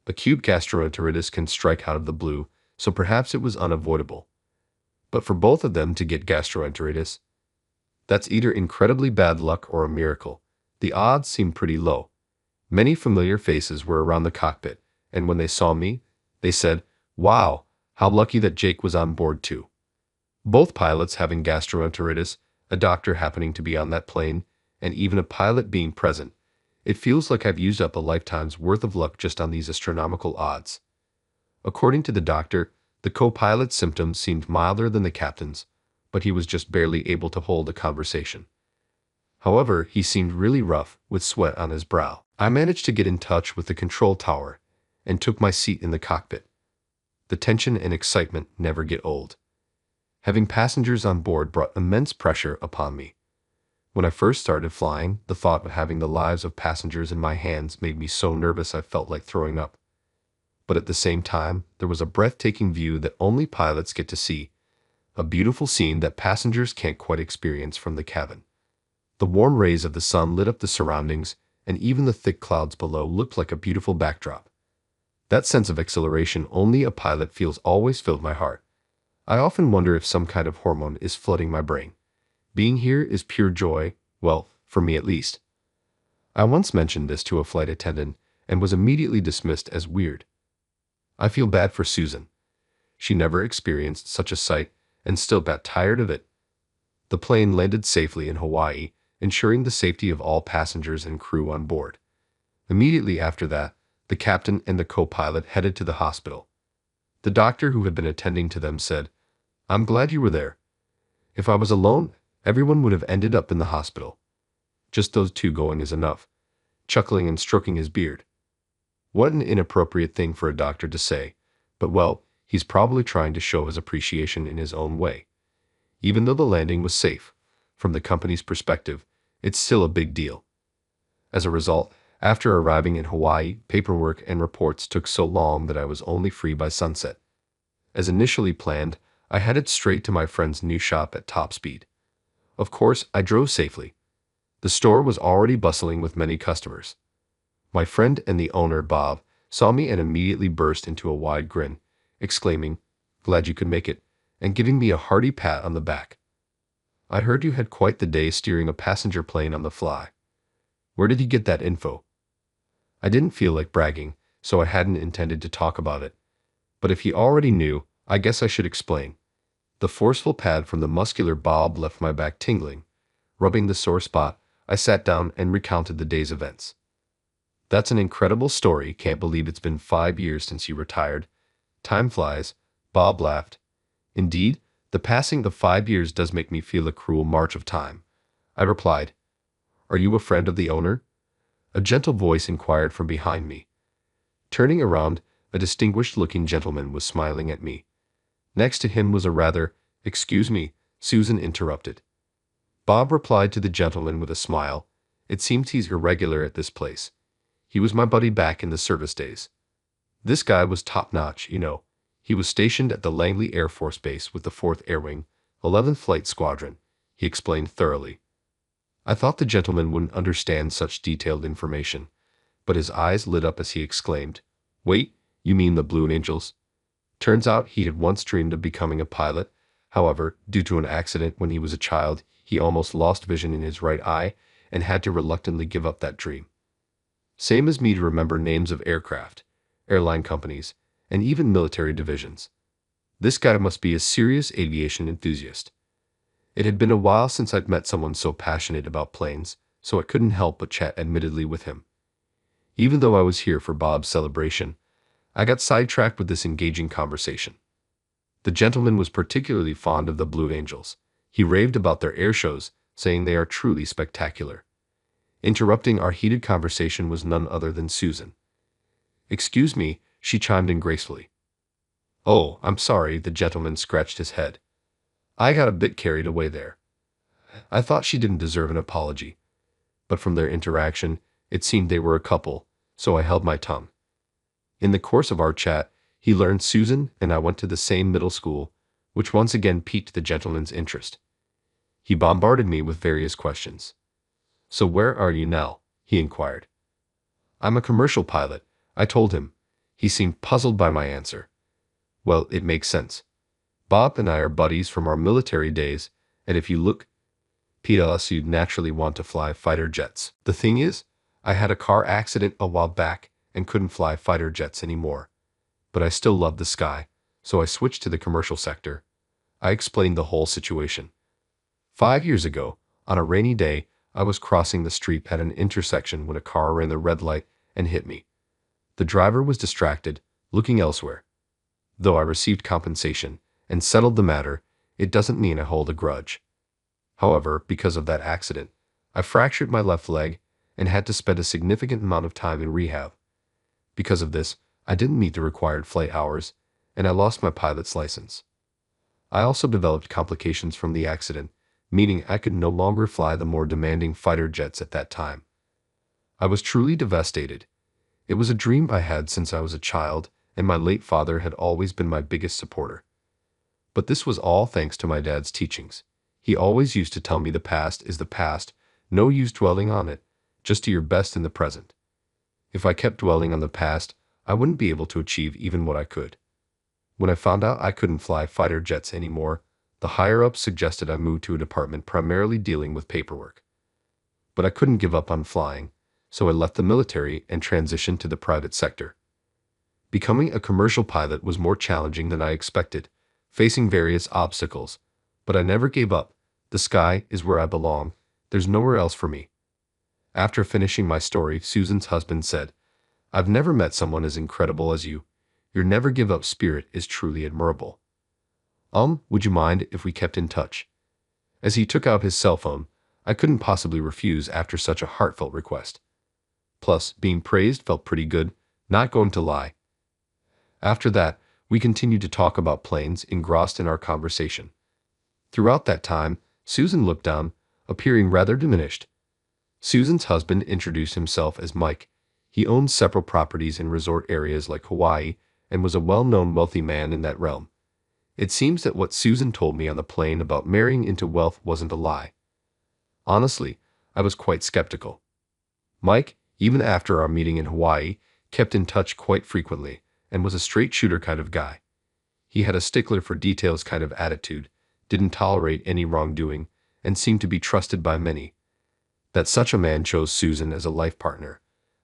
Acute gastroenteritis can strike out of the blue, so perhaps it was unavoidable. But for both of them to get gastroenteritis, that's either incredibly bad luck or a miracle. The odds seemed pretty low. Many familiar faces were around the cockpit, and when they saw me, they said, "Wow, how lucky that Jake was on board too." Both pilots having gastroenteritis, a doctor happening to be on that plane, and even a pilot being present. It feels like I've used up a lifetime's worth of luck just on these astronomical odds. According to the doctor, the co-pilot's symptoms seemed milder than the captain's, but he was just barely able to hold a conversation. However, he seemed really rough, with sweat on his brow. I managed to get in touch with the control tower and took my seat in the cockpit. The tension and excitement never get old. Having passengers on board brought immense pressure upon me. When I first started flying, the thought of having the lives of passengers in my hands made me so nervous I felt like throwing up. But at the same time, there was a breathtaking view that only pilots get to see, a beautiful scene that passengers can't quite experience from the cabin. The warm rays of the sun lit up the surroundings, and even the thick clouds below looked like a beautiful backdrop. That sense of exhilaration only a pilot feels always filled my heart. I often wonder if some kind of hormone is flooding my brain. Being here is pure joy, well, for me at least. I once mentioned this to a flight attendant and was immediately dismissed as weird. I feel bad for Susan. She never experienced such a sight and still got tired of it. The plane landed safely in Hawaii, ensuring the safety of all passengers and crew on board. Immediately after that, the captain and the co-pilot headed to the hospital. The doctor who had been attending to them said, "I'm glad you were there. If I was alone, everyone would have ended up in the hospital. Just those two going is enough," chuckling and stroking his beard. What an inappropriate thing for a doctor to say, but well, he's probably trying to show his appreciation in his own way. Even though the landing was safe, from the company's perspective, it's still a big deal. As a result, after arriving in Hawaii, paperwork and reports took so long that I was only free by sunset. As initially planned, I headed straight to my friend's new shop at top speed. Of course, I drove safely. The store was already bustling with many customers. My friend and the owner, Bob, saw me and immediately burst into a wide grin, exclaiming, "Glad you could make it," and giving me a hearty pat on the back. "I heard you had quite the day steering a passenger plane on the fly. Where did you get that info?" I didn't feel like bragging, so I hadn't intended to talk about it. But if he already knew, I guess I should explain. The forceful pat from the muscular Bob left my back tingling. Rubbing the sore spot, I sat down and recounted the day's events. "That's an incredible story. Can't believe it's been 5 years since you retired. Time flies," Bob laughed. "Indeed, the passing of 5 years does make me feel a cruel march of time," I replied. "Are you a friend of the owner?" A gentle voice inquired from behind me. Turning around, a distinguished-looking gentleman was smiling at me. Next to him was a rather, "Excuse me," Susan interrupted. Bob replied to the gentleman with a smile. "It seems he's irregular at this place. He was my buddy back in the service days. This guy was top-notch, you know. He was stationed at the Langley Air Force Base with the 4th Air Wing, 11th Flight Squadron," he explained thoroughly. I thought the gentleman wouldn't understand such detailed information, but his eyes lit up as he exclaimed, "Wait, you mean the Blue Angels?" Turns out he had once dreamed of becoming a pilot. However, due to an accident when he was a child, he almost lost vision in his right eye and had to reluctantly give up that dream. Same as me to remember names of aircraft, airline companies, and even military divisions. This guy must be a serious aviation enthusiast. It had been a while since I'd met someone so passionate about planes, so I couldn't help but chat admittedly with him. Even though I was here for Bob's celebration, I got sidetracked with this engaging conversation. The gentleman was particularly fond of the Blue Angels. He raved about their air shows, saying they are truly spectacular. Interrupting our heated conversation was none other than Susan. "Excuse me," she chimed in gracefully. "Oh, I'm sorry," the gentleman scratched his head. "I got a bit carried away there." I thought she didn't deserve an apology, but from their interaction, it seemed they were a couple, so I held my tongue. In the course of our chat, he learned Susan and I went to the same middle school, which once again piqued the gentleman's interest. He bombarded me with various questions. "So where are you now?" he inquired. "I'm a commercial pilot," I told him. He seemed puzzled by my answer. "Well, it makes sense. Bob and I are buddies from our military days, and if you look PLS, you'd naturally want to fly fighter jets. The thing is, I had a car accident a while back and couldn't fly fighter jets anymore. But I still love the sky, so I switched to the commercial sector. I explained the whole situation. 5 years ago, on a rainy day, I was crossing the street at an intersection when a car ran the red light and hit me. The driver was distracted, looking elsewhere. Though I received compensation and settled the matter, it doesn't mean I hold a grudge. However, because of that accident, I fractured my left leg and had to spend a significant amount of time in rehab. Because of this, I didn't meet the required flight hours, and I lost my pilot's license. I also developed complications from the accident, meaning I could no longer fly the more demanding fighter jets at that time. I was truly devastated. It was a dream I had since I was a child, and my late father had always been my biggest supporter. But this was all thanks to my dad's teachings. He always used to tell me the past is the past, no use dwelling on it, just do your best in the present. If I kept dwelling on the past, I wouldn't be able to achieve even what I could. When I found out I couldn't fly fighter jets anymore, the higher-ups suggested I move to a department primarily dealing with paperwork. But I couldn't give up on flying, so I left the military and transitioned to the private sector. Becoming a commercial pilot was more challenging than I expected, facing various obstacles, but I never gave up. The sky is where I belong. There's nowhere else for me. After finishing my story, Susan's husband said, "I've never met someone as incredible as you. Your never-give-up spirit is truly admirable. Would you mind if we kept in touch?" As he took out his cell phone, I couldn't possibly refuse after such a heartfelt request. Plus, being praised felt pretty good, not going to lie. After that, we continued to talk about planes, engrossed in our conversation. Throughout that time, Susan looked down, appearing rather diminished. Susan's husband introduced himself as Mike. He owned several properties in resort areas like Hawaii and was a well-known wealthy man in that realm. It seems that what Susan told me on the plane about marrying into wealth wasn't a lie. Honestly, I was quite skeptical. Mike, even after our meeting in Hawaii, kept in touch quite frequently and was a straight-shooter kind of guy. He had a stickler for details kind of attitude, didn't tolerate any wrongdoing, and seemed to be trusted by many. That such a man chose Susan as a life partner.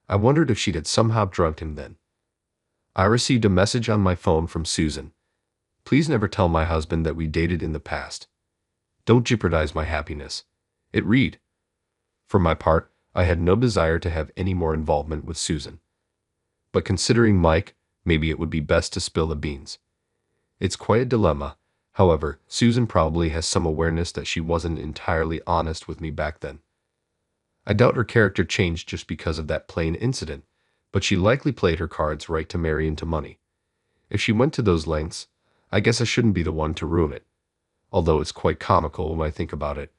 I wondered if she'd had somehow drugged him then. I received a message on my phone from Susan. "Please never tell my husband that we dated in the past. Don't jeopardize my happiness." It read. For my part, I had no desire to have any more involvement with Susan. But considering Mike, maybe it would be best to spill the beans. It's quite a dilemma. However, Susan probably has some awareness that she wasn't entirely honest with me back then. I doubt her character changed just because of that plane incident, but she likely played her cards right to marry into money. If she went to those lengths, I guess I shouldn't be the one to ruin it. Although it's quite comical when I think about it.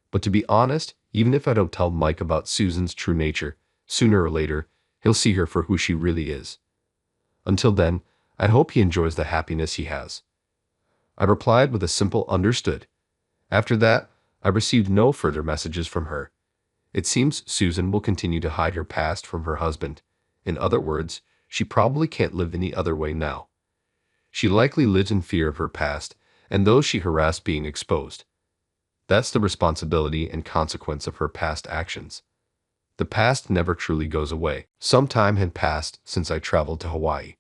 But to be honest, even if I don't tell Mike about Susan's true nature, sooner or later, he'll see her for who she really is. Until then, I hope he enjoys the happiness he has. I replied with a simple "understood." After that, I received no further messages from her. It seems Susan will continue to hide her past from her husband. In other words, she probably can't live any other way now. She likely lives in fear of her past and those she harassed being exposed. That's the responsibility and consequence of her past actions. The past never truly goes away. Some time had passed since I traveled to Hawaii.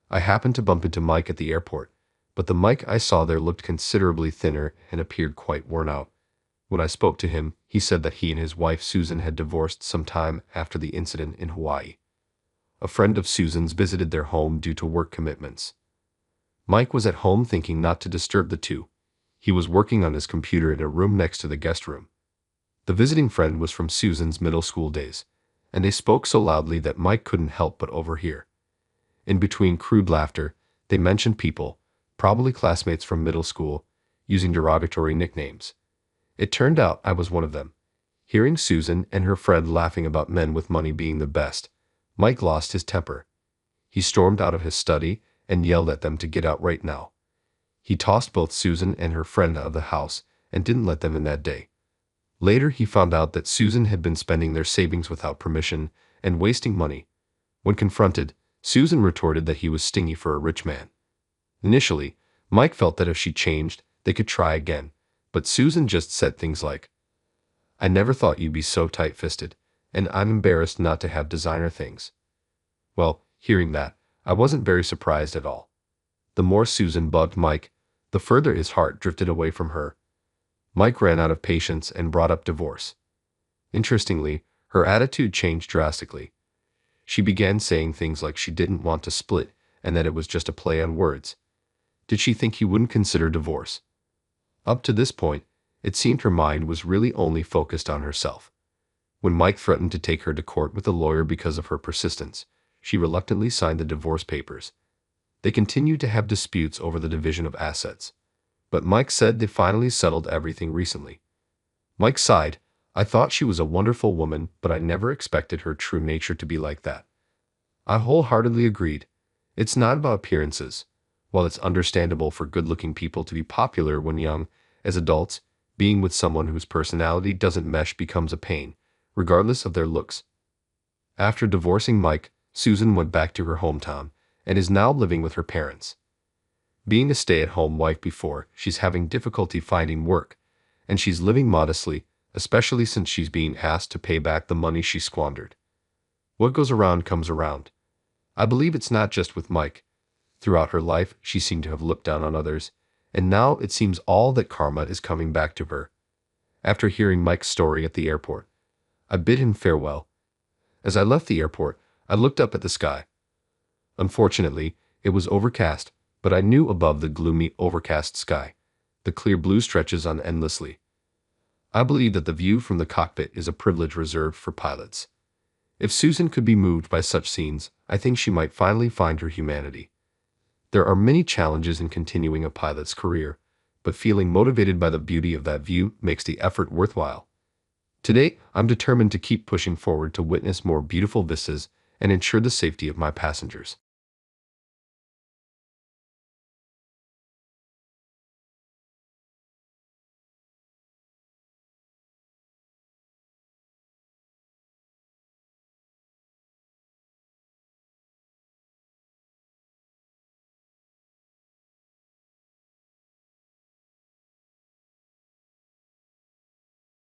I happened to bump into Mike at the airport, but the Mike I saw there looked considerably thinner and appeared quite worn out. When I spoke to him, he said that he and his wife Susan had divorced some time after the incident in Hawaii. A friend of Susan's visited their home due to work commitments. Mike was at home thinking not to disturb the two. He was working on his computer in a room next to the guest room. The visiting friend was from Susan's middle school days, and they spoke so loudly that Mike couldn't help but overhear. In between crude laughter, they mentioned people, probably classmates from middle school, using derogatory nicknames. It turned out I was one of them. Hearing Susan and her friend laughing about men with money being the best, Mike lost his temper. He stormed out of his study and yelled at them to get out right now. He tossed both Susan and her friend out of the house and didn't let them in that day. Later, he found out that Susan had been spending their savings without permission and wasting money. When confronted, Susan retorted that he was stingy for a rich man. Initially, Mike felt that if she changed, they could try again, but Susan just said things like, "I never thought you'd be so tight-fisted, and I'm embarrassed not to have designer things." Well, hearing that, I wasn't very surprised at all. The more Susan bugged Mike, the further his heart drifted away from her. Mike ran out of patience and brought up divorce. Interestingly, her attitude changed drastically. She began saying things like she didn't want to split and that it was just a play on words. Did she think he wouldn't consider divorce? Up to this point, it seemed her mind was really only focused on herself. When Mike threatened to take her to court with a lawyer because of her persistence, she reluctantly signed the divorce papers. They continued to have disputes over the division of assets, but Mike said they finally settled everything recently. Mike sighed. "I thought she was a wonderful woman, but I never expected her true nature to be like that." I wholeheartedly agreed. It's not about appearances. While it's understandable for good-looking people to be popular when young, as adults, being with someone whose personality doesn't mesh becomes a pain, regardless of their looks. After divorcing Mike, Susan went back to her hometown and is now living with her parents. Being a stay-at-home wife before, she's having difficulty finding work, and she's living modestly, especially since she's being asked to pay back the money she squandered. What goes around comes around. I believe it's not just with Mike. Throughout her life, she seemed to have looked down on others, and now it seems all that karma is coming back to her. After hearing Mike's story at the airport, I bid him farewell. As I left the airport, I looked up at the sky. Unfortunately, it was overcast, but I knew above the gloomy, overcast sky, the clear blue stretches on endlessly. I believe that the view from the cockpit is a privilege reserved for pilots. If Susan could be moved by such scenes, I think she might finally find her humanity. There are many challenges in continuing a pilot's career, but feeling motivated by the beauty of that view makes the effort worthwhile. Today, I'm determined to keep pushing forward to witness more beautiful vistas and ensure the safety of my passengers.